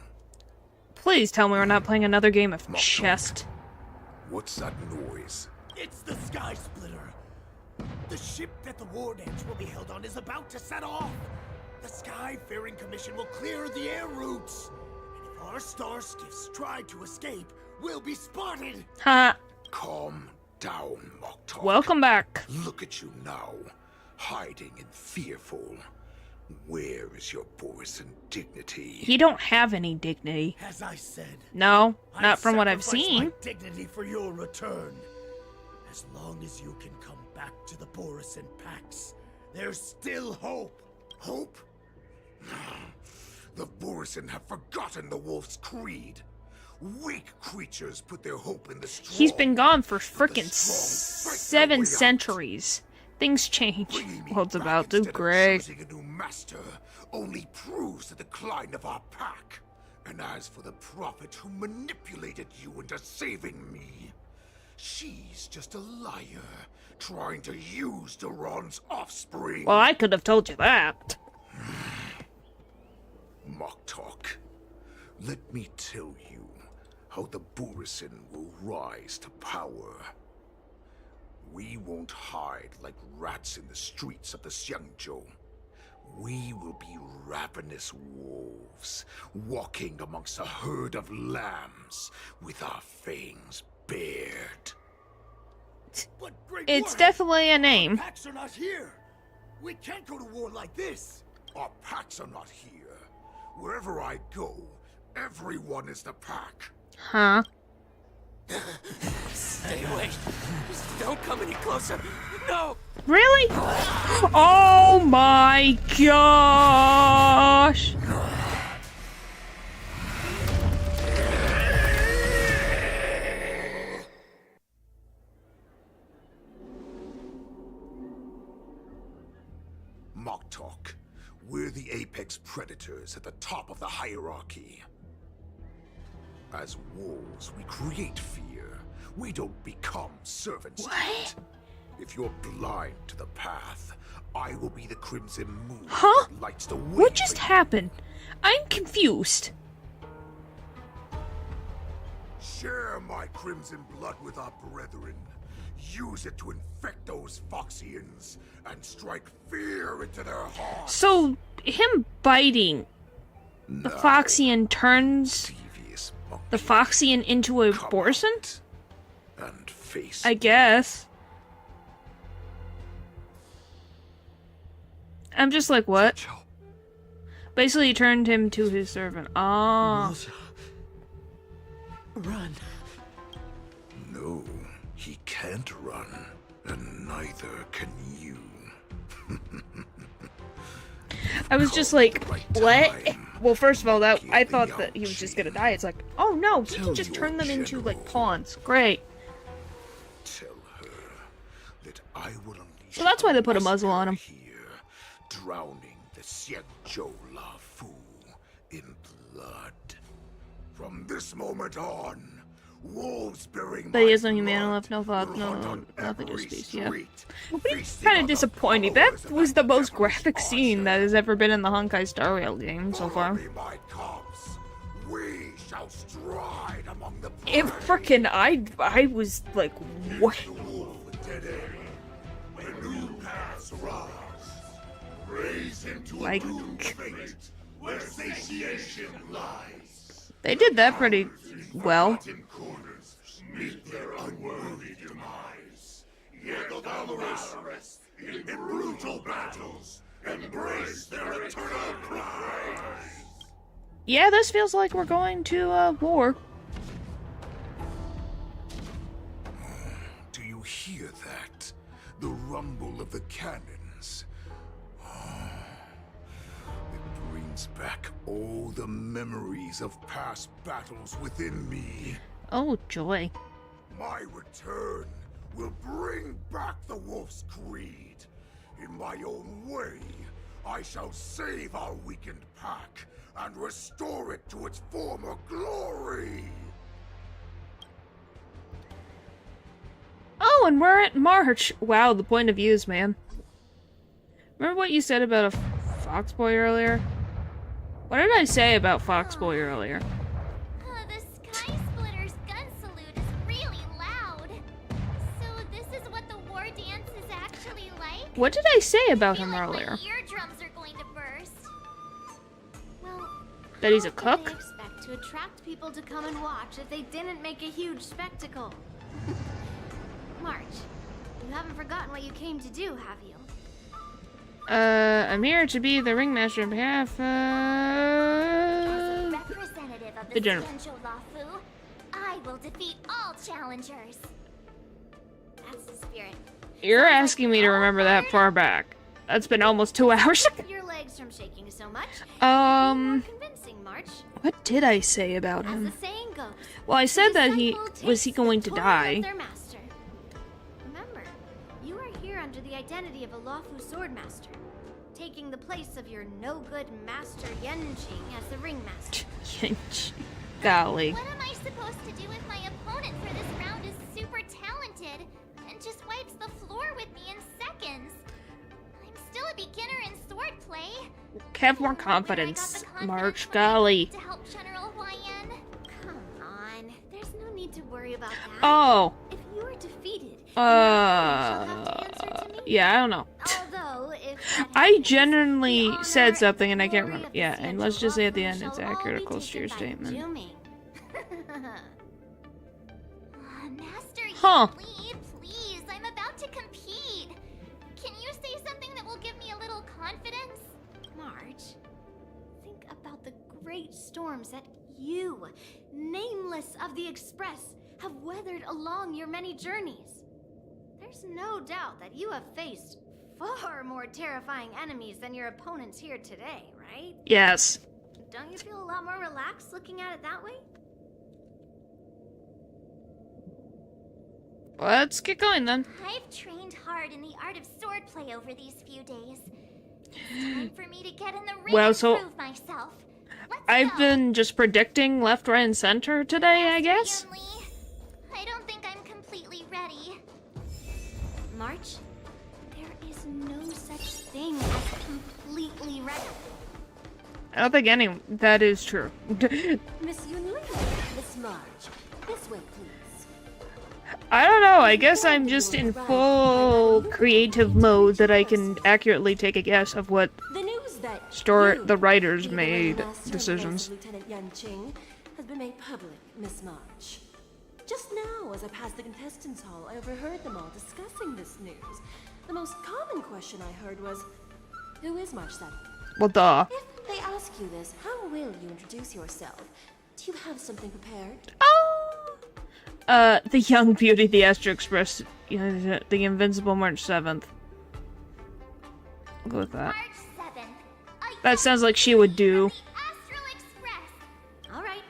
Please tell me we're not playing another game of chess. What's that noise? It's the Sky Splitter. The ship that the Ward Edge will be held on is about to set off. The Skyfaring Commission will clear the air routes. And if our star skiffs try to escape, we'll be spotted. Ha. Calm down, Moktok. Welcome back. Look at you now, hiding and fearful. Where is your Borisin dignity? He don't have any dignity. As I said, No, not from what I've sacrifice seen. my dignity for your return. As long as you can come back to the Borisin Pax, there's still hope. Hope? The Borisin have forgotten the wolf's creed. Weak creatures put their hope in the strong. He's been gone for frickin' 7 centuries. Things change. World's about to great. Choosing a new master only proves the decline of our pack. And as for the prophet who manipulated you into saving me, she's just a liar, trying to use Duran's offspring. Well, I could have told you that. Moktok, let me tell you how the Borisin will rise to power. We won't hide like rats in the streets of the Xiangzhou. We will be ravenous wolves, walking amongst a herd of lambs with our fangs bared. It's definitely a name. Our packs are not here. We can't go to war like this. Our packs are not here. Wherever I go, everyone is the pack. Huh? Stay away. Just don't come any closer. No! Really? Oh my gosh! Moktok, we're the apex predators at the top of the hierarchy. As wolves, we create fear. We don't become servants to it. If you're blind to the path, I will be the crimson moon that lights the way. What just happened? I'm confused. Share my crimson blood with our brethren. Use it to infect those Foxians and strike fear into their hearts. So, him biting the Foxian turns the Foxian into a Borisin? And face I guess. I'm just like, what? Basically, he turned him to his servant. Ah. Run. No, he can't run, and neither can you. I was just like, what? Well, first of all, that I thought that he was just gonna die. It's like, oh no, he can just turn them into like pawns. Great. Tell her that I will unleash. So that's why they put a muzzle on him. Drowning the Xianzhou La Fu in blood. From this moment on, But he has no humanity left, no thought, nothing to speak. Yeah. Kind of disappointing. That was the most graphic scene that has ever been in the Honkai StarRail game so far. It freaking, I was like, what? Like, they did that pretty well. Meet their unworthy demise. Yet the valorous, in brutal battles, embrace their eternal prize. Yeah, this feels like we're going to war. Do you hear that? The rumble of the cannons. It brings back all the memories of past battles within me. Oh, joy. My return will bring back the Wolf's Creed. In my own way, I shall save our weakened pack and restore it to its former glory. Oh, and we're at March. Wow, the point of views, man. Remember what you said about a Foxboy earlier? What did I say about Foxboy earlier? What did I say about him earlier? Well, that he's a cook? They expect to attract people to come and watch if they didn't make a huge spectacle. March, you haven't forgotten what you came to do, have you? I'm here to be the ringmaster on behalf of As a representative of the general. Lafu, I will defeat all challengers. That's the spirit. You're asking me to remember that far back. That's been almost 2 hours. Your legs from shaking so much. More convincing, March. What did I say about him? As the saying goes, well, I said that he going to die. Remember, you are here under the identity of a Lafu swordmaster, taking the place of your no-good master Yenjing as the ringmaster. Yenjing. Golly. What am I supposed to do if my opponent for this round is super talented and just wipes the floor with me in seconds? I'm still a beginner in swordplay. Have more confidence, March. Golly. To help General Huayan. Come on, there's no need to worry about that. Oh. If you are defeated, yeah, I don't know. Although, if I genuinely said something and I can't remember. Yeah, and let's just say at the end it's accurate or close to your statement. Master Huh. Lee, please, I'm about to compete. Can you say something that will give me a little confidence? March, think about the great storms that you, nameless of the Express, have weathered along your many journeys. There's no doubt that you have faced far more terrifying enemies than your opponents here today, right? Yes. Don't you feel a lot more relaxed looking at it that way? Let's get going then. I've trained hard in the art of swordplay over these few days. It's time for me to get in the ring and prove myself. I've been just predicting left, right, and center today, I guess. I don't think I'm completely ready. March, there is no such thing as completely ready. I don't think that is true. Miss Yunlin, Miss March, this way, please. I don't know, I guess I'm just in full creative mode that I can accurately take a guess of what the writers made decisions. Lieutenant Yanqing has been made public, Miss March. Just now, as I passed the contestants' hall, I overheard them all discussing this news. The most common question I heard was, who is March 7th? Well, duh. If they ask you this, how will you introduce yourself? Do you have something prepared? The Young Beauty, the Astro Express, the Invincible March 7th. I'll go with that. That sounds like she would do. Alright,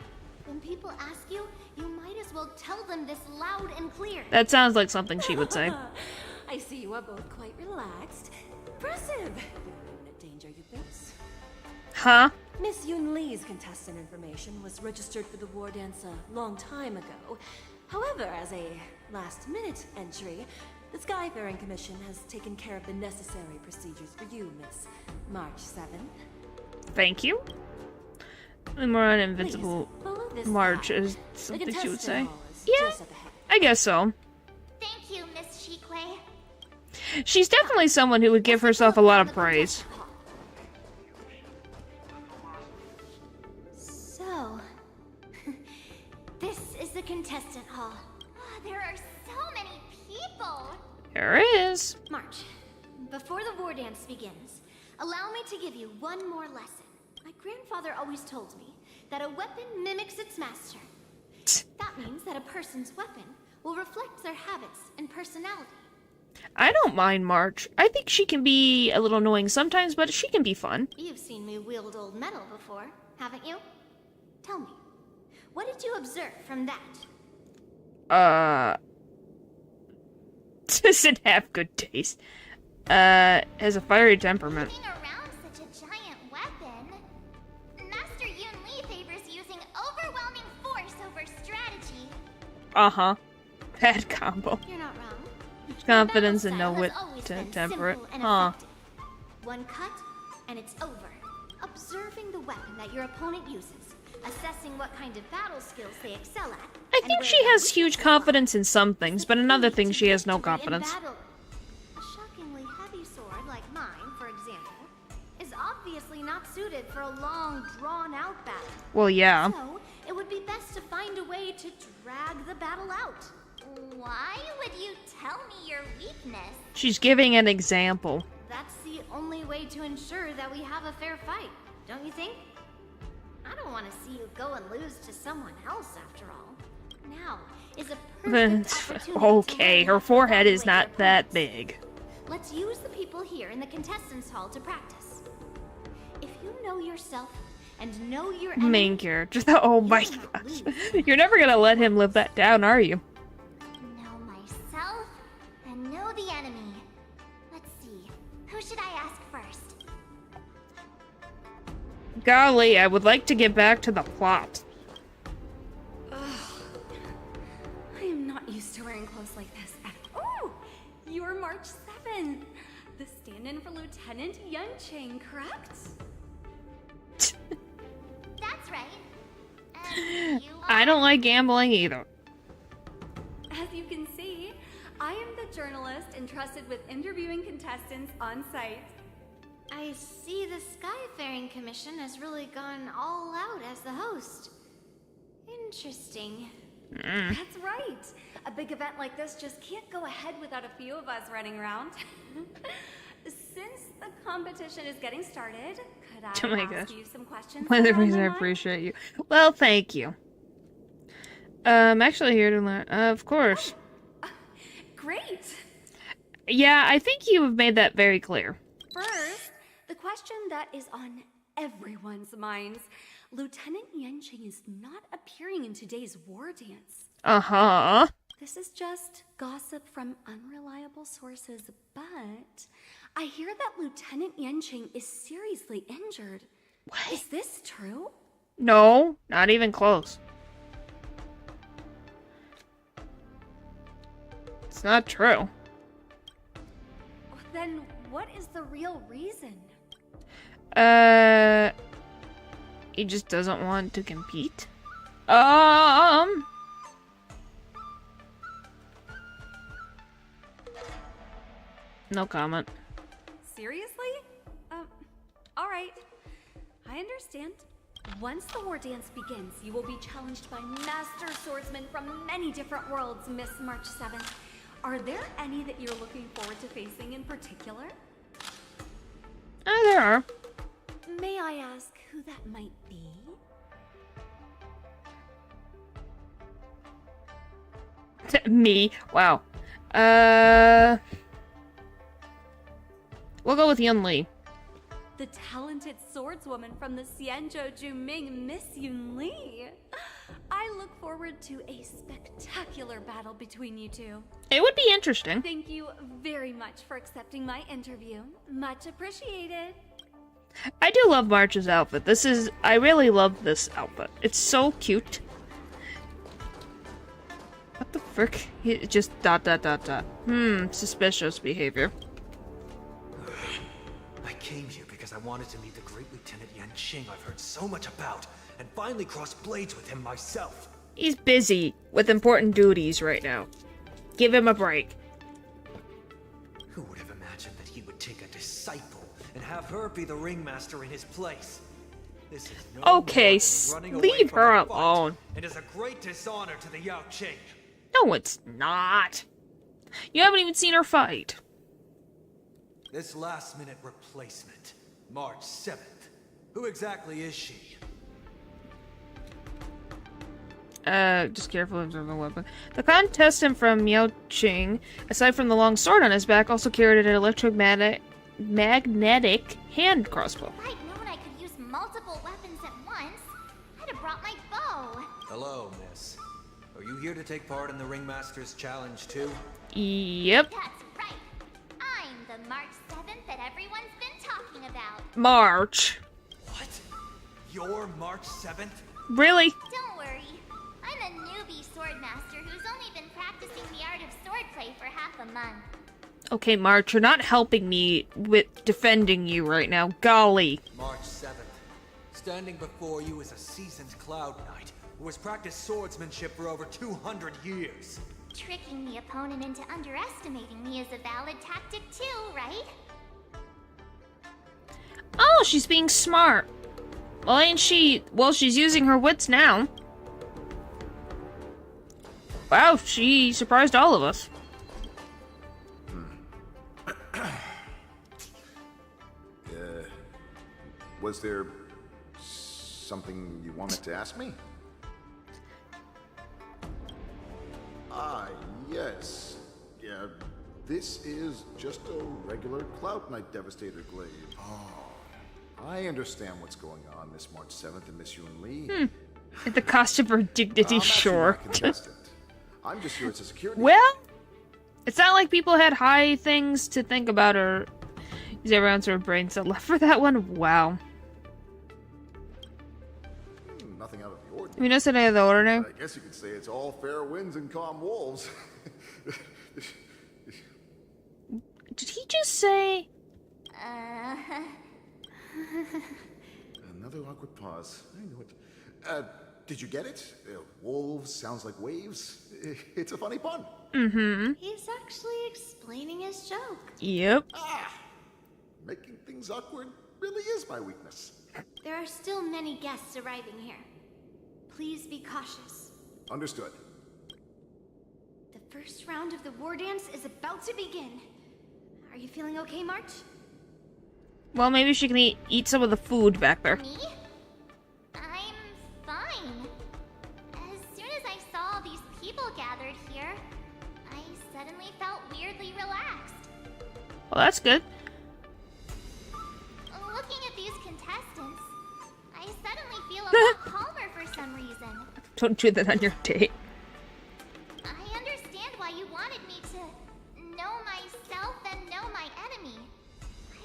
when people ask you, you might as well tell them this loud and clear. That sounds like something she would say. I see you are both quite relaxed. Impressive. You're in danger, you guys. Huh? Miss Yun Lee's contestant information was registered for the war dance a long time ago. However, as a last-minute entry, the Skyfaring Commission has taken care of the necessary procedures for you, Miss March 7th. Thank you. More on Invincible March is something she would say. Yeah, I guess so. Thank you, Miss Shikwe. She's definitely someone who would give herself a lot of praise. So, this is the contestant hall. There are so many people. There is. March, before the war dance begins, allow me to give you one more lesson. My grandfather always told me that a weapon mimics its master. That means that a person's weapon will reflect their habits and personality. I don't mind March. I think she can be a little annoying sometimes, but she can be fun. You've seen me wield old metal before, haven't you? Tell me, what did you observe from that? Doesn't have good taste. Has a fiery temperament. Moving around such a giant weapon, Master Yun Lee favors using overwhelming force over strategy. Uh-huh. Bad combo. You're not wrong. Confidence and no wit to temper it. Huh. One cut, and it's over. Observing the weapon that your opponent uses, assessing what kind of battle skills they excel at. I think she has huge confidence in some things, but in other things she has no confidence. A shockingly heavy sword like mine, for example, is obviously not suited for a long, drawn-out battle. Well, yeah. So, it would be best to find a way to drag the battle out. Why would you tell me your weakness? She's giving an example. That's the only way to ensure that we have a fair fight, don't you think? I don't want to see you go and lose to someone else, after all. Now is a perfect opportunity. Okay, her forehead is not that big. Let's use the people here in the contestants hall to practice. If you know yourself and know your Main character. Oh my gosh. You're never gonna let him live that down, are you? Know myself and know the enemy. Let's see. Who should I ask first? Golly, I would like to get back to the plot. I am not used to wearing clothes like this. Oh, you're March 7, the stand-in for Lieutenant Yuncheng, correct? That's right. I don't like gambling either. As you can see, I am the journalist entrusted with interviewing contestants on site. I see the Skyfaring Commission has really gone all out as the host. Interesting. That's right. A big event like this just can't go ahead without a few of us running around. Since the competition is getting started, could I ask you some questions? One of the reasons I appreciate you. Well, thank you. I'm actually here to learn. Of course. Great. Yeah, I think you have made that very clear. First, the question that is on everyone's minds. Lieutenant Yuncheng is not appearing in today's war dance. Uh-huh. This is just gossip from unreliable sources, but I hear that Lieutenant Yuncheng is seriously injured. What? Is this true? No, not even close. It's not true. Then what is the real reason? He just doesn't want to compete. No comment. Seriously? Alright. I understand. Once the war dance begins, you will be challenged by master swordsmen from many different worlds, Miss March 7th. Are there any that you're looking forward to facing in particular? There are. May I ask who that might be? Me? Wow. We'll go with Yun Lee. The talented swordswoman from the Xianzhou Juming, Miss Yun Lee. I look forward to a spectacular battle between you two. It would be interesting. Thank you very much for accepting my interview. Much appreciated. I do love March's outfit. I really love this outfit. It's so cute. What the frick? He just ... Suspicious behavior. I came here because I wanted to meet the great Lieutenant Yanqing I've heard so much about, and finally cross blades with him myself. He's busy with important duties right now. Give him a break. Who would have imagined that he would take a disciple and have her be the ringmaster in his place? This is no Okay, leave her alone. and is a great dishonor to the Yaoqing. No, it's not. You haven't even seen her fight. This last-minute replacement, March 7th. Who exactly is she? Just careful of the weapon. The contestant from Yaoqing, aside from the long sword on his back, also carried an electromagnetic hand crossbow. If I'd known I could use multiple weapons at once, I'd have brought my bow. Hello, miss. Are you here to take part in the Ringmaster's Challenge too? Yep. That's right. I'm the March 7th that everyone's been talking about. March. What? You're March 7th? Really? Don't worry. I'm a newbie swordmaster who's only been practicing the art of swordplay for half a month. Okay, March, you're not helping me with defending you right now. Golly. March 7th. Standing before you is a seasoned Cloud Knight who has practiced swordsmanship for over 200 years. Tricking the opponent into underestimating me is a valid tactic too, right? Oh, she's being smart. Well, ain't she? Well, she's using her wits now. Wow, she surprised all of us. Was there something you wanted to ask me? Ah, yes. Yeah, this is just a regular Cloud Knight Devastator glaive. Oh, I understand what's going on, Miss March 7th and Miss Yun Li. At the cost of her dignity, sure. I'm just here as a security. Well, it's not like people had high things to think about or use every ounce of her brain cell left for that one. Wow. Nothing out of the ordinary. Have you noticed any of the order now? I guess you could say it's all fair winds and calm wolves. Did he just say? Another awkward pause. I knew it. Did you get it? Wolves sounds like waves. It's a funny pun. Mm-hmm. He's actually explaining his joke. Yep. Making things awkward really is my weakness. There are still many guests arriving here. Please be cautious. Understood. The first round of the war dance is about to begin. Are you feeling okay, March? Well, maybe she can eat some of the food back there. Me? I'm fine. As soon as I saw all these people gathered here, I suddenly felt weirdly relaxed. Well, that's good. Looking at these contestants, I suddenly feel a lot calmer for some reason. Don't do that on your date. I understand why you wanted me to know myself and know my enemy. I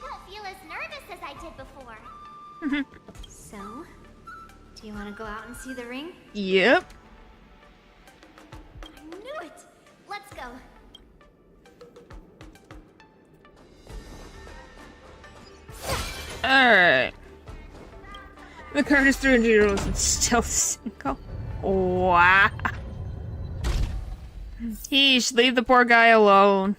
don't feel as nervous as I did before. So, do you want to go out and see the ring? Yep. I knew it! Let's go. Alright. The card is 300 euros and still single. Wow. Yeesh, leave the poor guy alone.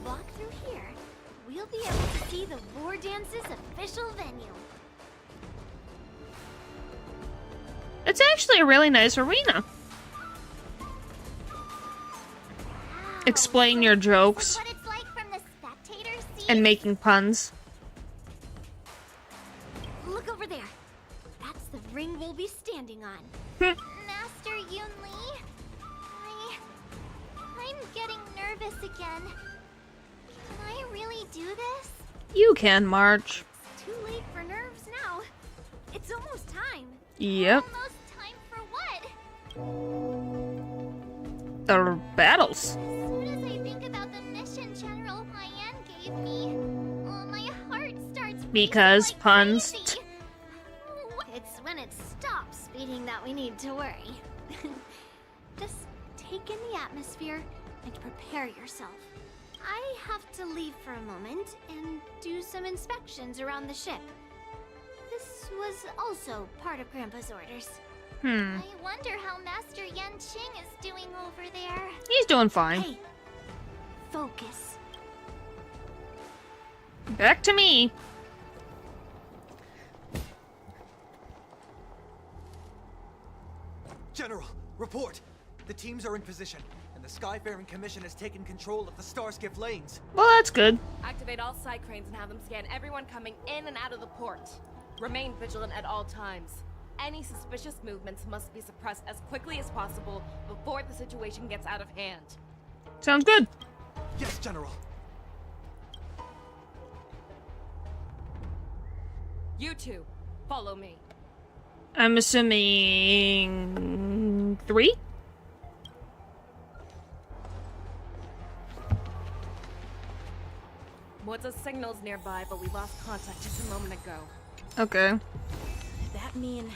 Walk through here. We'll be able to see the War Dance's official venue. It's actually a really nice arena. Explain your jokes. What it's like from the spectator seat. And making puns. Look over there. That's the ring we'll be standing on. Master Yun Li? I'm getting nervous again. Can I really do this? You can, March. It's too late for nerves now. It's almost time. Yep. Almost time for what? The battles. As soon as I think about the mission Because puns. It's when it stops speeding that we need to worry. Just take in the atmosphere and prepare yourself. I have to leave for a moment and do some inspections around the ship. This was also part of Grandpa's orders. I wonder how Master Yan Qing is doing over there. He's doing fine. Hey, focus. Back to me. General, report! The teams are in position, and the Skyfaring Commission has taken control of the Starskiff lanes. Well, that's good. Activate all side cranes and have them scan everyone coming in and out of the port. Remain vigilant at all times. Any suspicious movements must be suppressed as quickly as possible before the situation gets out of hand. Sounds good. Yes, General. You two, follow me. I'm assuming 3? What's a signal's nearby, but we lost contact just a moment ago. Okay. Does that mean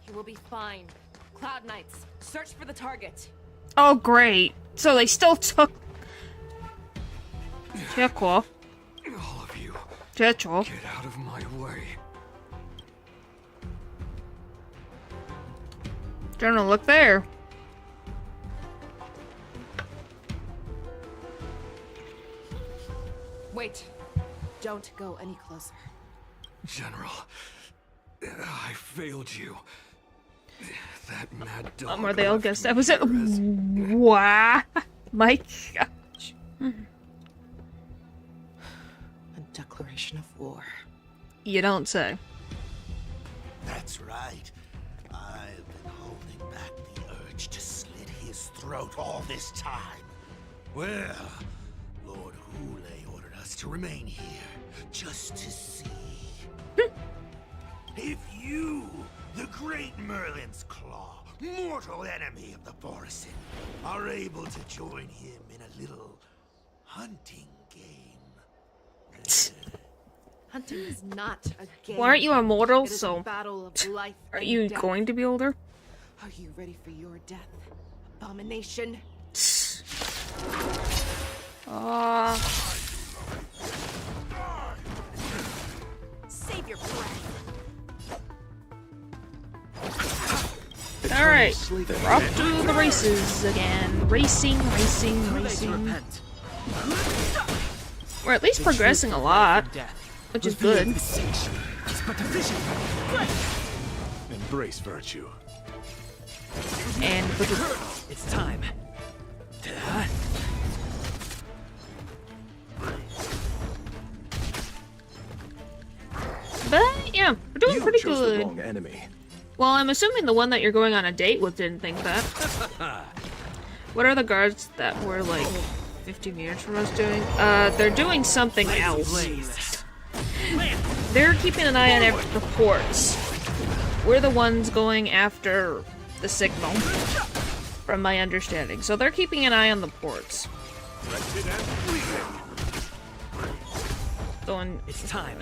he will be fine? Cloud Knights, search for the target. Oh, great. So they still took... Checkwa. All of you, Checkwa. get out of my way. General, look there. Wait. Don't go any closer. General, I failed you. That mad dog. Where they all guessed that was it. Wow. My gosh. A declaration of war. You don't say. That's right. I've been holding back the urge to slit his throat all this time. Well, Lord Hule ordered us to remain here, just to see. If you, the great Merlin's Claw, mortal enemy of the Borisin, are able to join him in a little hunting game. Hunting is not a game. Well, aren't you immortal, It is so... a battle of life Are and you death. going to be older? Are you ready for your death, abomination? Save your breath. Alright, we're off to the races again. Racing. We're at least progressing a lot, which is good. Embrace virtue. And it's time. But yeah, we're doing pretty chose the wrong good. enemy. Well, I'm assuming the one that you're going on a date with didn't think that. What are the guards that were like 15 meters from us doing? They're doing something else. They're keeping an eye on the ports. We're the ones going after the signal, from my understanding. So they're keeping an eye on the ports. It's time.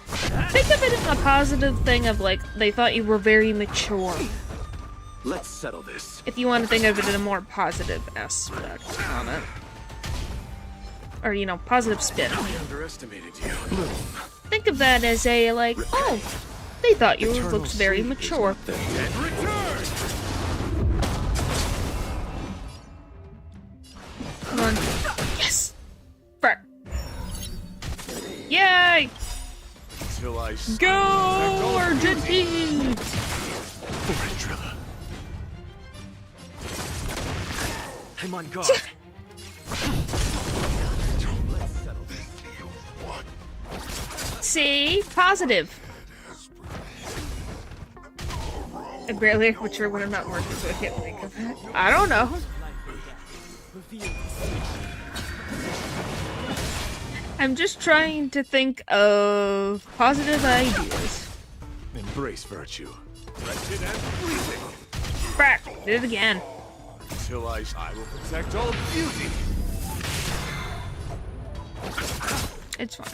Think of it in a positive thing of like, they thought you were very mature. Let's settle this. If you want to think of it in a more positive aspect on it. Or, you know, positive spin. I underestimated you. Think of that as a, like, oh, they thought you looked very mature. Come on. Yes! Frick. Yay! Till I Go, Argentine! I'm on guard. See? Positive. I'm barely mature when I'm not working, so I can't think of it. I don't know. I'm just trying to think of positive ideas. Embrace virtue. Frack, did it again. Till I will protect all beauty. It's fine.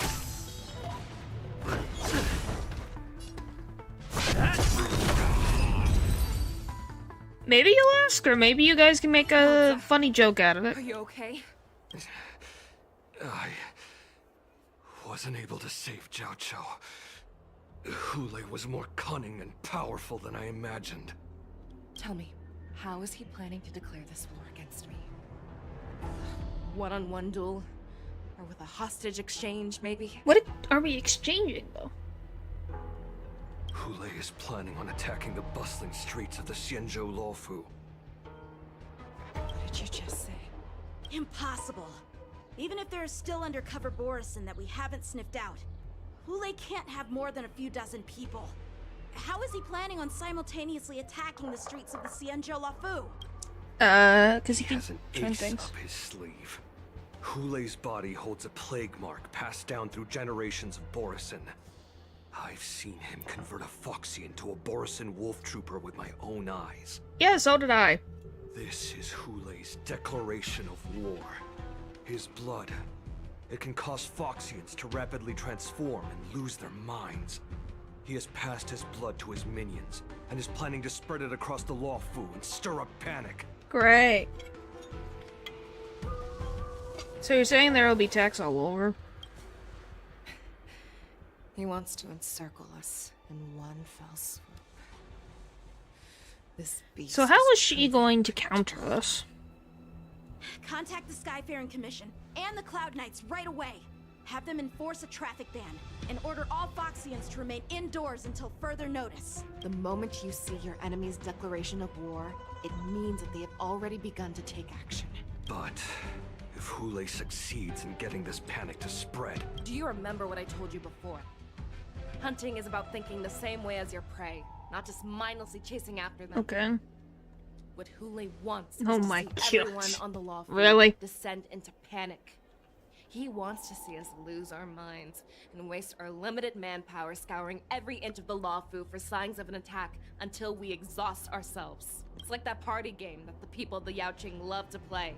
Maybe you'll ask her. Maybe you guys can make a funny joke out of it. Are you okay? I wasn't able to save Jiao Chou. Hule was more cunning and powerful than I imagined. Tell me, how is he planning to declare this war against me? One-on-one duel? Or with a hostage exchange, maybe? What are we exchanging, though? Hule is planning on attacking the bustling streets of the Xianzhou Luofu. What did you just say? Impossible. Even if there is still undercover Borison that we haven't sniffed out, Hule can't have more than a few dozen people. How is he planning on simultaneously attacking the streets of the Xianzhou Luofu? Because he has an trying ace things. up his sleeve. Hule's body holds a plague mark passed down through generations of Borison. I've seen him convert a Foxy into a Borison wolf trooper with my own eyes. Yeah, so did I. This is Hule's declaration of war. His blood. It can cause Foxians to rapidly transform and lose their minds. He has passed his blood to his minions, and is planning to spread it across the Luofu and stir up panic. Great. So you're saying there will be attacks all over? He wants to encircle us in one fell swoop. This beast. So how is she going to counter this? Contact the Skyfaring Commission and the Cloud Knights right away. Have them enforce a traffic ban and order all Foxians to remain indoors until further notice. The moment you see your enemy's declaration of war, it means that they have already begun to take action. But if Hule succeeds in getting this panic to spread... Do you remember what I told you before? Hunting is about thinking the same way as your prey, not just mindlessly chasing after them. Okay. What Hule wants Oh is my to see gosh. everyone on the Luofu Really? descend into panic. He wants to see us lose our minds and waste our limited manpower scouring every inch of the Luofu for signs of an attack until we exhaust ourselves. It's like that party game that the people of the Yaoqing love to play.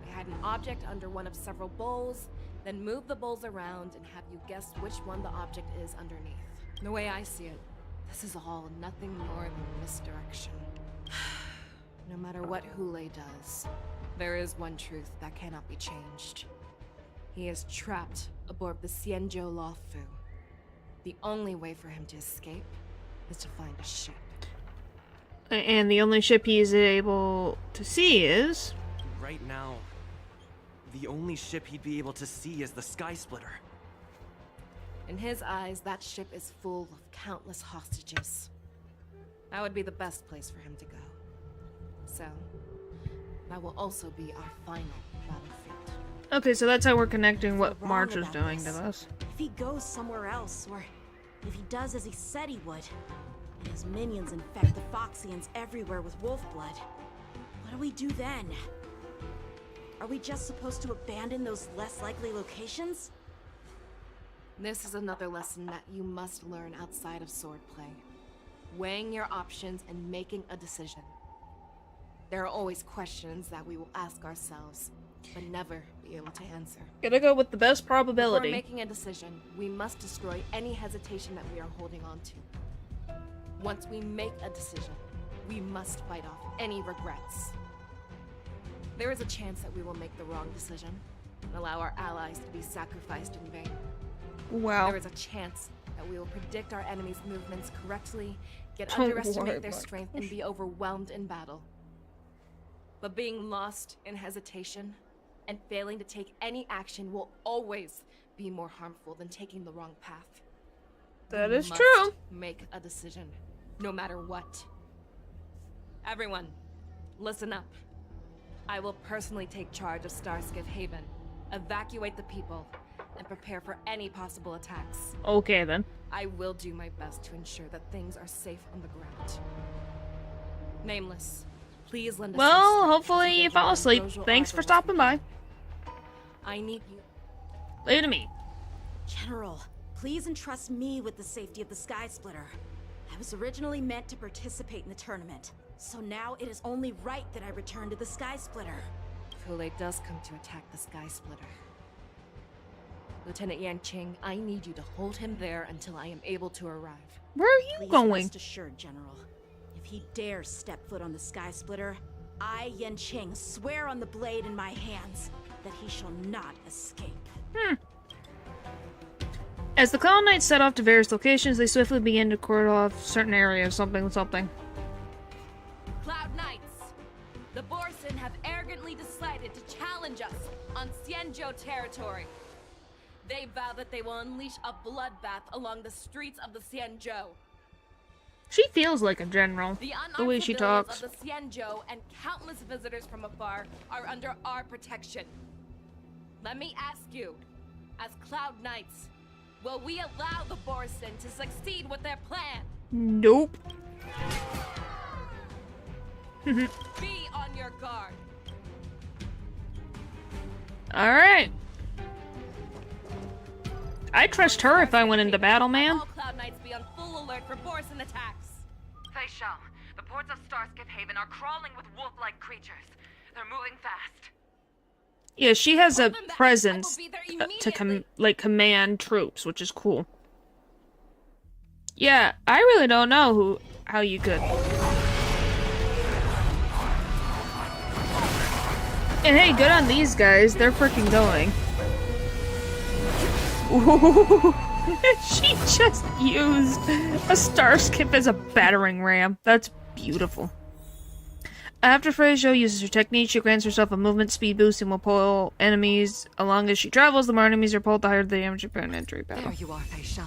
They hide an object under one of several bowls, then move the bowls around and have you guess which one the object is underneath. The way I see it, this is all nothing more than misdirection. No matter what Hule does, there is one truth that cannot be changed. He is trapped aboard the Xianzhou Luofu. The only way for him to escape is to find a ship. And the only ship he is able to see is... Right now, the only ship he'd be able to see is the Sky Splitter. In his eyes, that ship is full of countless hostages. That would be the best place for him to go. So, that will also be our final battlefield. Okay, so that's how we're connecting what Wrong March is about doing to this. us. If he goes somewhere else, or if he does as he said he would, and his minions infect the Foxians everywhere with wolf blood, what do we do then? Are we just supposed to abandon those less likely locations? This is another lesson that you must learn outside of swordplay. Weighing your options and making a decision. There are always questions that we will ask ourselves, but never be able to answer. Gotta go with the best probability. Before making a decision, we must destroy any hesitation that we are holding on to. Once we make a decision, we must fight off any regrets. There is a chance that we will make the wrong decision and allow our allies to be sacrificed in vain. Wow. There is a chance that we will predict our enemy's movements correctly, yet Don't underestimate worry their about strength and be overwhelmed in battle. But being lost in hesitation and failing to take any action will always be more harmful than taking the wrong path. That We is must true. Make a decision, no matter what. Everyone, listen up. I will personally take charge of Starskiff Haven, evacuate the people, and prepare for any possible attacks. Okay, then. I will do my best to ensure that things are safe on the ground. Nameless, please lend us your Well, strength hopefully as we you get fall your asleep. unusual Thanks for offers. stopping by. I need you. Leave to me. General, please entrust me with the safety of the Sky Splitter. I was originally meant to participate in the tournament, so now it is only right that I return to the Sky Splitter. If Hule does come to attack the Sky Splitter, Lieutenant Yanqing, I need you to hold him there until I am able to arrive. Where are you Please going? rest assured, General. If he dares step foot on the Sky Splitter, I, Yanqing, swear on the blade in my hands that he shall not escape. As the Cloud Knights set off to various locations, they swiftly began to cordon off certain areas, something. Cloud Knights, the Borson have arrogantly decided to challenge us on Xianzhou territory. They vow that they will unleash a bloodbath along the streets of the Xianzhou. She feels like a general, the way she talks. Of the Xianzhou and countless visitors from afar are under our protection. Let me ask you, as Cloud Knights, will we allow the Borson to succeed with their plan? Nope. Be on your guard. Alright. I trust her if I went into battle, man. All Cloud Knights be on full alert for Borson attacks. Fei Shao, the ports of Starskip Haven are crawling with wolf-like creatures. They're moving fast. Yeah, she has a presence to command troops, which is cool. Yeah, I really don't know how you could. And hey, good on these guys. They're freaking going. Ooh. She just used a Starskip as a battering ram. That's beautiful. After Fei Shao uses her technique, she grants herself a movement speed boost and will pull enemies along as she travels. The more enemies are pulled, the higher the damage of an entry battle. There you are, Fei Shao.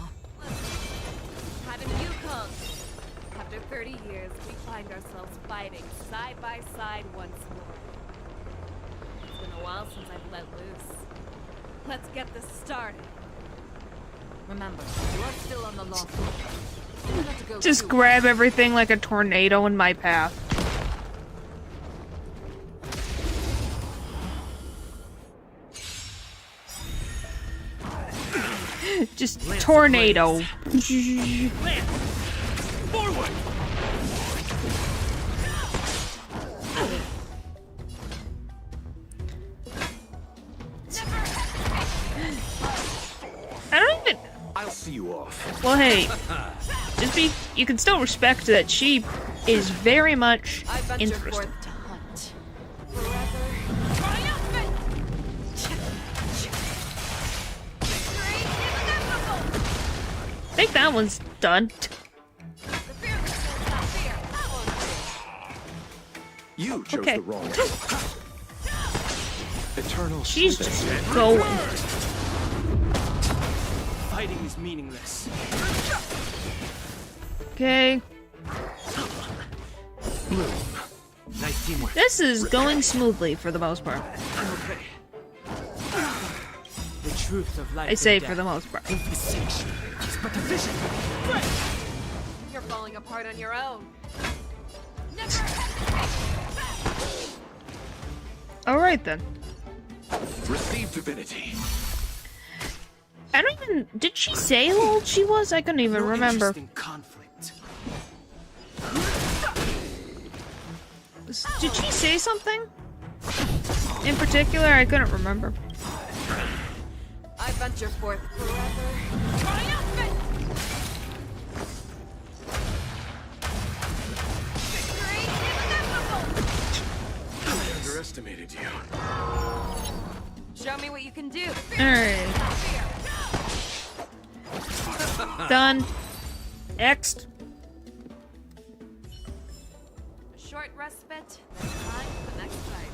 Haven't you come? After 30 years, we find ourselves fighting side by side once more. It's been a while since I've let loose. Let's get this started. Remember, you are still on the law. Just grab everything like a tornado in my path. Just tornado. Forward! I don't even. I'll see you off. Well, hey, you can still respect that she is very much interested. I think that one's done. You chose Okay. the wrong Eternal. She's just going. Fighting is meaningless. Okay. Nice teamwork. This is going smoothly for the most part. Okay. The truth of life. I say and for death. the most part. Vivisection is but a vision. You're falling apart on your own. Alright then. Receive divinity. I don't even. Did she say how old she was? I couldn't even remember. Conflict. Did she say something? In particular, I couldn't remember. I venture forth forever. I underestimated you. Show me what you can do. Alright. Done. Next. A short respite, then time for the next fight.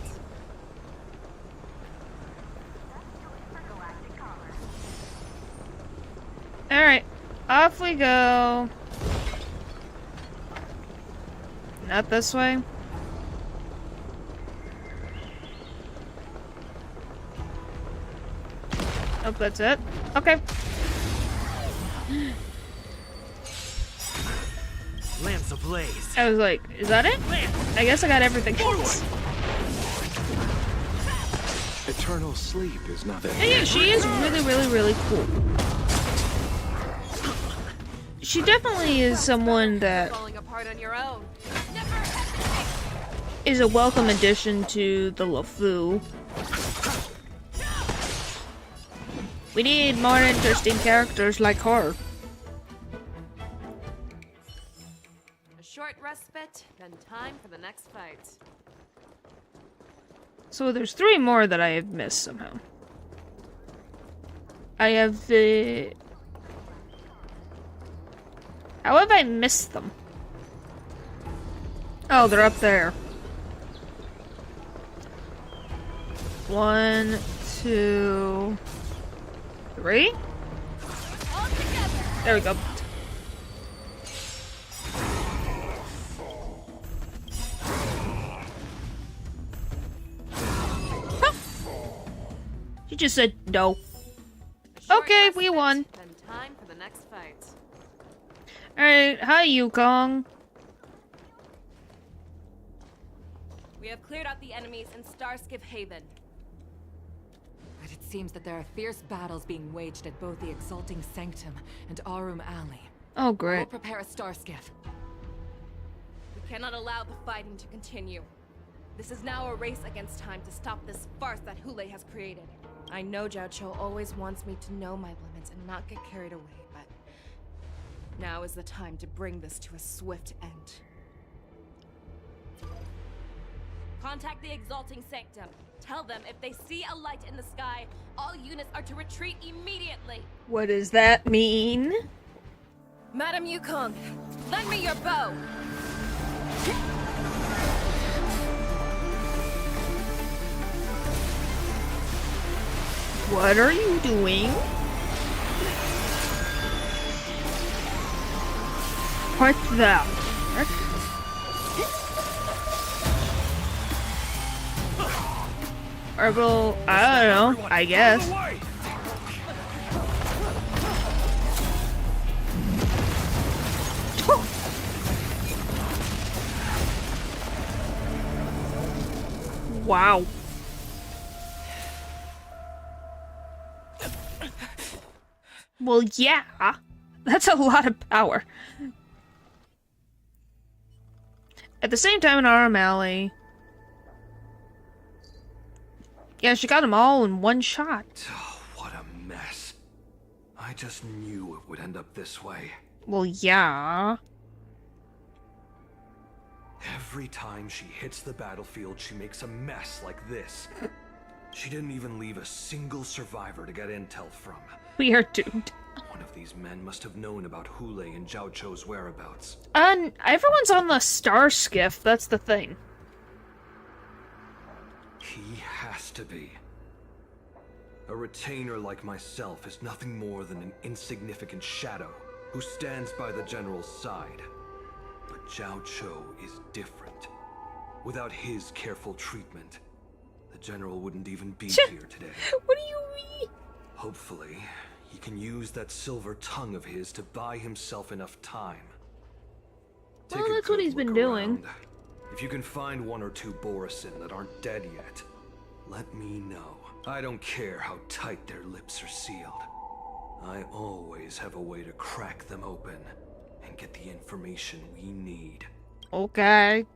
Alright. Off we go. Not this way. Oh, that's it? Okay. Lamps ablaze. I was like, is that it? I guess I got everything. Eternal sleep is nothing. And yeah, she is really, really, really cool. She definitely is someone that Falling apart on your own. is a welcome addition to the LeFou. We need more interesting characters like her. A short short respite, then time for the next fight. So there's 3 more that I have missed somehow. I have the... How have I missed them? Oh, they're up there. 1, 2, 3? There we go. Huh. She just said no. Okay, we won. Then time for the next fight. Alright, hi Yukong. We have cleared out the enemies in Starskiff Haven. But it seems that there are fierce battles being waged at both the Exalting Sanctum and Arum Alley. Oh, great. We'll prepare a Starskiff. We cannot allow the fighting to continue. This is now a race against time to stop this farce that Hule has created. I know Zhao Cho always wants me to know my limits and not get carried away, but now is the time to bring this to a swift end. Contact the Exalting Sanctum. Tell them if they see a light in the sky, all units are to retreat immediately. What does that mean? Madam Yukong, lend me your bow. What are you doing? What the frick? Orbital, I don't know, I guess. Wow. Well, yeah. That's a lot of power. At the same time in Arum Alley... Yeah, she got them all in one shot. Oh, what a mess. I just knew it would end up this way. Well, yeah. Every time she hits the battlefield, she makes a mess like this. She didn't even leave a single survivor to get intel from. We are doomed. One of these men must have known about Hule and Zhao Cho's whereabouts. Everyone's on the star skiff, that's the thing. He has to be. A retainer like myself is nothing more than an insignificant shadow who stands by the general's side. But Zhao Cho is different. Without his careful treatment, the general wouldn't even be here today. What do you mean? Hopefully, he can use that silver tongue of his to buy himself enough time. Well, that's what he's been doing. If you can find 1 or 2 Borisin that aren't dead yet, let me know. I don't care how tight their lips are sealed. I always have a way to crack them open and get the information we need. Okay.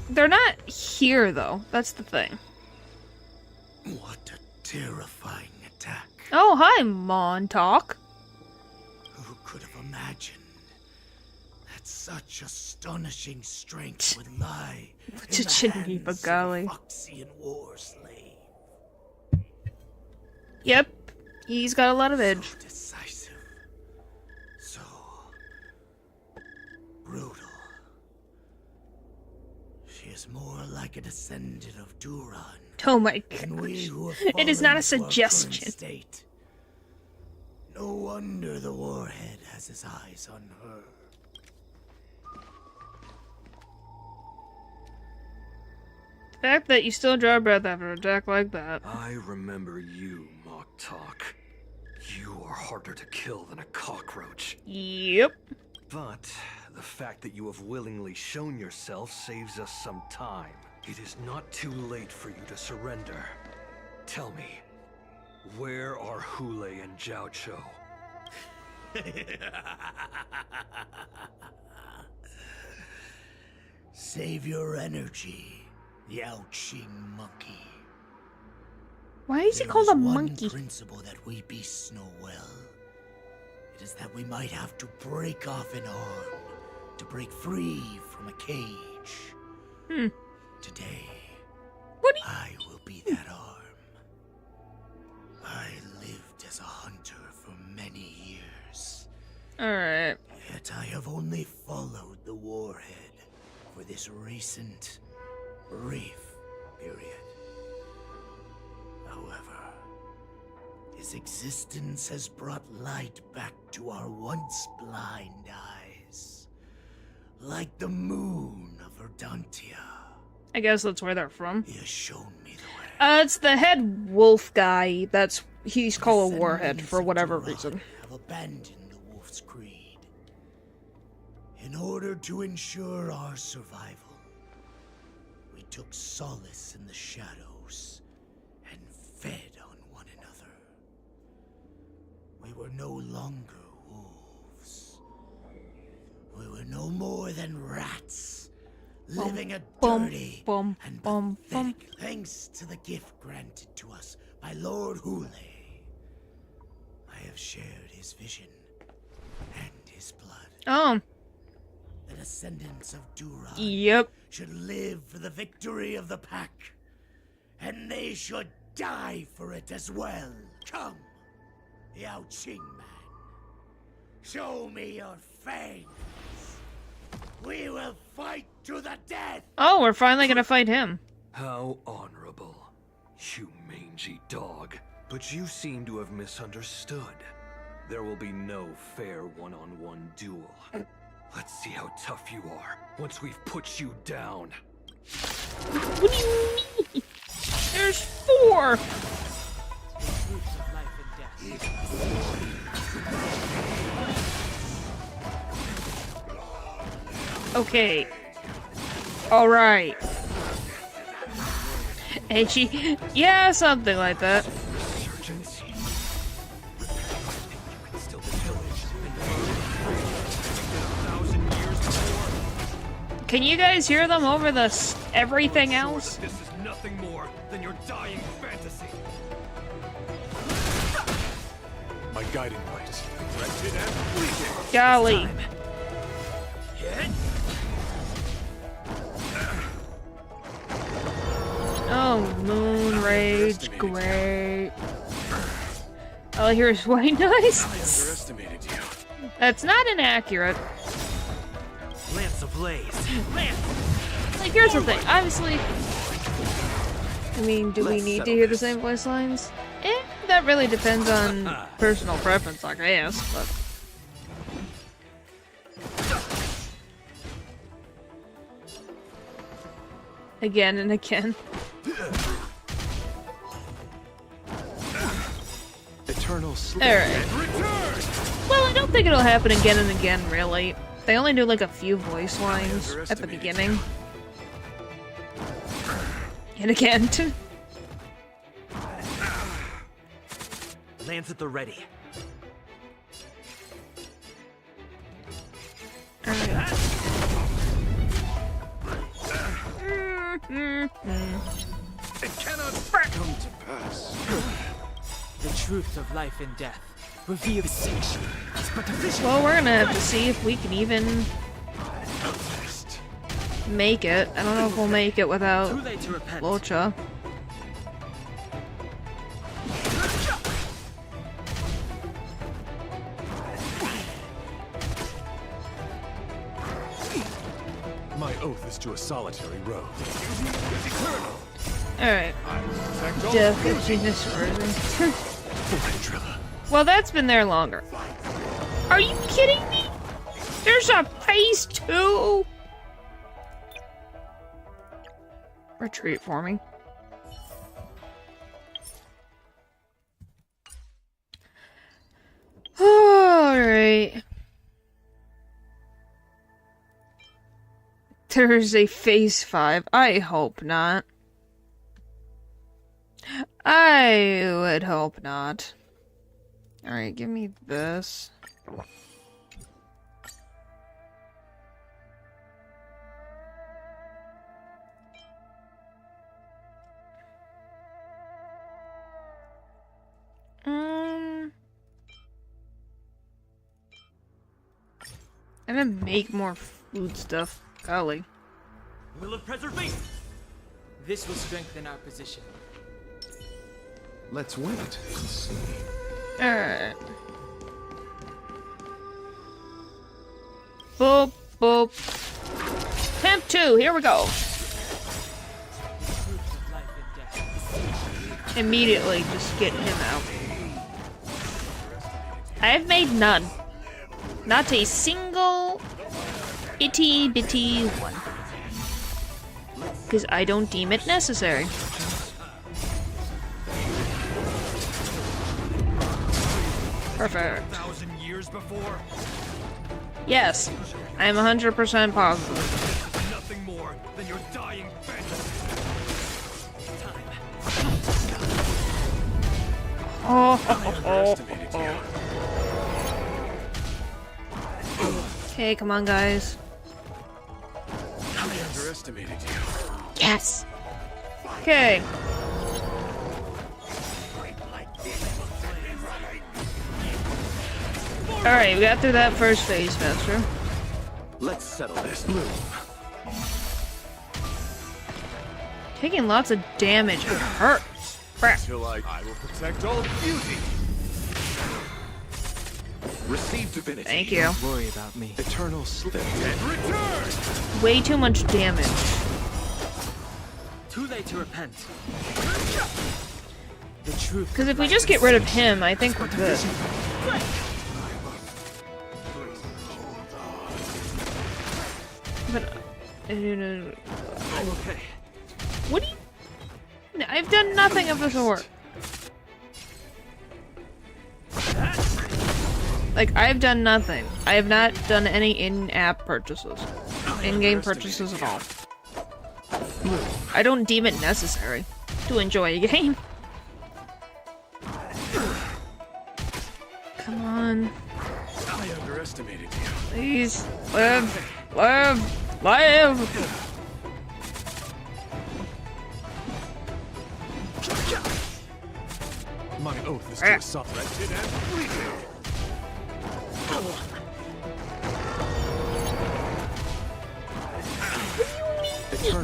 They're not here, though. That's the thing. What a terrifying attack. Oh, hi, Montauk. Who could have imagined that such astonishing strength would lie in the hands of a Foxian war slave? Yep, he's got a lot of edge. So decisive. So brutal. She is more like a descendant of Duran. Oh my than we who have It is not a fallen to our current suggestion. state. No wonder the warhead has his eyes on her. The fact that you still draw breath after an attack like that. I remember you, Mock Talk. You are harder to kill than a cockroach. Yep. But the fact that you have willingly shown yourself saves us some time. It is not too late for you to surrender. Tell me, where are Hule and Zhao Cho? Save your energy, Yao Qing monkey. Why is he There called a one monkey? principle that we beasts know well. It is that we might have to break off an arm to break free from a cage. Today, I will be that arm. I lived as a hunter for many years. Alright. Yet I have only followed the warhead for this recent, brief period. However, his existence has brought light back to our once blind eyes. Like the moon of Verdantia. I guess that's where they're from. He has shown me the way. It's the head wolf guy. He's called a warhead for whatever reason. Have abandoned the wolf's creed. In order to ensure our survival, we took solace in the shadows and fed on one another. We were no longer wolves. We were no more than rats, living a dirty and pathetic, thanks to the gift granted to us by Lord Hule. I have shared his vision and his blood. Oh. The descendants of Duran should live for the victory of the pack, and they should die for it as well. Come, Yao Qing man. Show me your fangs. We will fight to the death. Oh, we're finally gonna fight him. How honorable, you mangy dog. But you seem to have misunderstood. There will be no fair one-on-one duel. Let's see how tough you are once we've put you down. What do you mean? There's 4! Okay. Alright. Edgy. Yeah, something like that. Can you guys hear them over everything else? This is nothing more than your dying fantasy. My guiding light. Rested and bleeding. Golly. Oh, moon rage, great. All I hear is white noise. I underestimated you. That's not inaccurate. Lance ablaze. Lance. Like, here's the thing. Obviously, I mean, do we need to hear the same voice lines? That really depends on personal preference, I guess, but... Again and again. Eternal sleep. Alright. Well, I don't think it'll happen again and again, really. They only do like a few voice lines at the beginning. And again. Lance at the ready. It cannot come to pass. The truth of life and death. Reveal the sanction. Well, we're gonna have to see if we can even make it. I don't know if we'll make it without Locha. My oath is to a solitary road. Alright. Death of Genius version. Well, that's been there longer. Are you kidding me? There's a phase 2? Retreat for me. Alright. There's a phase 5. I hope not. I would hope not. Alright, give me this. I'm gonna make more food stuff. Golly. Will of preservation! This will strengthen our position. Let's wait and see. Alright. Boop, boop. Temp 2, here we go. Immediately, just get him out. I've made none. Not a single itty bitty one. Because I don't deem it necessary. Perfect. 1,000 years before? Yes, I am 100% positive. Nothing more than your dying Okay, come on, guys. I underestimated you. Yes. Okay. Alright, we got through that first phase faster. Let's settle this. Move. Taking lots of damage. It hurts. Crap. I will protect all beauty. Receive divinity. Thank you. Don't worry about me. Eternal slip. And return! Way too much damage. Too late to repent. The truth. Because if we just get rid of him, I think we're good. But okay. What do you? I've done nothing of the sort. Like, I've done nothing. I have not done any in-app purchases. In-game purchases at all. I don't deem it necessary to enjoy a game. Come on. I underestimated you. Please. Live. Live. Live. My oath is to assault wretched and fleeting.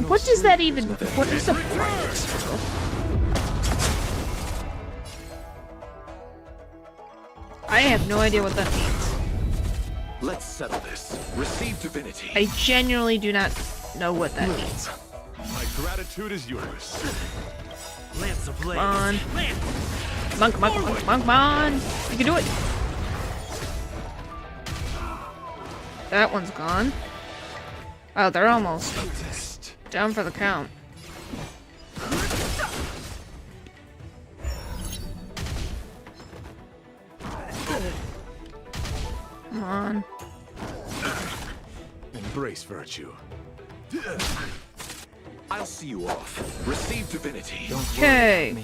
What does that even? What is the point? I have no idea what that means. Let's settle this. Receive divinity. I genuinely do not know what that means. My gratitude is yours. Lance ablaze. Come on. Come on, come on, come on, come on, come on. You can do it. That one's gone. Oh, they're almost down for the count. Come on. Embrace virtue. I'll see you off. Receive divinity. Okay.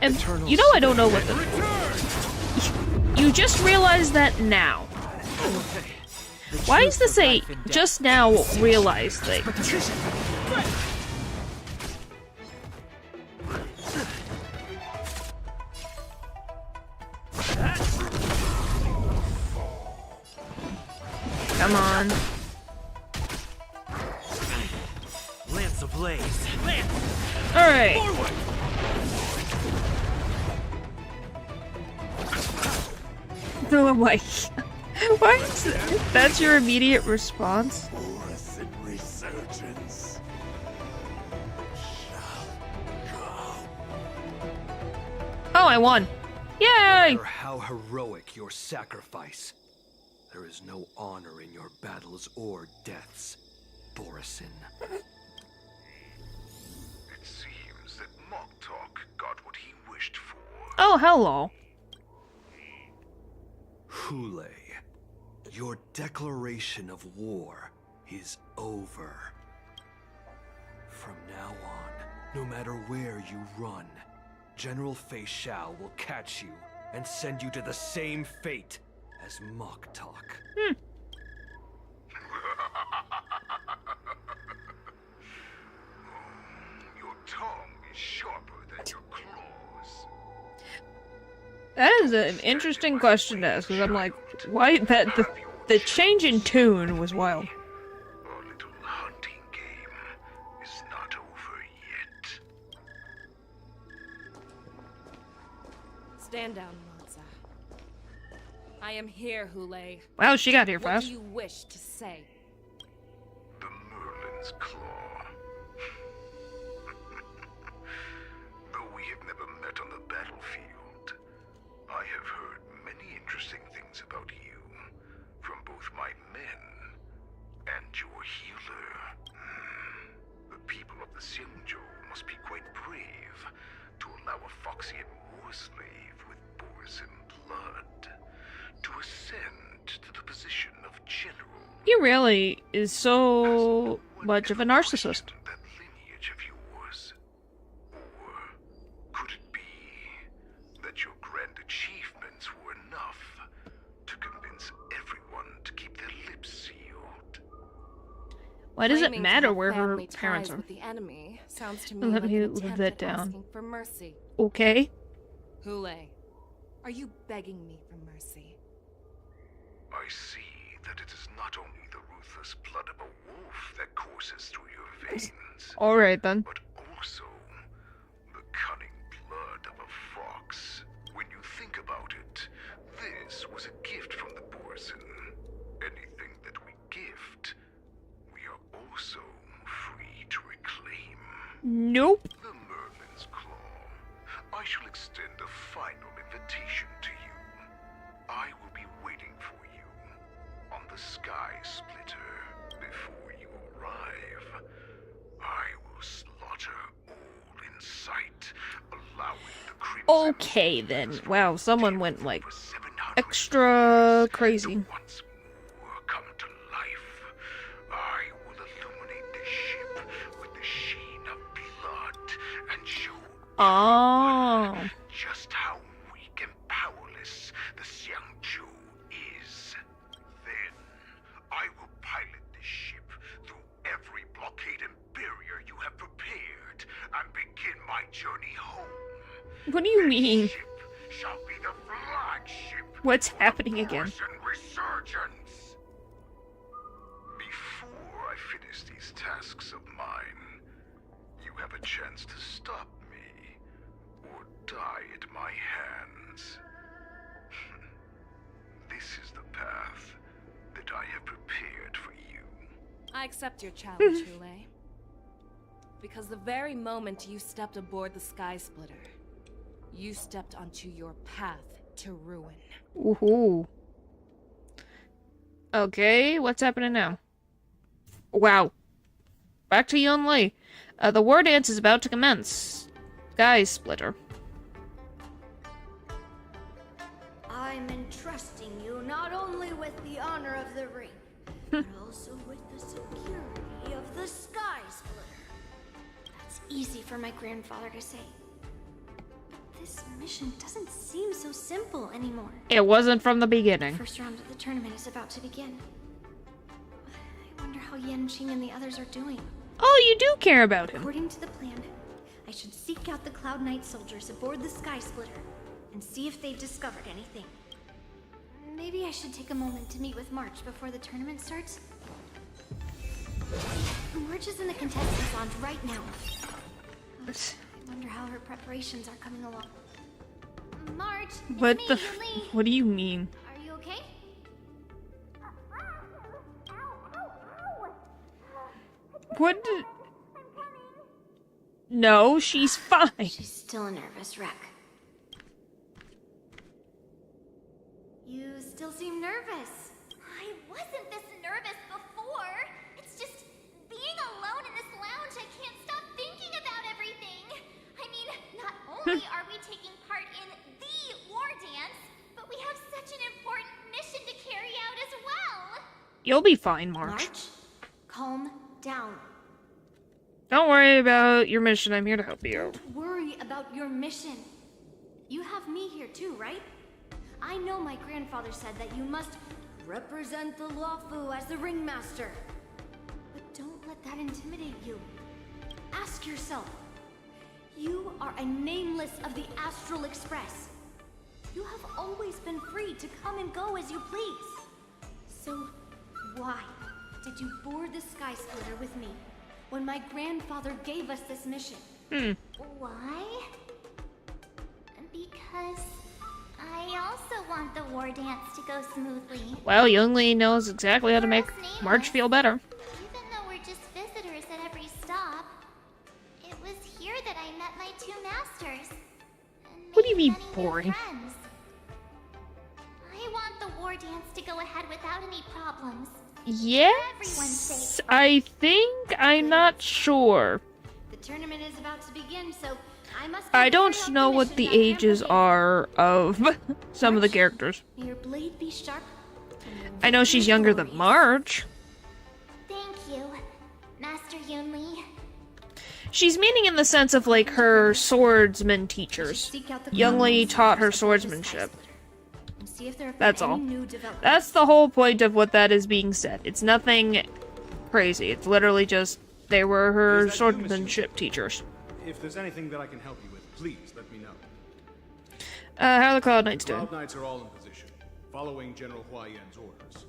And you know I don't know what the... You just realized that now. Why is this a just now realized thing? Come on. Lance ablaze. Alright. Oh my. Why is that's your immediate response? Resurgence. Oh, I won. Yay! No matter how heroic your sacrifice, there is no honor in your battles or deaths, Borisin. It seems that Moktok got what he wished for. Oh, hello. Hule, your declaration of war is over. From now on, no matter where you run, General Fei Shao will catch you and send you to the same fate as Moktok. Your tongue is sharper than your claws. That is an interesting question to ask, because I'm like, why that the... The change in tune was wild. Our little hunting game is not over yet. Stand down, Monza. I am here, Hule. Wow, she got here What fast. do you wish to say? The Merlin's Claw. Though we have never met on the battlefield, I have heard many interesting things about you from both my men and your healer. The people of the Xianzhou must be quite brave to allow a Foxian war slave with Borisin blood to ascend to the position of general. He really is so much of a narcissist. That lineage of yours. Or could it be that your grand achievements were enough to convince everyone to keep their lips sealed? Why does it Claiming to matter have where her family parents ties are? with the enemy sounds to me Let like me an live attempt that at down. asking for mercy. Okay. Hule, are you begging me for mercy? I see that it is not only the ruthless blood of a wolf that courses through your veins, Alright then. but also the cunning blood of a fox. When you think about it, this was a gift from the Borisin. Anything that we gift, we are also free to reclaim. Nope. The Merlin's Claw. I shall extend a final invitation to you. I will be waiting for you on the Sky Splitter. Before you arrive, I will slaughter all in sight, allowing the Crimson Okay then. Wow, someone went like extra crazy. once more come to life. I will illuminate the ship with the sheen of blood and show Oh. just how weak and powerless the Xianzhou is. Then, I will pilot this ship through every blockade and barrier you have prepared and begin my journey home. What do you mean? Shall be the flagship What's happening again? Borisin resurgence. Before I finish these tasks of mine, you have a chance to stop me or die at my hands. This is the path that I have prepared for you. I accept your challenge, Hule. Because the very moment you stepped aboard the Sky Splitter, you stepped onto your path to ruin. Woohoo. Okay, what's happening now? Wow. Back to Yun Li. The war dance is about to commence. Sky Splitter. I'm entrusting you not only with the honor of the ring, but also with the security of the Sky Splitter. That's easy for my grandfather to say. But this mission doesn't seem so simple anymore. It wasn't from the beginning. First round of the tournament is about to begin. I wonder how Yanqing and the others are doing. Oh, you do care about him. According to the plan, I should seek out the Cloud Knight soldiers aboard the Sky Splitter and see if they've discovered anything. Maybe I should take a moment to meet with March before the tournament starts. March is in the contestants' lounge right now. I wonder how her preparations are coming along. March, it's What me, the? Yun Li. What do you mean? Are you okay? What? No, she's fine. She's still a nervous wreck. You still seem nervous. I wasn't this nervous before. It's just being alone in this lounge, I can't stop thinking about everything. I mean, not only are we taking part in the war dance, but we have such an important mission to carry out as well. You'll be fine, March. March, calm down. Don't worry about your mission. I'm here to help you. Don't worry about your mission. You have me here too, right? I know my grandfather said that you must represent the Luofu as the ringmaster. But don't let that intimidate you. Ask yourself, you are a nameless of the Astral Express. You have always been free to come and go as you please. So, why did you board the Sky Splitter with me when my grandfather gave us this mission? Why? Because I also want the war dance to go smoothly. Well, Youngly knows exactly how to make March feel better. Even though we're just visitors at every stop, it was here that I met my two masters. And What do you made mean, many new boring? friends. I want the war dance to go ahead without any problems. Yes, I think. I'm not sure. The tournament is about to begin, so I must. I don't know what the ages are of some of the characters. May your blade be sharp. I know she's younger than March. Thank you, Master Yunli. She's meaning in the sense of like her swordsman teachers. Youngly taught her swordsmanship. See if there have That's been all. any new developments. That's the whole point of what that is being said. It's nothing crazy. It's literally just they were her swordsmanship teachers. If there's anything that I can help you with, please let me know. How are the Cloud Knights doing? Cloud Knights are all in position, following General Hua Yan's orders.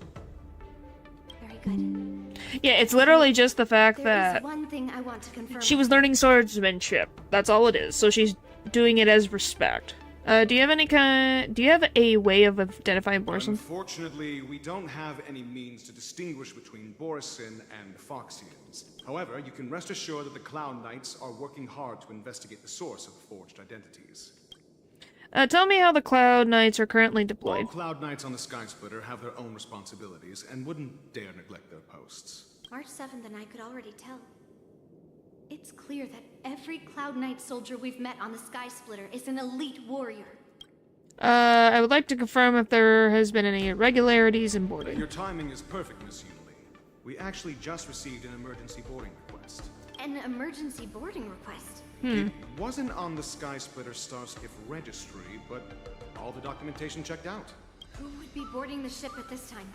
Very good. Yeah, it's literally just the fact There that is one thing I want to confirm. she was learning swordsmanship. That's all it is. So she's doing it as respect. Do you have a way of identifying Borson? Unfortunately, we don't have any means to distinguish between Borisin and the Foxians. However, you can rest assured that the Cloud Knights are working hard to investigate the source of the forged identities. Tell me how the Cloud Knights are currently deployed. All Cloud Knights on the Sky Splitter have their own responsibilities and wouldn't dare neglect their posts. March 7th and I could already tell. It's clear that every Cloud Knight soldier we've met on the Sky Splitter is an elite warrior. I would like to confirm if there has been any irregularities in boarding. Your timing is perfect, Miss Yunli. We actually just received an emergency boarding request. An emergency boarding request? It wasn't on the Sky Splitter Starskiff registry, but all the documentation checked out. Who would be boarding the ship at this time?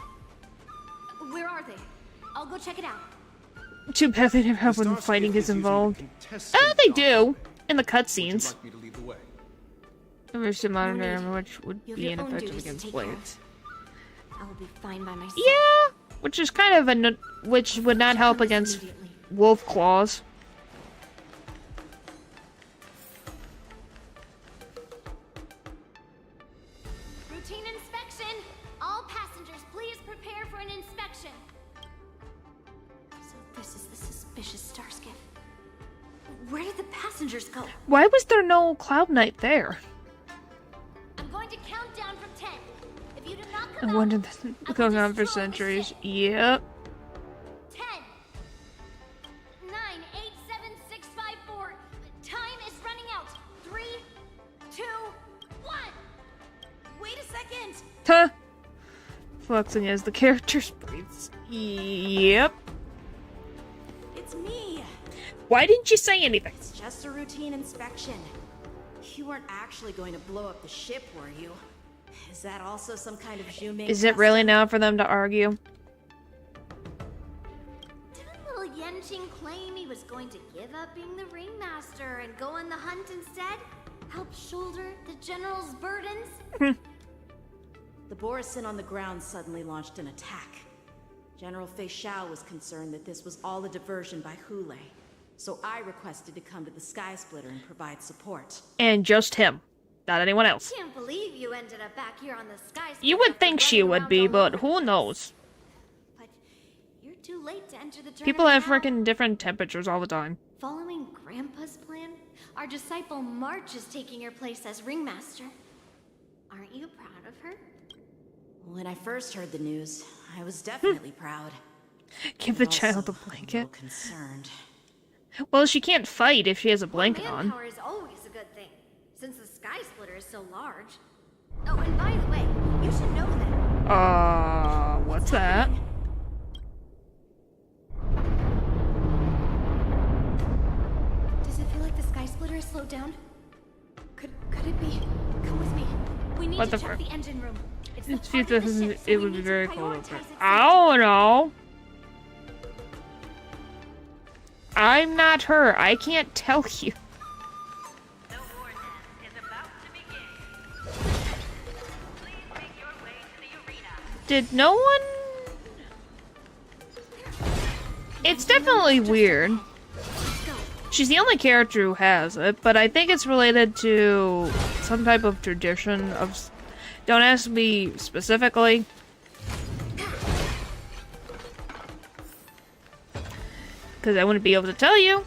Where are they? I'll go check it out. Too bad they never have when fighting is involved. Oh, they do! In the cutscenes. Emergency monitor, which would be ineffective against blades. I will be fine by myself. Yeah! Which is kind of which would not help against wolf claws. Routine inspection! All passengers, please prepare for an inspection. So this is the suspicious Starskiff. Where did the passengers go? Why was there no Cloud Knight there? I'm going to count down from 10. If you do not I come wonder out, that's been going on for centuries. Yep. 10, 9, 8, 7, 6, 5, 4. Time is running out. 3, 2, 1. Wait a second. Huh. Flexing as the character's breathes. Yep. It's me. Why didn't you say anything? It's just a routine inspection. You weren't actually going to blow up the ship, were you? Is that also some kind of Zhuming Is it really now for them to argue? Didn't little Yenqing claim he was going to give up being the ringmaster and go on the hunt instead? Help shoulder the general's burdens? The Borisin on the ground suddenly launched an attack. General Fei Xiao was concerned that this was all a diversion by Hule. So I requested to come to the Sky Splitter and provide support. And just him. Not anyone else. Can't believe you ended up back here on the Sky Splitter. You would think she would be, but who knows? You're too late to enter the tournament. People have now. freaking different temperatures all the time. Following Grandpa's plan, our disciple March is taking your place as ringmaster. Aren't you proud of her? When I first heard the news, I was definitely proud. Give the But child also a blanket. little concerned. Well, she can't fight if she has a blanket on. Manpower is always a good thing, since the Sky Splitter is so large. Oh, and by the way, you should know that. What's that? Does it feel like the Sky Splitter is slowed down? Could it be? Come with me. We need What to the check frick? the engine room. It's It's the heart of the ship, so it we would be need to very cool. prioritize its I don't know. I'm not her. I can't tell you. Did no one It's definitely weird. She's the only character who has it, but I think it's related to some type of tradition of... Don't ask me specifically. Because I wouldn't be able to tell you.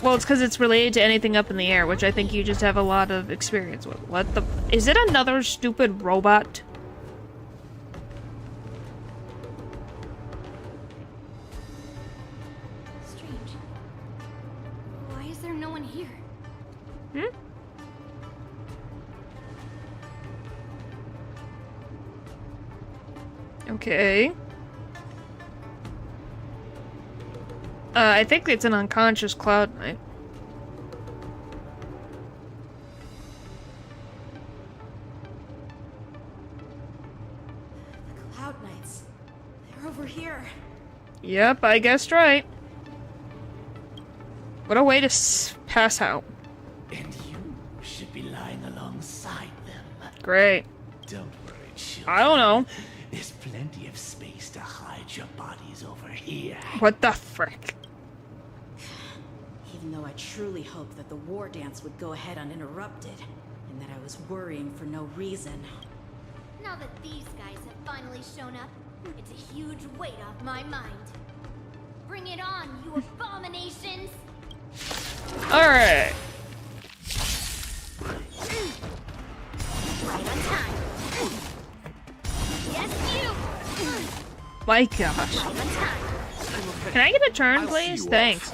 Well, it's because it's related to anything up in the air, which I think you just have a lot of experience with. What the... Is it another stupid robot? Strange. Why is there no one here? Hmm? Okay. I think it's an unconscious Cloud Knight. The Cloud Knights. They're over here. Yep, I guessed right. What a way to pass out. And you should be lying alongside them. Great. Don't worry, children. I don't know. There's plenty of space to hide your bodies over here. What the frick? Even though I truly hoped that the war dance would go ahead uninterrupted, and that I was worrying for no reason. Now that these guys have finally shown up, it's a huge weight off my mind. Bring it on, you abominations! Alright. Right on time. Yes, you! My gosh. Right on time. Can I get a turn, please? Thanks.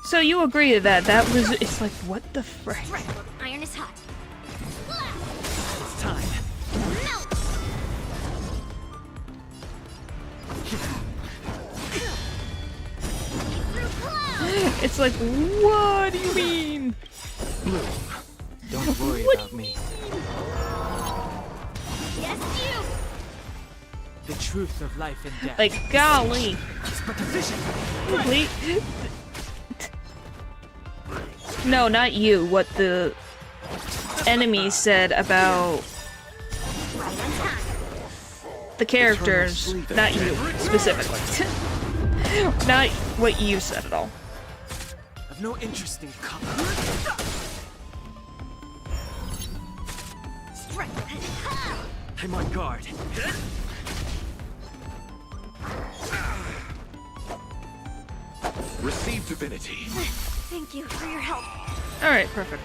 So you agree to that. That was... It's like, what the frick? Iron is hot. It's time. It's like, what do you mean? Bloom, don't worry about me. Yes, you! The truth of life and death. Like, golly. It's but a vision. Please. No, not you. What the enemies said about the characters, not you specifically. Not what you said at all. I've no interest in cover. I'm on guard. Receive divinity. Thank you for your help. Alright, perfect.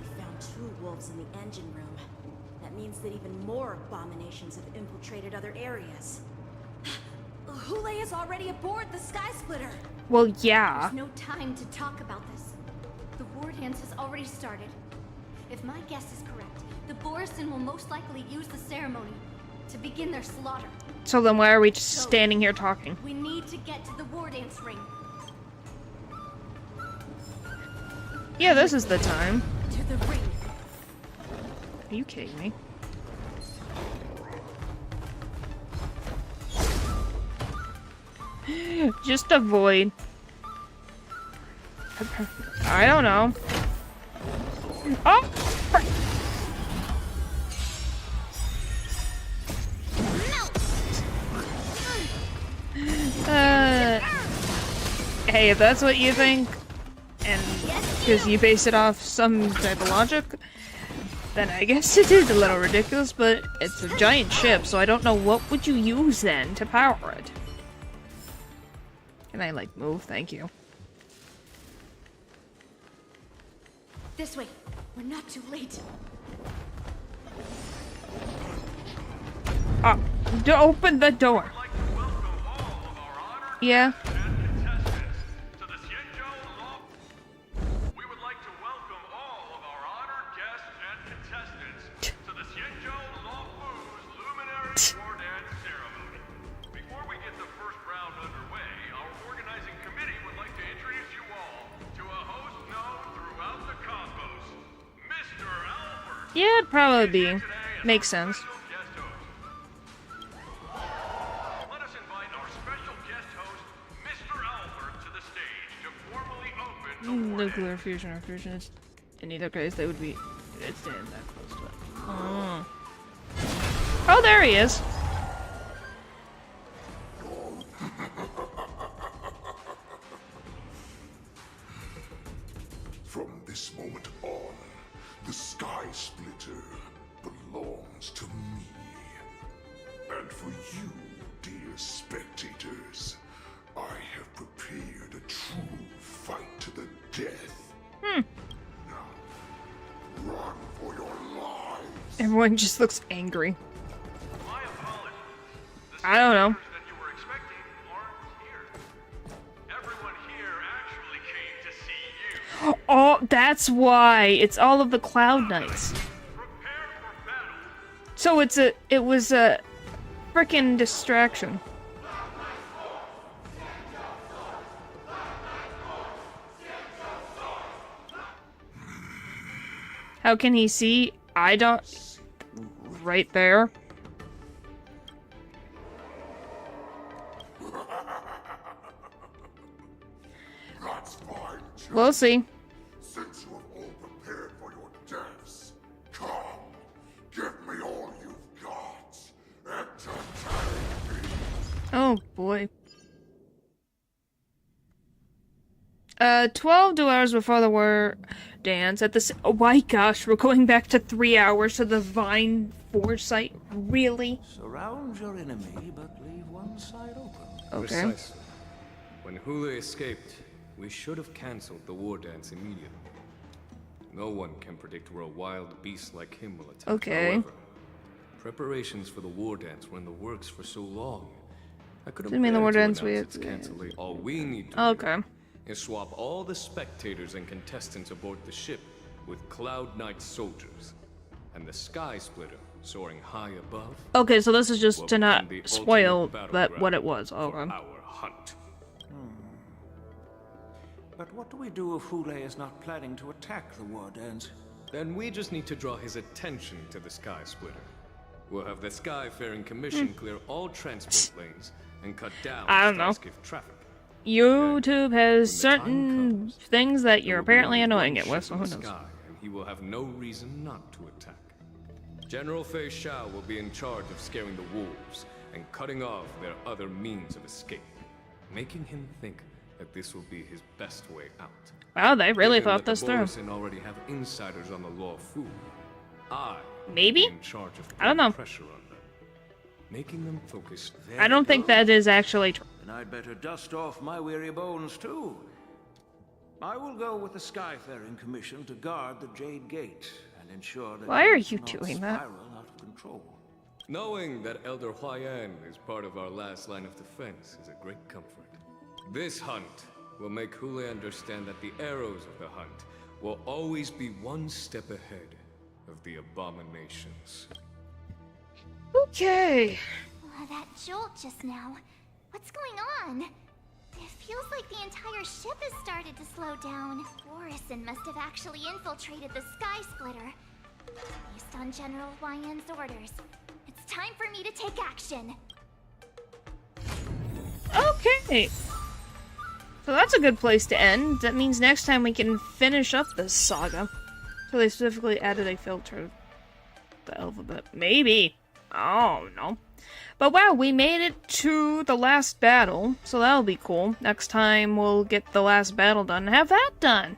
We found 2 wolves in the engine room. That means that even more abominations have infiltrated other areas. Hule is already aboard the Sky Splitter. Well, yeah. There's no time to talk about this. The war dance has already started. If my guess is correct, the Borisin will most likely use the ceremony to begin their slaughter. So then why are we just standing here talking? We need to get to the war dance ring. Yeah, this is the time. To the ring. Are you kidding me? Just avoid. I don't know. Oh! Hey, if that's what you think, and because you base it off some type of logic, then I guess it is a little ridiculous, but it's a giant ship, so I don't know what would you use then to power it. Can I, like, move? Thank you. This way. We're not too late. Open the door. Yeah. Yeah, it'd probably be. Makes sense. nuclear fusion or fusion. In either case, they would be standing that close to it. Oh, there he is. From this moment on, the Sky Splitter belongs to me. And for you, dear spectators, I have prepared a true fight to the death. Now, run for your lives. Everyone just looks angry. I don't know. Oh, that's why. It's all of the Cloud Knights. So it was a frickin' distraction. How can he see? I don't... Right there. That's fine, We'll see. Since you have all prepared for your deaths, come, give me all you've got. Entertain me. Oh boy. 12 hours before the war dance at the... Oh my gosh, we're going back to 3 hours to the Vine Foresight? Really? Surround your enemy, but leave one side open. Okay. Precisely. When Hule escaped, we should have cancelled the war dance immediately. No one can predict where a wild beast like him will attack. Okay. However, preparations for the war dance were in the works for so long. I couldn't You mean the bear war to dance announce we- its cancellation. All we need to Okay. do is swap all the spectators and contestants aboard the ship with Cloud Knight soldiers, and the Sky Splitter soaring high above. Okay, so this is just will to not become the spoil ultimate that what it battleground was. for Okay. our hunt. But what do we do if Hule is not planning to attack the war dance? Then we just need to draw his attention to the Sky Splitter. We'll have the Skyfaring Commission clear all transport lanes and cut down I don't know. Starskiff traffic. YouTube has certain things that you're apparently annoying it with, so who knows? Sky, and he will have no reason not to attack. General Fei Shao will be in charge of scaring the wolves and cutting off their other means of escape, making him think that this will be his best way out. Wow, they really Given thought that this the through. Borison already have insiders on the Law Fu. I Maybe? will be in charge of I don't know. putting pressure on them, making them focus. I don't think that is actually true. Then I'd better dust off my weary bones too. I will go with the Skyfaring Commission to guard the Jade Gate and ensure that Why are it does you not doing that? spiral out of control. Knowing that Elder Huayan is part of our last line of defense is a great comfort. This hunt will make Hule understand that the arrows of the hunt will always be one step ahead of the abominations. Okay. That jolt just now. What's going on? It feels like the entire ship has started to slow down. Orison must have actually infiltrated the Sky Splitter. Based on General Huayan's orders, it's time for me to take action. Okay. So that's a good place to end. That means next time we can finish up this saga. So they specifically added a filter. The alphabet. Maybe. I don't know. But wow, we made it to the last battle. So that'll be cool. Next time we'll get the last battle done and have that done.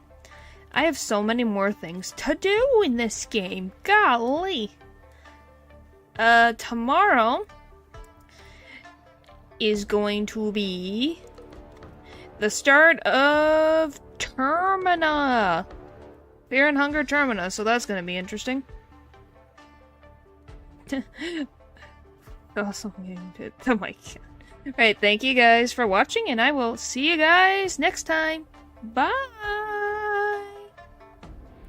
I have so many more things to do in this game. Golly. Tomorrow is going to be the start of Termina. Fear and Hunger Termina, so that's going to be interesting. Awesome game pit. Oh my god. Alright, thank you guys for watching, and I will see you guys next time. Bye!